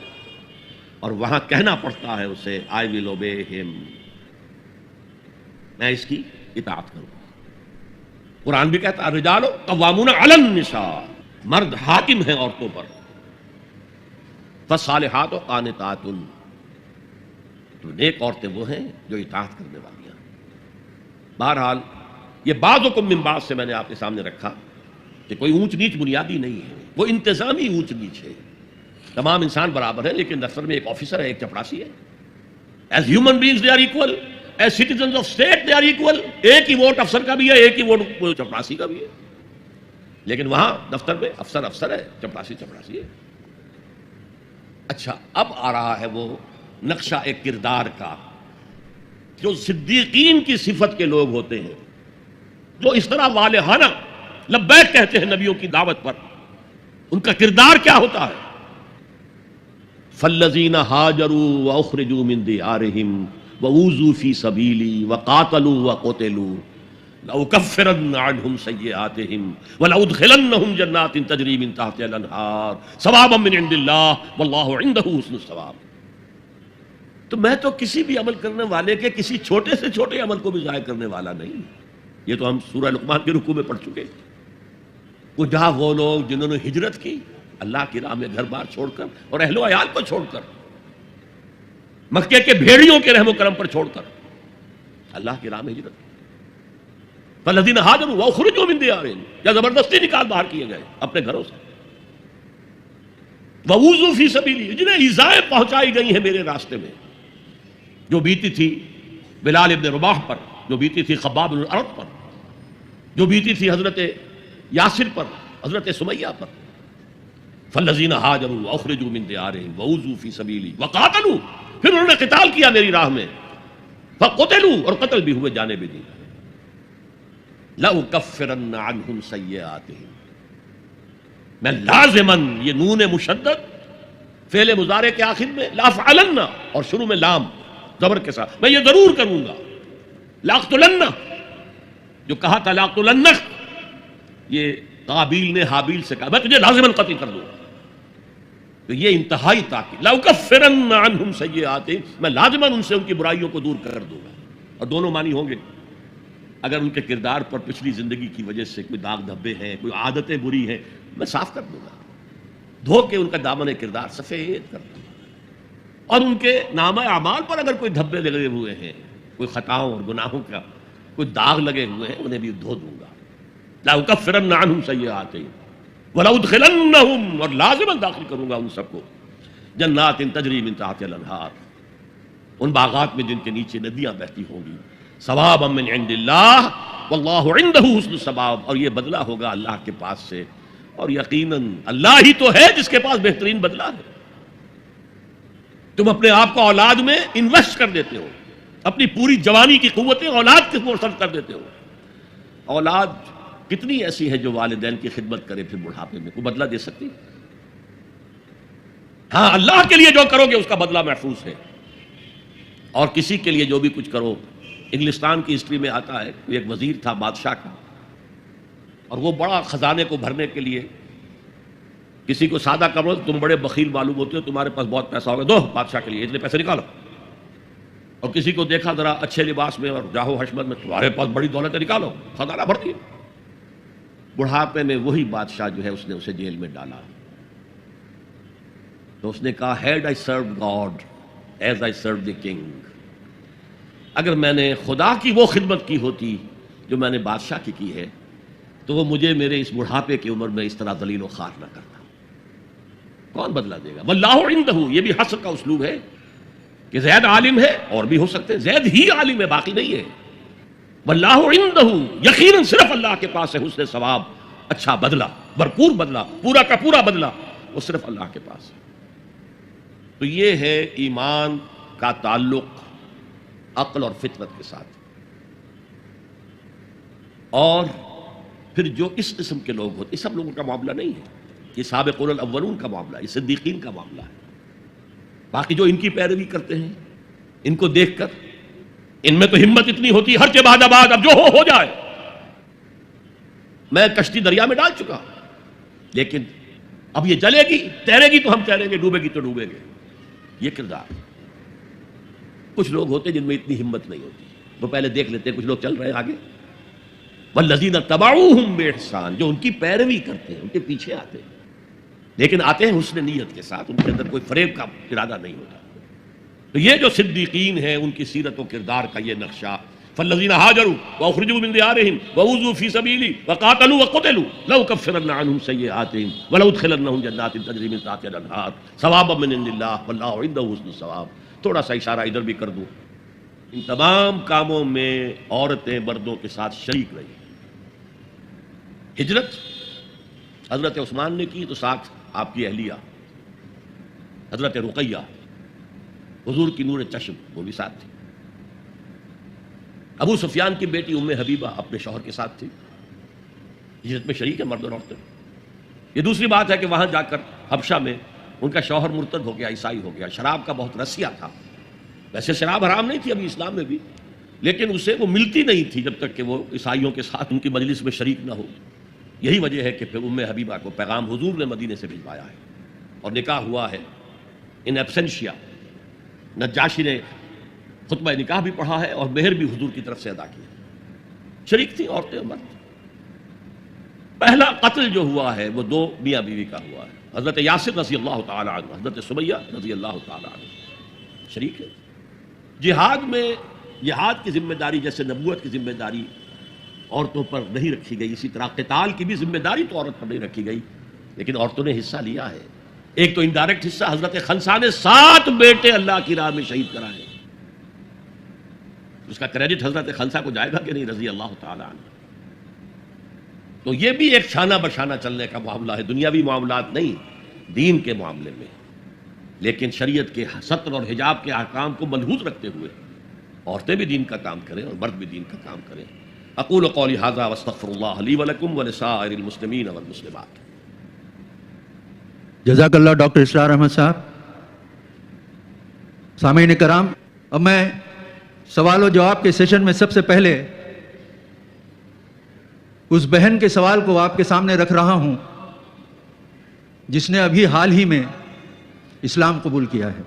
اور وہاں کہنا پڑتا ہے اسے I will obey him، میں اس کی اطاعت کروں. قرآن بھی کہتا ہے الرجال قوامون علی النساء، مرد حاکم ہیں عورتوں پر. فالصالحات قانتات، تو نیک عورتیں وہ ہیں جو اطاعت کرنے والی ہیں. بہرحال یہ بعضکم من بعض سے میں نے آپ کے سامنے رکھا کہ کوئی اونچ نیچ بنیادی نہیں ہے، وہ انتظامی اونچ نیچ ہے. تمام انسان برابر ہے، لیکن دفتر میں ایک آفیسر ہے، ایک چپڑاسی ہے. As human beings they are equal, as citizens of state they are equal. ایک ہی ووٹ افسر کا بھی ہے، ایک ہی ووٹ چپراسی کا بھی ہے، لیکن وہاں دفتر میں افسر افسر ہے، چپراسی چپراسی ہے۔ اچھا، اب آ رہا ہے وہ نقشہ ایک کردار کا، جو صدیقین کی صفت کے لوگ ہوتے ہیں، جو اس طرح والہانہ لبیک کہتے ہیں نبیوں کی دعوت پر، ان کا کردار کیا ہوتا ہے؟ فالذین ہاجروا واخرجوا من دیارہم وأوذوا فی سبیلی وقاتلوا وقتلوا لأکفرن عنہم سیئاتہم ولأدخلنہم جنات تجری من تحتہا الانہار ثوابا من عند اللہ واللہ عندہ حسن الثواب۔ تو میں تو کسی بھی عمل کرنے والے کے کسی چھوٹے سے چھوٹے عمل کو بھی ضائع کرنے والا نہیں۔ یہ تو ہم سورہ لقمان کے رکوع میں پڑھ چکے۔ وہ جہاں وہ لوگ جنہوں نے ہجرت کی اللہ کی راہ میں گھر بار چھوڑ کر اور اہل و عیال کو چھوڑ کر، مکے کے بھیڑیوں کے رحم و کرم پر چھوڑ کر اللہ کی راہ میں ہجرت، فالذین ہاجروا واخرجوا من دیارہم، یا زبردستی نکال باہر کیے گئے اپنے گھروں سے، وأوذوا فی سبیلی، جنہیں ایذائیں پہنچائی گئی ہیں میرے راستے میں، جو بیتی تھی بلال ابن رباح پر، جو بیتی تھی خباب بن الارت پر، جو بیتی تھی حضرت یاسر پر، حضرت سمیہ پر۔ فالذین ہاجروا واخرجوا من دیارہم وأوذوا فی سبیلی وقاتلوا، پھر انہوں نے قتال کیا میری راہ میں، فقتلوا، اور قتل بھی ہوئے جانے بھی دی، لأکفرن عنہم سیئاتہم، میں لازماً، یہ نون مشدد فعل مضارع کے آخر میں، لأفعلن، اور شروع میں لام زبر کے ساتھ، میں یہ ضرور کروں گا، لأقتلن، جو کہا تھا لأقتلنک، یہ قابیل نے حابیل سے کہا میں تجھے لازماً قتل کر دوں گا، تو یہ انتہائی تاکید، لأکفرن عنہم سیئاتہم، میں لازماً ان سے ان کی برائیوں کو دور کر دوں گا۔ اور دونوں معنی ہوں گے، اگر ان کے کردار پر پچھلی زندگی کی وجہ سے کوئی داغ دھبے ہیں، کوئی عادتیں بری ہیں، میں صاف کر دوں گا، دھو کے ان کا دامن کردار سفید کر دوں گا، اور ان کے نامہ اعمال پر اگر کوئی دھبے لگے ہوئے ہیں، کوئی خطاؤں اور گناہوں کا کوئی داغ لگے ہوئے ہیں، انہیں بھی دھو دوں گا، لأکفرن عنہم سیئاتہم ولأدخلنہم، اور لازماً داخل کروں گا ان سب کو، جنات تجری من تحتہا الانہار، ان باغات میں جن کے نیچے ندیاں بہتی ہوں گی، ثوابا من عند اللہ واللہ عندہ حسن الثواب، اور یہ بدلہ ہوگا اللہ کے پاس سے، اور یقیناً اللہ ہی تو ہے جس کے پاس بہترین بدلہ ہے۔ تم اپنے آپ کو اولاد میں انویسٹ کر دیتے ہو، اپنی پوری جوانی کی قوتیں اولاد کے اوپر صرف کر دیتے ہو۔ اولاد کتنی ایسی ہے جو والدین کی خدمت کرے پھر بڑھاپے میں، کوئی بدلہ دے سکتی؟ ہاں، اللہ کے لیے جو کرو گے اس کا بدلہ محفوظ ہے، اور کسی کے لیے جو بھی کچھ کرو، انگلستان کی ہسٹری میں آتا ہے ایک وزیر تھا بادشاہ کا، اور وہ بڑا خزانے کو بھرنے کے لیے کسی کو سادہ کرو، تم بڑے بخیل معلوم ہوتے ہو، تمہارے پاس بہت پیسہ ہوگا، دو بادشاہ کے لیے اتنے پیسے نکالو، اور کسی کو دیکھا ذرا اچھے لباس میں اور جاہو حشمت میں، تمہارے پاس بڑی دولت ہے، نکالو، خزانہ بھر دیا۔ بڑھاپے میں وہی بادشاہ جو ہے اس نے اسے جیل میں ڈالا، تو اس نے کہا ہیڈ I serve God as I serve the king, اگر میں نے خدا کی وہ خدمت کی ہوتی جو میں نے بادشاہ کی ہے، تو وہ مجھے میرے اس بڑھاپے کی عمر میں اس طرح ذلیل و خوار نہ کرتا۔ کون بدلہ دے گا؟ واللہ عندہ، یہ بھی حسر کا اسلوب ہے کہ زید عالم ہے، اور بھی ہو سکتے ہیں، زید ہی عالم ہے، باقی نہیں ہے۔ واللہ عندہ، یقیناً صرف اللہ کے پاس ہے حسن ثواب، اچھا بدلہ، بھرپور بدلہ، پورا کا پورا بدلہ، وہ صرف اللہ کے پاس ہے۔ تو یہ ہے ایمان کا تعلق عقل اور فطرت کے ساتھ، اور پھر جو اس قسم کے لوگ ہوتے، یہ سب لوگوں کا معاملہ نہیں ہے، یہ سابقون الاولون کا معاملہ ہے، یہ صدیقین کا معاملہ ہے۔ باقی جو ان کی پیروی کرتے ہیں، ان کو دیکھ کر ان میں تو ہمت اتنی ہوتی ہے، ہر کے بعد آباد، اب جو ہو جائے، میں کشتی دریا میں ڈال چکا، لیکن اب یہ چلے گی، تیرے گی تو ہم تیریں گے، ڈوبے گی تو ڈوبیں گے، یہ کردار۔ کچھ لوگ ہوتے جن میں اتنی ہمت نہیں ہوتی، وہ پہلے دیکھ لیتے ہیں کچھ لوگ چل رہے ہیں آگے، والذین تبعوہم بإحسان، جو ان کی پیروی کرتے ہیں، ان کے پیچھے آتے ہیں، لیکن آتے ہیں حسن نیت کے ساتھ، ان کے اندر کوئی فریب کا ارادہ نہیں ہوتا۔ تو یہ جو صدیقین ہیں، ان کی سیرت و کردار کا یہ نقشہ، فالذین ہاجروا واخرجوا من دیارہم وأوذوا فی سبیلی وقاتلوا وقتلوا لأکفرن عنہم سیئاتہم ولأدخلنہم جنات تجری من تحتہا الانہار ثوابا من عند اللہ واللہ عندہ حسن الثواب۔ تھوڑا سا اشارہ ادھر بھی کر دوں، ان تمام کاموں میں عورتیں مردوں کے ساتھ شریک رہی۔ ہجرت حضرت عثمان نے کی تو ساتھ آپ کی اہلیہ حضرت رقیہ، حضور کی نور چشم، وہ بھی ساتھ تھی۔ ابو سفیان کی بیٹی ام حبیبہ اپنے شوہر کے ساتھ تھی، ہجرت میں شریک ہے مرد اور عورتیں۔ یہ دوسری بات ہے کہ وہاں جا کر حبشہ میں ان کا شوہر مرتد ہو گیا، عیسائی ہو گیا، شراب کا بہت رسیا تھا۔ ویسے شراب حرام نہیں تھی ابھی اسلام میں بھی، لیکن اسے وہ ملتی نہیں تھی جب تک کہ وہ عیسائیوں کے ساتھ ان کی مجلس میں شریک نہ ہو۔ یہی وجہ ہے کہ پھر ام حبیبہ کو پیغام حضور نے مدینے سے بھجوایا ہے اور نکاح ہوا ہے ان ایبسنشیا۔ نجاشی نے خطبہ نکاح بھی پڑھا ہے اور مہر بھی حضور کی طرف سے ادا کیا۔ شریک تھی عورتیں اور مرد۔ پہلا قتل جو ہوا ہے وہ دو میاں بیوی کا ہوا ہے، حضرت یاسر رضی اللہ تعالی عنہ، حضرت سمیہ رضی اللہ تعالی عنہ شریک ہے۔ جہاد میں جہاد کی ذمہ داری جیسے نبوت کی ذمہ داری عورتوں پر نہیں رکھی گئی، اسی طرح قتال کی بھی ذمہ داری تو عورت پر نہیں رکھی گئی، لیکن عورتوں نے حصہ لیا ہے۔ ایک تو انڈائریکٹ حصہ، حضرت خنسا نے 7 بیٹے اللہ کی راہ میں شہید کرائے، اس کا کریڈٹ حضرت خنسا کو جائے گا کہ نہیں رضی اللہ تعالی عنہ۔ تو یہ بھی ایک شانہ بشانہ چلنے کا معاملہ ہے، دنیاوی معاملات نہیں، دین کے معاملے میں، لیکن شریعت کے ستر اور حجاب کے احکام کو ملحوظ رکھتے ہوئے عورتیں بھی دین کا کام کریں اور مرد بھی دین کا کام کریں۔ اقول قولی ھذا واستغفر اللہ لی ولکم ولسائر المسلمین والمسلمات۔ جزاک اللہ ڈاکٹر اسرار احمد صاحب۔ سامعین کرام، اب میں سوال و جواب کے سیشن میں سب سے پہلے اس بہن کے سوال کو آپ کے سامنے رکھ رہا ہوں جس نے ابھی حال ہی میں اسلام قبول کیا ہے۔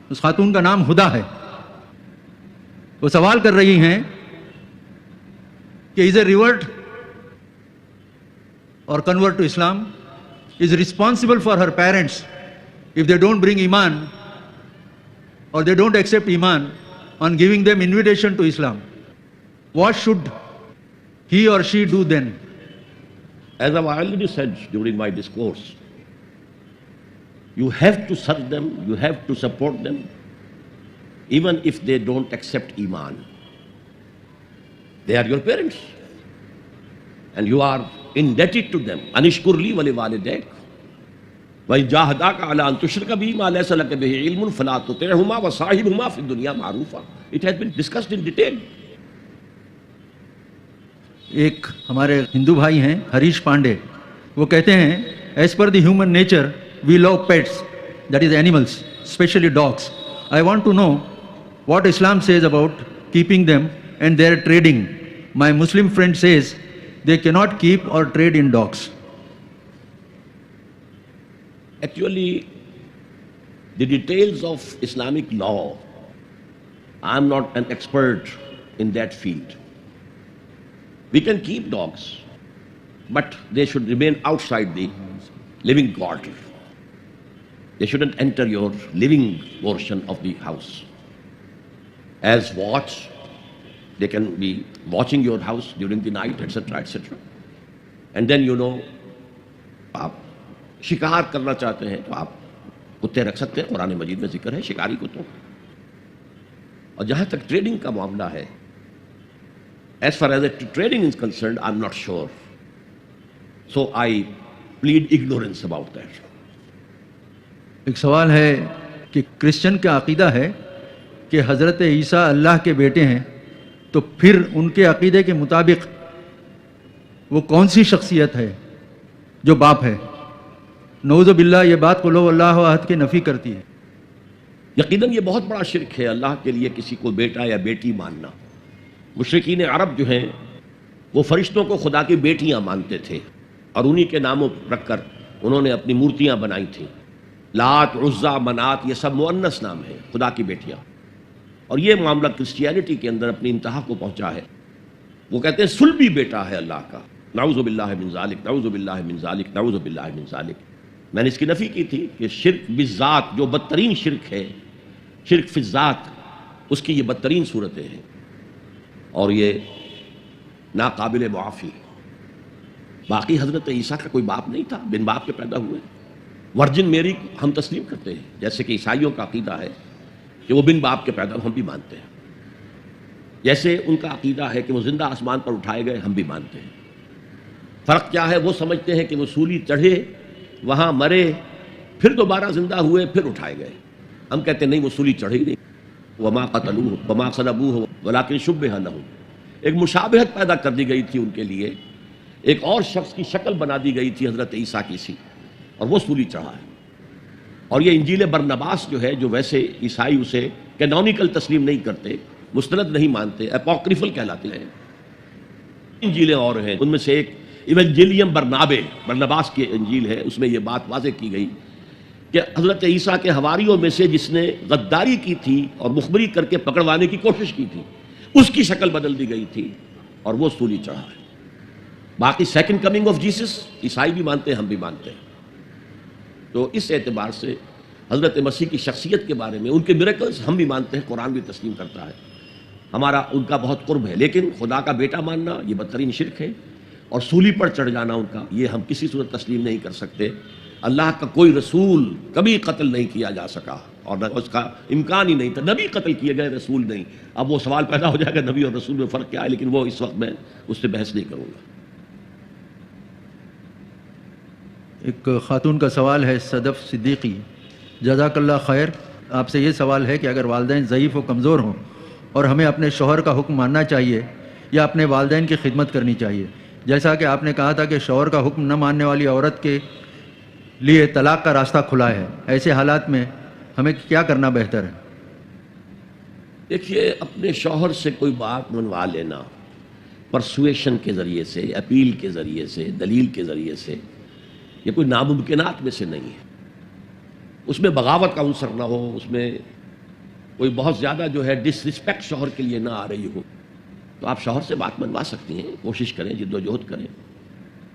اس خاتون کا نام ہدا ہے۔ وہ سوال کر رہی ہیں کہ از اے ریورٹ اور convert to Islam is responsible for her parents if they don't bring iman or they don't accept iman on giving them invitation to Islam. What should he or she do then? As I've already said during my discourse, you have to serve them, you have to support them, even if they don't accept iman. They are your parents, and you are indebted to them. انشکر لی ولوالدیک وإن جاہداک علی ان تشرک بی ما لیس لک بہ علم فلا تطعہما وصاحبہما فی الدنیا معروفا۔ It has been discussed in detail. ایک ہمارے ہندو بھائی ہیں ہریش پانڈے، وہ کہتے ہیں as per the human nature we love pets, that is animals, especially dogs. I want to know what Islam says about keeping them and their trading. My Muslim friend says they cannot keep or trade in dogs. Actually, the details of Islamic law, I'm not an expert in that field. We can keep dogs, but they should remain outside the living quarter. They shouldn't enter your living portion of the house. As watch, they can be watching your house during the night, etc., etc. And then آپ شکار کرنا چاہتے ہیں تو آپ کتے رکھ سکتے ہیں، قرآن مجید میں ذکر ہے شکاری کتوں. اور جہاں تک ٹریڈنگ کا معاملہ ہے، as far as trading is concerned, I'm not sure. So I plead ignorance about that. ایک سوال ہے کہ کرسچن کا عقیدہ ہے کہ حضرت عیسیٰ اللہ کے بیٹے ہیں، تو پھر ان کے عقیدے کے مطابق وہ کون سی شخصیت ہے جو باپ ہے؟ نعوذ باللہ یہ بات قل ہو اللہ احد کی نفی کرتی ہے. یقیناً یہ بہت بڑا شرک ہے اللہ کے لیے کسی کو بیٹا یا بیٹی ماننا. مشرکین عرب جو ہیں وہ فرشتوں کو خدا کی بیٹیاں مانتے تھے اور انہی کے ناموں رکھ کر انہوں نے اپنی مورتیاں بنائی تھیں. لات، عزا، منات یہ سب مؤنث نام ہیں، خدا کی بیٹیاں. اور یہ معاملہ کرسچینٹی کے اندر اپنی انتہا کو پہنچا ہے. وہ کہتے ہیں صلبی بیٹا ہے اللہ کا، نعوذ باللہ من ذالک، نعوذ باللہ من ذالک، نعوذ باللہ من ذالک. میں نے اس کی نفی کی تھی کہ شرک بالذات جو بدترین شرک ہے، شرک فی الذات، اس کی یہ بدترین صورتیں ہیں اور یہ ناقابل معافی. باقی حضرت عیسیٰ کا کوئی باپ نہیں تھا، بن باپ کے پیدا ہوئے. ورجن میری ہم تسلیم کرتے ہیں، جیسے کہ عیسائیوں کا عقیدہ ہے کہ وہ بن باپ کے پیدا، ہم بھی مانتے ہیں۔ جیسے ان کا عقیدہ ہے کہ وہ زندہ آسمان پر اٹھائے گئے، ہم بھی مانتے ہیں۔ فرق کیا ہے؟ وہ سمجھتے ہیں کہ وہ سولی چڑھے، وہاں مرے، پھر دوبارہ زندہ ہوئے، پھر اٹھائے گئے۔ ہم کہتے ہیں نہیں، وہ سولی چڑھے ہی نہیں۔ وما قتلوہ وما صلبوہ ولکن شبہ لہم، ایک مشابہت پیدا کر دی گئی تھی ان کے لیے، ایک اور شخص کی شکل بنا دی گئی تھی حضرت عیسیٰ کی سی، اور وہ سولی چڑھا ہے۔ اور یہ انجیل برنباس جو ہے، جو ویسے عیسائی اسے کینونیکل تسلیم نہیں کرتے، مستند نہیں مانتے، اپوکریفل کہلاتے ہیں۔ انجیلیں اور ہیں، ان میں سے ایک ایونجیلیم برنباس کی انجیل ہے، اس میں یہ بات واضح کی گئی کہ حضرت عیسیٰ کے حواریوں میں سے جس نے غداری کی تھی اور مخبری کر کے پکڑوانے کی کوشش کی تھی، اس کی شکل بدل دی گئی تھی اور وہ سولی چڑھا ہے۔ باقی سیکنڈ کمنگ آف جیسس عیسائی بھی مانتے ہیں، ہم بھی مانتے ہیں۔ تو اس اعتبار سے حضرت مسیح کی شخصیت کے بارے میں، ان کے میریکلز ہم بھی مانتے ہیں، قرآن بھی تسلیم کرتا ہے، ہمارا ان کا بہت قرب ہے۔ لیکن خدا کا بیٹا ماننا یہ بدترین شرک ہے، اور سولی پر چڑھ جانا ان کا، یہ ہم کسی صورت تسلیم نہیں کر سکتے۔ اللہ کا کوئی رسول کبھی قتل نہیں کیا جا سکا، اور نہ اس کا امکان ہی نہیں تھا، نبی قتل کیے گئے، رسول نہیں۔ اب وہ سوال پیدا ہو جائے گا نبی اور رسول میں فرق کیا ہے، لیکن وہ اس وقت میں اس سے بحث نہیں کروں گا۔ ایک خاتون کا سوال ہے، صدف صدیقی، جزاک اللہ خیر، آپ سے یہ سوال ہے کہ اگر والدین ضعیف و کمزور ہوں اور ہمیں اپنے شوہر کا حکم ماننا چاہیے یا اپنے والدین کی خدمت کرنی چاہیے؟ جیسا کہ آپ نے کہا تھا کہ شوہر کا حکم نہ ماننے والی عورت کے لیے طلاق کا راستہ کھلا ہے، ایسے حالات میں ہمیں کیا کرنا بہتر ہے؟ دیکھیے، اپنے شوہر سے کوئی بات منوا لینا پرسویشن کے ذریعے سے، اپیل کے ذریعے سے، دلیل کے ذریعے سے، یہ کوئی ناممکنات میں سے نہیں ہے۔ اس میں بغاوت کا عنصر نہ ہو، اس میں کوئی بہت زیادہ جو ہے ڈس رسپیکٹ شوہر کے لیے نہ آ رہی ہو، تو آپ شوہر سے بات منوا سکتی ہیں، کوشش کریں، جد و جہد کریں۔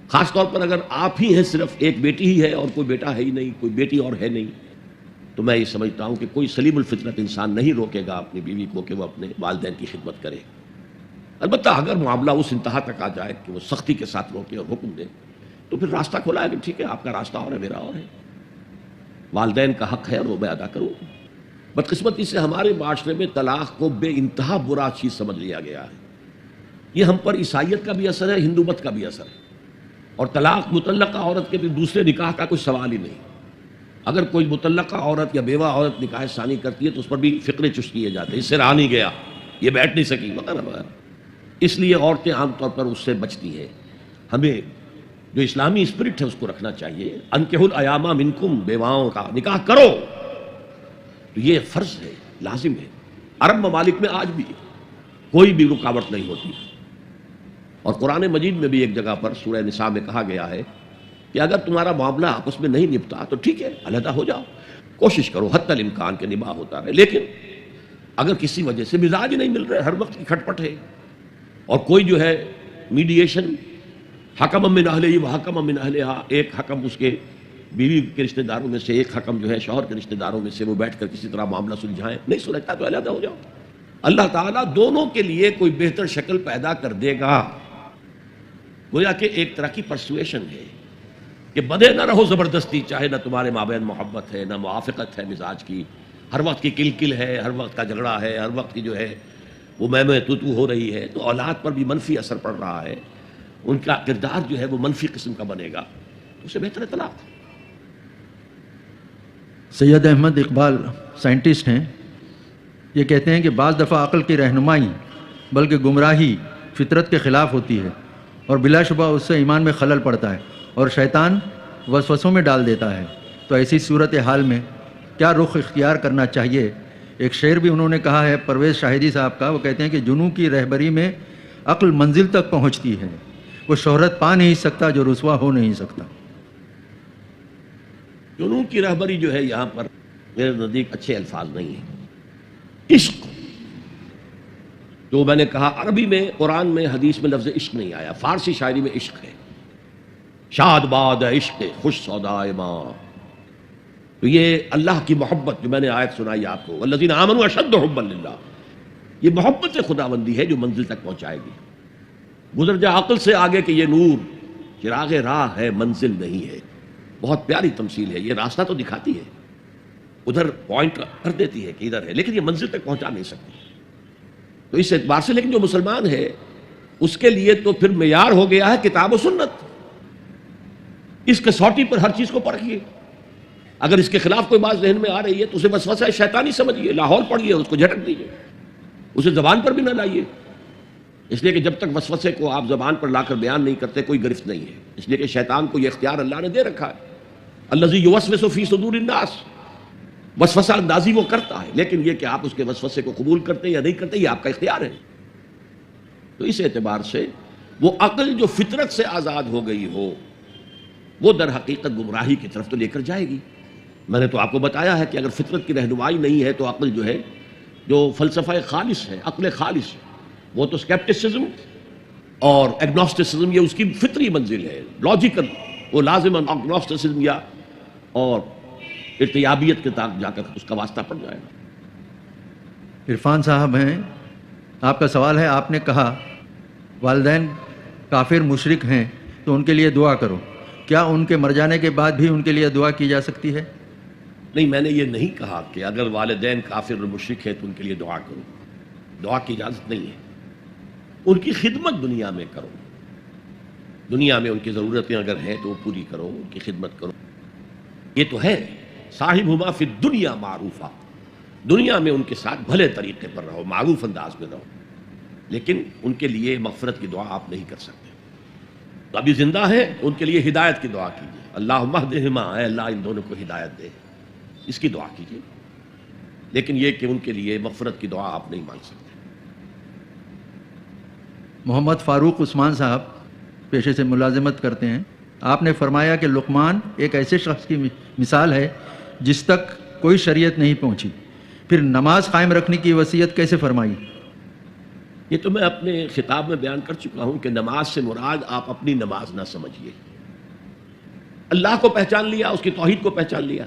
خاص طور پر اگر آپ ہی ہیں، صرف ایک بیٹی ہی ہے اور کوئی بیٹا ہے ہی نہیں، کوئی بیٹی اور ہے نہیں، تو میں یہ سمجھتا ہوں کہ کوئی سلیم الفطرت انسان نہیں روکے گا اپنی بیوی کو کہ وہ اپنے والدین کی خدمت کرے۔ البتہ اگر معاملہ اس انتہا تک آ جائے کہ وہ سختی کے ساتھ روکے اور حکم دے، تو پھر راستہ کھلا ہے کہ ٹھیک ہے، آپ کا راستہ اور ہے، میرا اور ہے، والدین کا حق ہے اور وہ میں ادا کروں۔ بدقسمتی سے ہمارے معاشرے میں طلاق کو بے انتہا برا چیز سمجھ لیا گیا ہے۔ یہ ہم پر عیسائیت کا بھی اثر ہے، ہندو مت کا بھی اثر ہے، اور طلاق مطلقہ عورت کے بھی دوسرے نکاح کا کوئی سوال ہی نہیں۔ اگر کوئی مطلقہ عورت یا بیوہ عورت نکاح ثانی کرتی ہے تو اس پر بھی فقرے چش کیے جاتے ہیں، اس سے رہا نہیں گیا، یہ بیٹھ نہیں سکی وغیرہ وغیرہ۔ اس لیے عورتیں عام طور پر اس سے بچتی ہیں۔ ہمیں جو اسلامی اسپرٹ ہے اس کو رکھنا چاہیے۔ انکحوا الایام منکم، بیواؤں کا نکاح کرو، تو یہ فرض ہے، لازم ہے۔ عرب ممالک میں آج بھی کوئی بھی رکاوٹ نہیں ہوتی، اور قرآن مجید میں بھی ایک جگہ پر سورہ نساء میں کہا گیا ہے کہ اگر تمہارا معاملہ آپس میں نہیں نپٹا تو ٹھیک ہے، علیحدہ ہو جاؤ، کوشش کرو حتی الامکان کے نباہ ہوتا رہے۔ لیکن اگر کسی وجہ سے مزاج نہیں مل رہے، ہر وقت کی کھٹپٹ ہے، اور کوئی جو ہے میڈیشن، حکم من اہلہ و حکم من اہلہا، ایک حکم اس کے بیوی کے رشتہ داروں میں سے، ایک حکم جو ہے شوہر کے رشتہ داروں میں سے، وہ بیٹھ کر کسی طرح معاملہ سلجھائیں، نہیں سلجھتا تو علیحدہ ہو جاؤ۔ اللہ تعالیٰ دونوں کے لیے کوئی بہتر شکل پیدا کر دے گا۔ گویا کہ ایک طرح کی پرسویشن ہے کہ بدے نہ رہو زبردستی، چاہے نہ تمہارے مابین محبت ہے، نہ موافقت ہے مزاج کی، ہر وقت کی کل ہے، ہر وقت کا جھگڑا ہے، ہر وقت کی جو ہے وہ میں تو ہو رہی ہے، تو اولاد پر بھی منفی اثر پڑ رہا ہے، ان کا کردار جو ہے وہ منفی قسم کا بنے گا، اس سے بہتر ہے طلاق۔ سید احمد اقبال سائنٹسٹ ہیں، یہ کہتے ہیں کہ بعض دفعہ عقل کی رہنمائی بلکہ گمراہی فطرت کے خلاف ہوتی ہے، اور بلا شبہ اس سے ایمان میں خلل پڑتا ہے اور شیطان وسوسوں میں ڈال دیتا ہے۔ تو ایسی صورتحال میں کیا رخ اختیار کرنا چاہیے؟ ایک شعر بھی انہوں نے کہا ہے پرویز شاہدی صاحب کا، وہ کہتے ہیں کہ جنوں کی رہبری میں عقل منزل تک پہنچتی ہے، وہ شہرت پا نہیں سکتا جو رسوا ہو نہیں سکتا۔ جنوں کی رہبری جو ہے یہاں پر میرے نزدیک اچھے الفاظ نہیں ہیں۔ عشق، جو میں نے کہا عربی میں، قرآن میں، حدیث میں لفظ عشق نہیں آیا، فارسی شاعری میں عشق ہے، شاد باد عشق خوش سودائے ماں، تو یہ اللہ کی محبت جو میں نے آیت سنائی آپ کو، والذین آمنوا اشد حبا للہ، یہ محبت خداوندی ہے جو منزل تک پہنچائے گی۔ گزر جا عقل سے آگے کہ یہ نور چراغ راہ ہے، منزل نہیں ہے۔ بہت پیاری تمثیل ہے، یہ راستہ تو دکھاتی ہے، ادھر پوائنٹ کر دیتی ہے کہ ادھر ہے، لیکن یہ منزل تک پہنچا نہیں سکتی. تو اس اعتبار سے لیکن جو مسلمان ہے اس کے لیے تو پھر معیار ہو گیا ہے کتاب و سنت. اس کسوٹی پر ہر چیز کو پرکھیے. اگر اس کے خلاف کوئی بات ذہن میں آ رہی ہے تو اسے وسوسہ شیطانی سمجھیے، لاہور پڑھیے، اس کو جھٹک دیجیے، اسے زبان پر بھی نہ لائیے. اس لیے کہ جب تک وسوسے کو آپ زبان پر لا کر بیان نہیں کرتے کوئی گرفت نہیں ہے. اس لیے کہ شیطان کو یہ اختیار اللہ نے دے رکھا ہے. الذی یوسوس فی صدور الناس، وسوسہ اندازی وہ کرتا ہے، لیکن یہ کہ آپ اس کے وسوسے کو قبول کرتے یا نہیں کرتے یہ آپ کا اختیار ہے. تو اس اعتبار سے وہ عقل جو فطرت سے آزاد ہو گئی ہو وہ در حقیقت گمراہی کی طرف تو لے کر جائے گی. میں نے تو آپ کو بتایا ہے کہ اگر فطرت کی رہنمائی نہیں ہے تو عقل جو ہے، جو فلسفہ خالص ہے، عقل خالص، وہ تو اسکیپٹسزم اور ایگنوسٹسزم یہ اس کی فطری منزل ہے، لاجیکل. وہ لازم ایگنوسٹسزم یا اور ارتیابیت کے تک جا کر اس کا واسطہ پڑ جائے گا. عرفان صاحب ہیں، آپ کا سوال ہے، آپ نے کہا والدین کافر مشرک ہیں تو ان کے لیے دعا کرو، کیا ان کے مر جانے کے بعد بھی ان کے لیے دعا کی جا سکتی ہے؟ نہیں، میں نے یہ نہیں کہا کہ اگر والدین کافر اور مشرک ہے تو ان کے لیے دعا کرو. دعا کی اجازت نہیں ہے. ان کی خدمت دنیا میں کرو، دنیا میں ان کی ضرورتیں اگر ہیں تو وہ پوری کرو، ان کی خدمت کرو. یہ تو ہے صاحبہما فی الدنیا معروفا، دنیا میں ان کے ساتھ بھلے طریقے پر رہو، معروف انداز میں رہو، لیکن ان کے لیے مغفرت کی دعا آپ نہیں کر سکتے. تو ابھی زندہ ہیں ان کے لیے ہدایت کی دعا کیجیے، اللہم اہدہما، اے اللہ ان دونوں کو ہدایت دے، اس کی دعا کیجیے. لیکن یہ کہ ان کے لیے مغفرت کی دعا آپ نہیں مانگ سکتے. محمد فاروق عثمان صاحب پیشے سے ملازمت کرتے ہیں. آپ نے فرمایا کہ لقمان ایک ایسے شخص کی مثال ہے جس تک کوئی شریعت نہیں پہنچی، پھر نماز قائم رکھنے کی وصیت کیسے فرمائی؟ یہ تو میں اپنے خطاب میں بیان کر چکا ہوں کہ نماز سے مراد آپ اپنی نماز نہ سمجھیے. اللہ کو پہچان لیا، اس کی توحید کو پہچان لیا.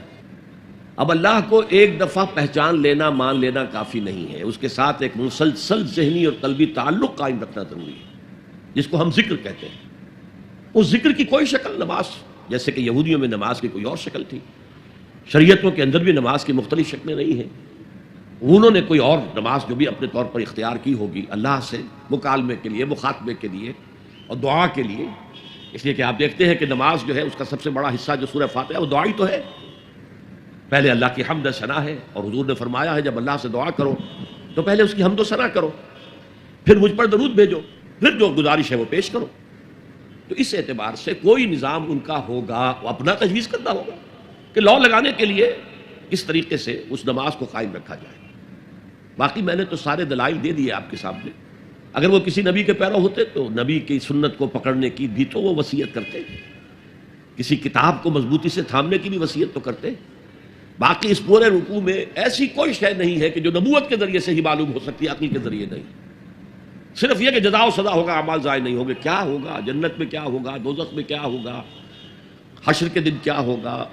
اب اللہ کو ایک دفعہ پہچان لینا، مان لینا کافی نہیں ہے، اس کے ساتھ ایک مسلسل ذہنی اور قلبی تعلق قائم رکھنا ضروری ہے، جس کو ہم ذکر کہتے ہیں. اس ذکر کی کوئی شکل نماز، جیسے کہ یہودیوں میں نماز کی کوئی اور شکل تھی، شریعتوں کے اندر بھی نماز کی مختلف شکلیں نہیں ہیں. انہوں نے کوئی اور نماز جو بھی اپنے طور پر اختیار کی ہوگی اللہ سے مکالمے کے لیے، مخاطبے کے لیے اور دعا کے لیے. اس لیے کہ آپ دیکھتے ہیں کہ نماز جو ہے اس کا سب سے بڑا حصہ جو سورہ فاتحہ ہے وہ دعا ہی تو ہے. پہلے اللہ کی حمد و ثنا ہے، اور حضور نے فرمایا ہے جب اللہ سے دعا کرو تو پہلے اس کی حمد و ثنا کرو، پھر مجھ پر درود بھیجو، پھر جو گزارش ہے وہ پیش کرو. تو اس اعتبار سے کوئی نظام ان کا ہوگا، وہ اپنا تجویز کرنا ہوگا کہ لا لگانے کے لیے اس طریقے سے اس نماز کو قائم رکھا جائے. باقی میں نے تو سارے دلائل دے دیے آپ کے سامنے. اگر وہ کسی نبی کے پیرو ہوتے تو نبی کی سنت کو پکڑنے کی بھی تو وہ وصیت کرتے، کسی کتاب کو مضبوطی سے تھامنے کی بھی وصیت تو کرتے. باقی اس پورے رکوع میں ایسی کوئی شے نہیں ہے کہ جو نبوت کے ذریعے سے ہی معلوم ہو سکتی ہے، عقل کے ذریعے نہیں. صرف یہ کہ جزا و سزا ہوگا، اعمال ضائع نہیں ہوگے. کیا ہوگا جنت میں، کیا ہوگا دوزخ میں، کیا ہوگا حشر کے دن، کیا ہوگا،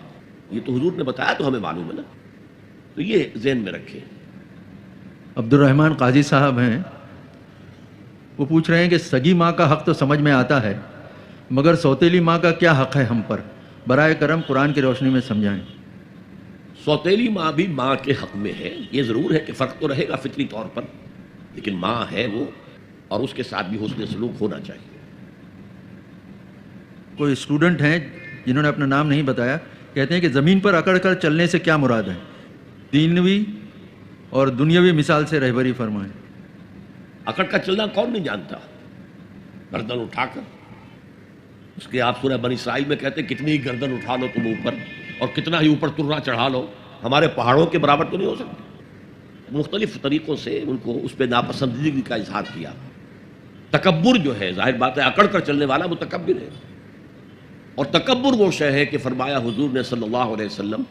یہ تو حضور نے بتایا تو ہمیں معلوم ہے نا. تو یہ ذہن میں رکھیں. عبد الرحمن قاضی صاحب ہیں، وہ پوچھ رہے ہیں کہ سگی ماں کا حق تو سمجھ میں آتا ہے، مگر سوتیلی ماں کا کیا حق ہے ہم پر؟ برائے کرم قرآن کی روشنی میں سمجھائیں. سوتیلی ماں بھی ماں کے حق میں ہے. یہ ضرور ہے کہ فرق تو رہے گا فطری طور پر، لیکن ماں ہے وہ، اور اس کے ساتھ بھی حسن سلوک ہونا چاہیے. کوئی اسٹوڈنٹ ہیں جنہوں نے اپنا نام نہیں بتایا، کہتے ہیں کہ زمین پر اکڑ کر چلنے سے کیا مراد ہے؟ دینوی اور دنیاوی مثال سے رہبری فرمائیں. اکڑ کا چلنا کون نہیں جانتا؟ گردن اٹھا کر، اس کے آپ سورہ بنی اسرائیل میں کہتے ہیں کتنی ہی گردن اٹھا لو تم اوپر، اور کتنا ہی اوپر ترا چڑھا لو، ہمارے پہاڑوں کے برابر تو نہیں ہو سکتے. مختلف طریقوں سے ان کو اس پہ ناپسندیدگی کا اظہار کیا. تکبر جو ہے، ظاہر بات ہے اکڑ کر چلنے والا متکبر ہے. اور تکبر وہ شے ہے کہ فرمایا حضور نے صلی اللہ علیہ وسلم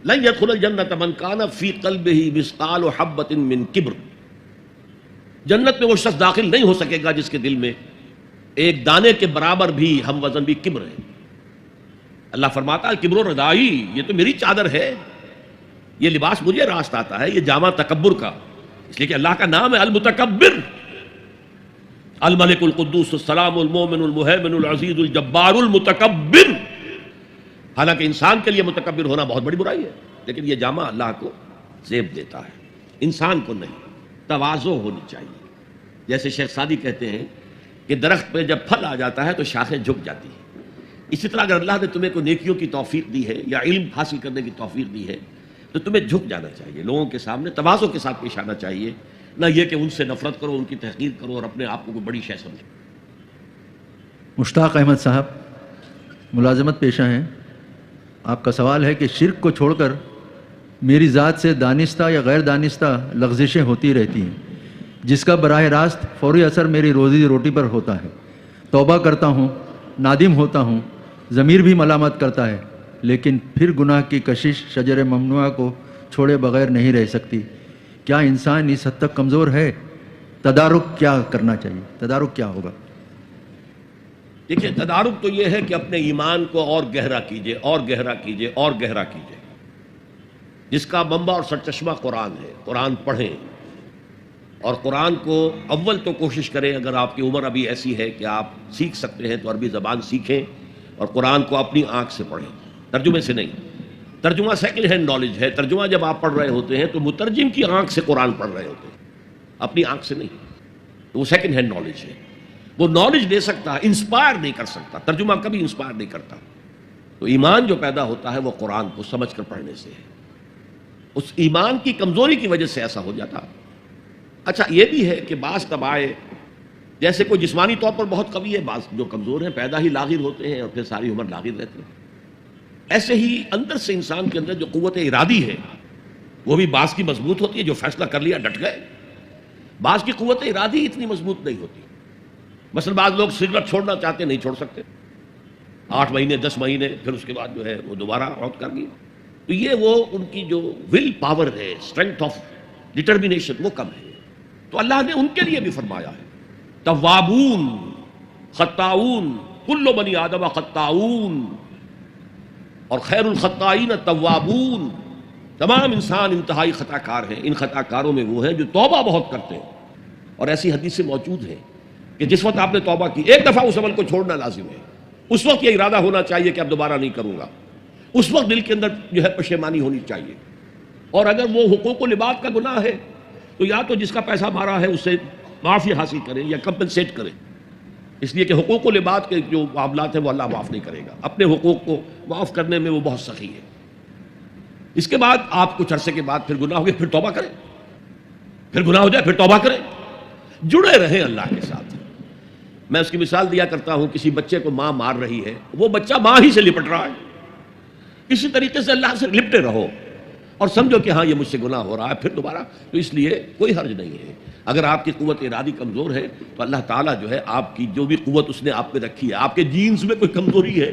لن يدخل الجنت من کان فی قلبہ مثقال حبۃ من کبر. جنت میں وہ شخص داخل نہیں ہو سکے گا جس کے دل میں ایک دانے کے برابر بھی ہم وزن بھی کبر ہے. اللہ فرماتا ہے کبر و ردائی، یہ تو میری چادر ہے، یہ لباس مجھے راست آتا ہے، یہ جامہ تکبر کا. اس لیے کہ اللہ کا نام ہے المتکبر، الملک القدوس السلام المومن المہیمن العزیز الجبار المتکبر. حالانکہ انسان کے لیے متکبر ہونا بہت بڑی برائی ہے، لیکن یہ جامع اللہ کو زیب دیتا ہے، انسان کو نہیں۔ تواضع ہونی چاہیے۔ جیسے شیخ سعدی کہتے ہیں کہ درخت پہ جب پھل آ جاتا ہے تو شاخیں جھک جاتی ہیں، اسی طرح اگر اللہ نے تمہیں کوئی نیکیوں کی توفیق دی ہے یا علم حاصل کرنے کی توفیق دی ہے تو تمہیں جھک جانا چاہیے، لوگوں کے سامنے تواضع کے ساتھ پیش آنا چاہیے، نہ یہ کہ ان سے نفرت کرو، ان کی تحقیر کرو اور اپنے آپ کو کوئی بڑی شے سمجھو۔ مشتاق احمد صاحب ملازمت پیشہ ہیں، آپ کا سوال ہے کہ شرک کو چھوڑ کر میری ذات سے دانستہ یا غیر دانستہ لغزشیں ہوتی رہتی ہیں جس کا براہ راست فوری اثر میری روزی روٹی پر ہوتا ہے۔ توبہ کرتا ہوں، نادم ہوتا ہوں، ضمیر بھی ملامت کرتا ہے، لیکن پھر گناہ کی کشش شجر ممنوعہ کو چھوڑے بغیر نہیں رہ سکتی۔ کیا انسان اس حد تک کمزور ہے؟ تدارک کیا کرنا چاہیے؟ تدارک کیا ہوگا؟ دیکھیے، تدارک تو یہ ہے کہ اپنے ایمان کو اور گہرا کیجئے، اور گہرا کیجئے، اور گہرا کیجئے، جس کا منبع اور سرچشمہ قرآن ہے۔ قرآن پڑھیں اور قرآن کو اول تو کوشش کریں، اگر آپ کی عمر ابھی ایسی ہے کہ آپ سیکھ سکتے ہیں تو عربی زبان سیکھیں اور قرآن کو اپنی آنکھ سے پڑھیں، ترجمے سے نہیں۔ ترجمہ سیکنڈ ہینڈ نالج ہے، ترجمہ جب آپ پڑھ رہے ہوتے ہیں تو مترجم کی آنکھ سے قرآن پڑھ رہے ہوتے ہیں، اپنی آنکھ سے نہیں، تو وہ سیکنڈ ہینڈ نالج ہے۔ وہ نالج دے سکتا ہے، انسپائر نہیں کر سکتا، ترجمہ کبھی انسپائر نہیں کرتا۔ تو ایمان جو پیدا ہوتا ہے وہ قرآن کو سمجھ کر پڑھنے سے ہے، اس ایمان کی کمزوری کی وجہ سے ایسا ہو جاتا۔ اچھا یہ بھی ہے کہ بعض طبائع جیسے کوئی جسمانی طور پر بہت قوی ہے، بعض جو کمزور ہیں پیدا ہی لاغر ہوتے ہیں اور پھر ساری عمر لاغر رہتے ہیں۔ ایسے ہی اندر سے انسان کے اندر جو قوت ارادی ہے وہ بھی بعض کی مضبوط ہوتی ہے، جو فیصلہ کر لیا ڈٹ گئے، بعض کی قوت ارادی اتنی مضبوط نہیں ہوتی۔ مثلا بعض لوگ سگریٹ چھوڑنا چاہتے نہیں چھوڑ سکتے، 8 مہینے 10 مہینے، پھر اس کے بعد جو ہے وہ دوبارہ عہد کر گئی، تو یہ وہ ان کی جو ول پاور ہے، اسٹرینتھ آف ڈٹرمینیشن، وہ کم ہے۔ تو اللہ نے ان کے لیے بھی فرمایا ہے توابون خطاؤون کل بنی آدم خطاؤون، اور خیر الخطائین توابون، تمام انسان انتہائی خطا کار ہیں، ان خطا کاروں میں وہ ہیں جو توبہ بہت کرتے ہیں۔ اور ایسی حدیثیں موجود ہیں کہ جس وقت آپ نے توبہ کی، ایک دفعہ اس عمل کو چھوڑنا لازم ہے، اس وقت یہ ارادہ ہونا چاہیے کہ اب دوبارہ نہیں کروں گا، اس وقت دل کے اندر جو ہے پشیمانی ہونی چاہیے۔ اور اگر وہ حقوق و لباس کا گناہ ہے تو یا تو جس کا پیسہ مارا ہے اس سے معافی حاصل کریں یا کمپنسیٹ کریں، اس لیے کہ حقوق و لباس کے جو معاملات ہیں وہ اللہ معاف نہیں کرے گا، اپنے حقوق کو معاف کرنے میں وہ بہت سخی ہے۔ اس کے بعد آپ کچھ عرصے کے بعد پھر گناہ ہو گیا، پھر توبہ کریں، پھر گناہ ہو جائے پھر توبہ کریں، جڑے رہیں اللہ کے ساتھ۔ میں اس کی مثال دیا کرتا ہوں، کسی بچے کو ماں مار رہی ہے، وہ بچہ ماں ہی سے لپٹ رہا ہے، اسی طریقے سے اللہ سے لپٹے رہو اور سمجھو کہ ہاں یہ مجھ سے گناہ ہو رہا ہے، پھر دوبارہ، تو اس لیے کوئی حرج نہیں ہے۔ اگر آپ کی قوت ارادی کمزور ہے تو اللہ تعالیٰ جو ہے آپ کی جو بھی قوت اس نے آپ پہ رکھی ہے، آپ کے جینز میں کوئی کمزوری ہے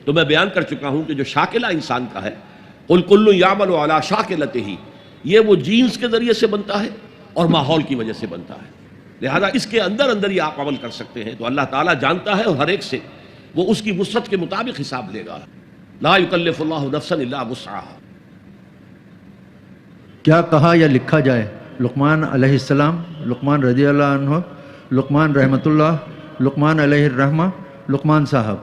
تو میں بیان کر چکا ہوں کہ جو شاکلہ انسان کا ہے، قل کل یعمل علی شاکلتہ، یہ وہ جینز کے ذریعے سے بنتا ہے اور ماحول کی وجہ سے بنتا ہے، لہذا اس کے اندر ہی آپ عمل کر سکتے ہیں۔ تو اللہ تعالیٰ جانتا ہے اور ہر ایک سے وہ اس کی وسعت کے مطابق حساب لے گا، لا یکلف اللہ نفسا الا وسعها۔ کیا کہا یا لکھا جائے لقمان علیہ السلام، لقمان رضی اللہ عنہ، لقمان رحمۃ اللہ، لقمان علیہ الرحمہ، لقمان صاحب؟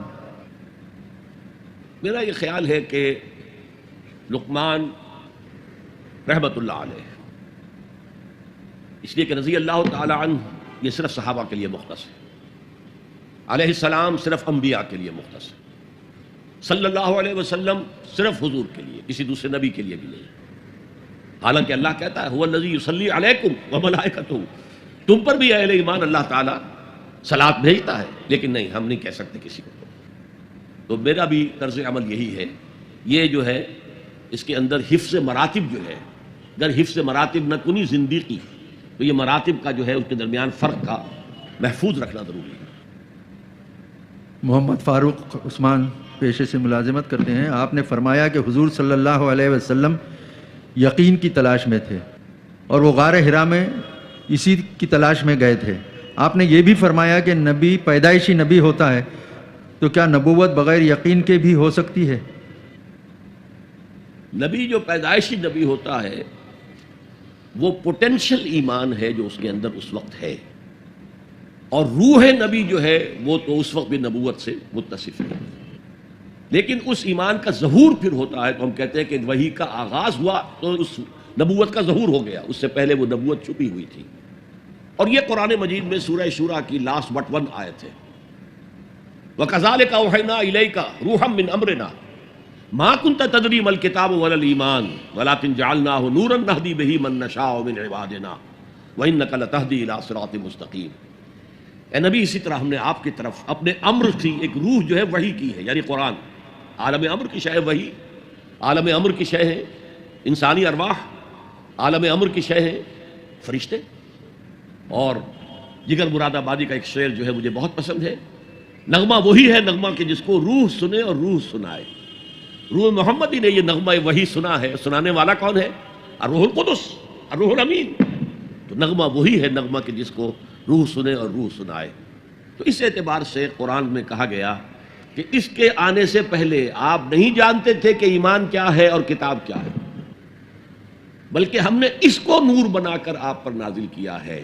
میرا یہ خیال ہے کہ لقمان رحمۃ اللہ علیہ، اس لیے کہ رضی اللہ تعالی عنہ یہ صرف صحابہ کے لیے مختص ہے، علیہ السلام صرف انبیاء کے لیے مختص ہے، صلی اللہ علیہ وسلم صرف حضور کے لیے، کسی دوسرے نبی کے لیے بھی نہیں۔ حالانکہ اللہ کہتا ہے هو الذی یصلی علیکم وملائکتہ، تم پر بھی اہل ایمان اللہ تعالیٰ صلاۃ بھیجتا ہے، لیکن نہیں، ہم نہیں کہہ سکتے کسی کو۔ تو میرا بھی طرز عمل یہی ہے، یہ جو ہے اس کے اندر حفظ مراتب جو ہے، اگر حفظ مراتب نہ کنی زندگی تو یہ مراتب کا جو ہے اس کے درمیان فرق کا محفوظ رکھنا ضروری ہے۔ محمد فاروق عثمان پیشے سے ملازمت کرتے ہیں، آپ نے فرمایا کہ حضور صلی اللہ علیہ وسلم یقین کی تلاش میں تھے اور وہ غار حرا میں اسی کی تلاش میں گئے تھے۔ آپ نے یہ بھی فرمایا کہ نبی پیدائشی نبی ہوتا ہے، تو کیا نبوت بغیر یقین کے بھی ہو سکتی ہے؟ نبی جو پیدائشی نبی ہوتا ہے وہ پوٹینشل ایمان ہے جو اس کے اندر اس وقت ہے، اور روح نبی جو ہے وہ تو اس وقت بھی نبوت سے متصف ہے۔ لیکن اس ایمان کا ظہور پھر ہوتا ہے تو ہم کہتے ہیں کہ وحی کا آغاز ہوا تو اس نبوت کا ظہور ہو گیا، اس سے پہلے وہ نبوت چھپی ہوئی تھی۔ اور یہ قرآن مجید میں سورہ شورى کی لاسٹ بٹ 1 آیت ہے، وَكَذَلِكَ أَوْحَيْنَا إِلَيْكَ رُوحًا مِّنْ أَمْرِنَا مَا كُنْتَ تَدْرِي مَا الْكِتَابُ وَلَا الْإِيمَانُ وَلَكِنْ جَعَلْنَاهُ نُورًا نَهْدِي بِهِ مَن نَّشَاءُ مِنْ عِبَادِنَا وَإِنَّكَ لَتَهْدِي إِلَىٰ صِرَاطٍ مُسْتَقِيمٍ۔ اے نبی، اسی طرح ہم نے آپ کی طرف اپنے امر کی ایک روح جو ہے وحی کی ہے، یعنی قرآن۔ عالم امر کی شے وحی، عالم امر کی شے ہے انسانی ارواح، عالم امر کی شے ہے فرشتے۔ اور جگر مراد آبادی کا ایک شعر جو ہے مجھے بہت پسند ہے، نغمہ وہی ہے نغمہ کہ جس کو روح سنے اور روح سنائے۔ روح محمدی نے یہ نغمہ وہی سنا ہے، سنانے والا کون ہے؟ الروح القدس، الروح الامین۔ تو نغمہ وہی ہے نغمہ کہ جس کو روح سنے اور روح سنائے۔ تو اس اعتبار سے قرآن میں کہا گیا کہ اس کے آنے سے پہلے آپ نہیں جانتے تھے کہ ایمان کیا ہے اور کتاب کیا ہے، بلکہ ہم نے اس کو نور بنا کر آپ پر نازل کیا ہے۔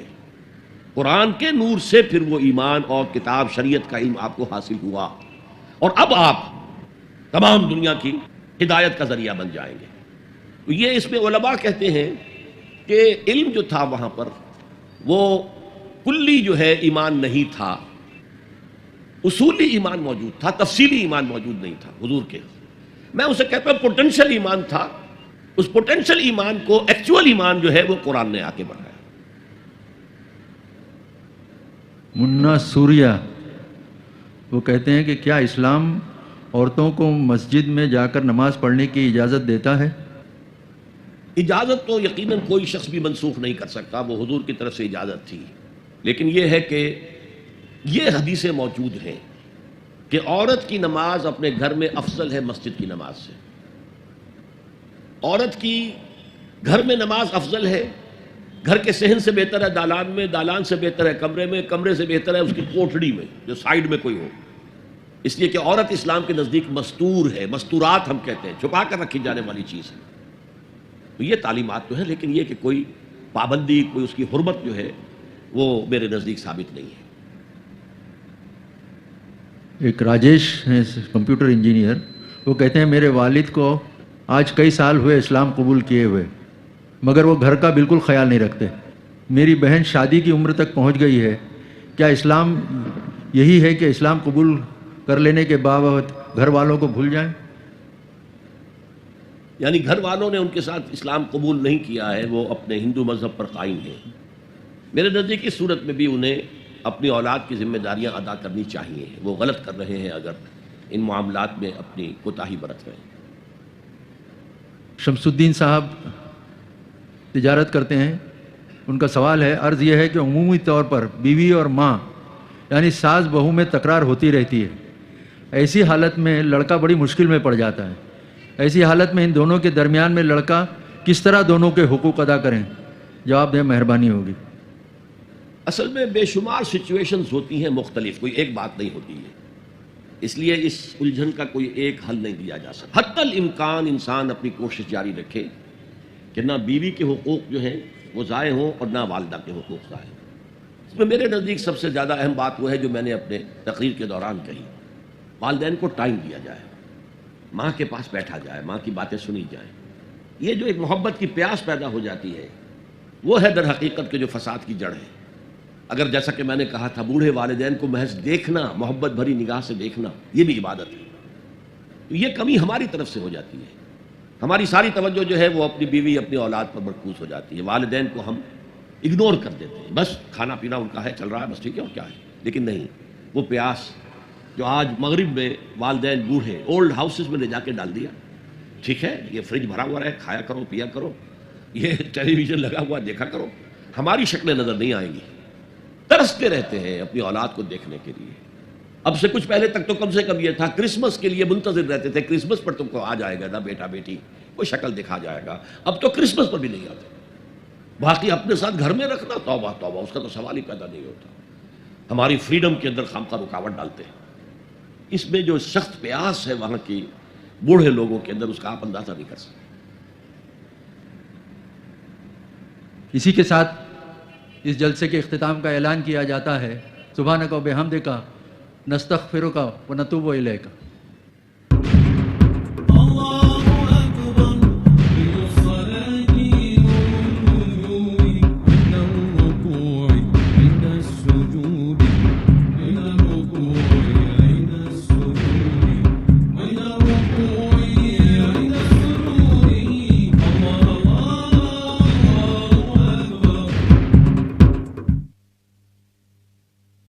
قرآن کے نور سے پھر وہ ایمان اور کتاب شریعت کا علم آپ کو حاصل ہوا، اور اب آپ تمام دنیا کی ہدایت کا ذریعہ بن جائیں گے۔ تو یہ اس میں علماء کہتے ہیں کہ علم جو تھا وہاں پر وہ کلی جو ہے ایمان نہیں تھا، اصولی ایمان موجود تھا، تفصیلی ایمان موجود نہیں تھا حضور کے۔ میں اسے کہتا ہوں پوٹینشل ایمان تھا، اس پوٹینشل ایمان کو ایکچوئل ایمان جو ہے وہ قرآن نے آ کے بنایا۔ منا سوریا وہ کہتے ہیں کہ کیا اسلام عورتوں کو مسجد میں جا کر نماز پڑھنے کی اجازت دیتا ہے؟ اجازت تو یقیناً کوئی شخص بھی منسوخ نہیں کر سکتا، وہ حضور کی طرف سے اجازت تھی، لیکن یہ ہے کہ یہ حدیثیں موجود ہیں کہ عورت کی نماز اپنے گھر میں افضل ہے مسجد کی نماز سے۔ عورت کی گھر میں نماز افضل ہے، گھر کے صحن سے بہتر ہے دالان میں، دالان سے بہتر ہے کمرے میں، کمرے سے بہتر ہے اس کی کوٹھڑی میں جو سائیڈ میں کوئی ہو، اس لیے کہ عورت اسلام کے نزدیک مستور ہے، مستورات ہم کہتے ہیں، چھپا کر رکھی جانے والی چیز ہے۔ تو یہ تعلیمات تو ہے، لیکن یہ کہ کوئی پابندی، کوئی اس کی حرمت جو ہے وہ میرے نزدیک ثابت نہیں ہے۔ ایک راجیش ہیں کمپیوٹر انجینئر، وہ کہتے ہیں میرے والد کو آج کئی سال ہوئے اسلام قبول کیے ہوئے، مگر وہ گھر کا بالکل خیال نہیں رکھتے۔ میری بہن شادی کی عمر تک پہنچ گئی ہے، کیا اسلام یہی ہے کہ اسلام قبول کر لینے کے باوجود گھر والوں کو بھول جائیں؟ یعنی گھر والوں نے ان کے ساتھ اسلام قبول نہیں کیا ہے، وہ اپنے ہندو مذہب پر قائم ہیں۔ میرے نزدیک اس صورت میں بھی انہیں اپنی اولاد کی ذمہ داریاں ادا کرنی چاہیے، وہ غلط کر رہے ہیں اگر ان معاملات میں اپنی کوتاہی برت رہے ہیں۔ شمس الدین صاحب تجارت کرتے ہیں، ان کا سوال ہے، عرض یہ ہے کہ عمومی طور پر بیوی اور ماں یعنی ساس بہو میں تکرار ہوتی رہتی ہے، ایسی حالت میں لڑکا بڑی مشکل میں پڑ جاتا ہے۔ ایسی حالت میں ان دونوں کے درمیان میں لڑکا کس طرح دونوں کے حقوق ادا کریں؟ جواب دیں، مہربانی ہوگی۔ اصل میں بے شمار سچویشنز ہوتی ہیں مختلف، کوئی ایک بات نہیں ہوتی ہے، اس لیے اس الجھن کا کوئی ایک حل نہیں دیا جا سکتا۔ حتی الامکان انسان اپنی کوشش جاری رکھے کہ نہ بیوی کے حقوق جو ہیں وہ ضائع ہوں اور نہ والدہ کے حقوق ضائع ہوں۔ اس میں میرے نزدیک سب سے زیادہ اہم بات وہ ہے جو میں نے اپنے تقریر کے دوران کہی، والدین کو ٹائم دیا جائے، ماں کے پاس بیٹھا جائے، ماں کی باتیں سنی جائیں۔ یہ جو ایک محبت کی پیاس پیدا ہو جاتی ہے وہ ہے در حقیقت کے جو فساد کی جڑ ہے۔ اگر جیسا کہ میں نے کہا تھا بوڑھے والدین کو محض دیکھنا، محبت بھری نگاہ سے دیکھنا، یہ بھی عبادت ہے، تو یہ کمی ہماری طرف سے ہو جاتی ہے۔ ہماری ساری توجہ جو ہے وہ اپنی بیوی، اپنی اولاد پر مرکوز ہو جاتی ہے، والدین کو ہم اگنور کر دیتے ہیں، بس کھانا پینا ان کا ہے، چل رہا ہے، بس ٹھیک ہے، اور کیا ہے۔ لیکن نہیں، وہ پیاس جو آج مغرب میں والدین بوڑھے اولڈ ہاؤسز میں لے جا کے ڈال دیا، ٹھیک ہے یہ فریج بھرا ہوا ہے، کھایا کرو، پیا کرو، یہ ٹیلی ویژن لگا ہوا دیکھا کرو، ہماری شکلیں نظر نہیں آئیں گی۔ ترستے رہتے ہیں اپنی اولاد کو دیکھنے کے لیے۔ اب سے کچھ پہلے تک تو کم سے کم یہ تھا، کرسمس کے لیے منتظر رہتے تھے، کرسمس پر تم کو آ جائے گا نا بیٹا بیٹی، کوئی شکل دکھا جائے گا۔ اب تو کرسمس پر بھی نہیں آتے، باقی اپنے ساتھ گھر میں رکھنا، توبہ توبہ، اس کا تو سوال ہی پیدا نہیں ہوتا۔ ہماری فریڈم کے اندر خامخواہ رکاوٹ ڈالتے ہیں۔ اس میں جو سخت پیاس ہے وہاں کی بوڑھے لوگوں کے اندر، اس کا آپ اندازہ نہیں کر سکتے۔ اسی کے ساتھ اس جلسے کے اختتام کا اعلان کیا جاتا ہے، سبحانک و بحمدک نستغفرک و نتوب الیک۔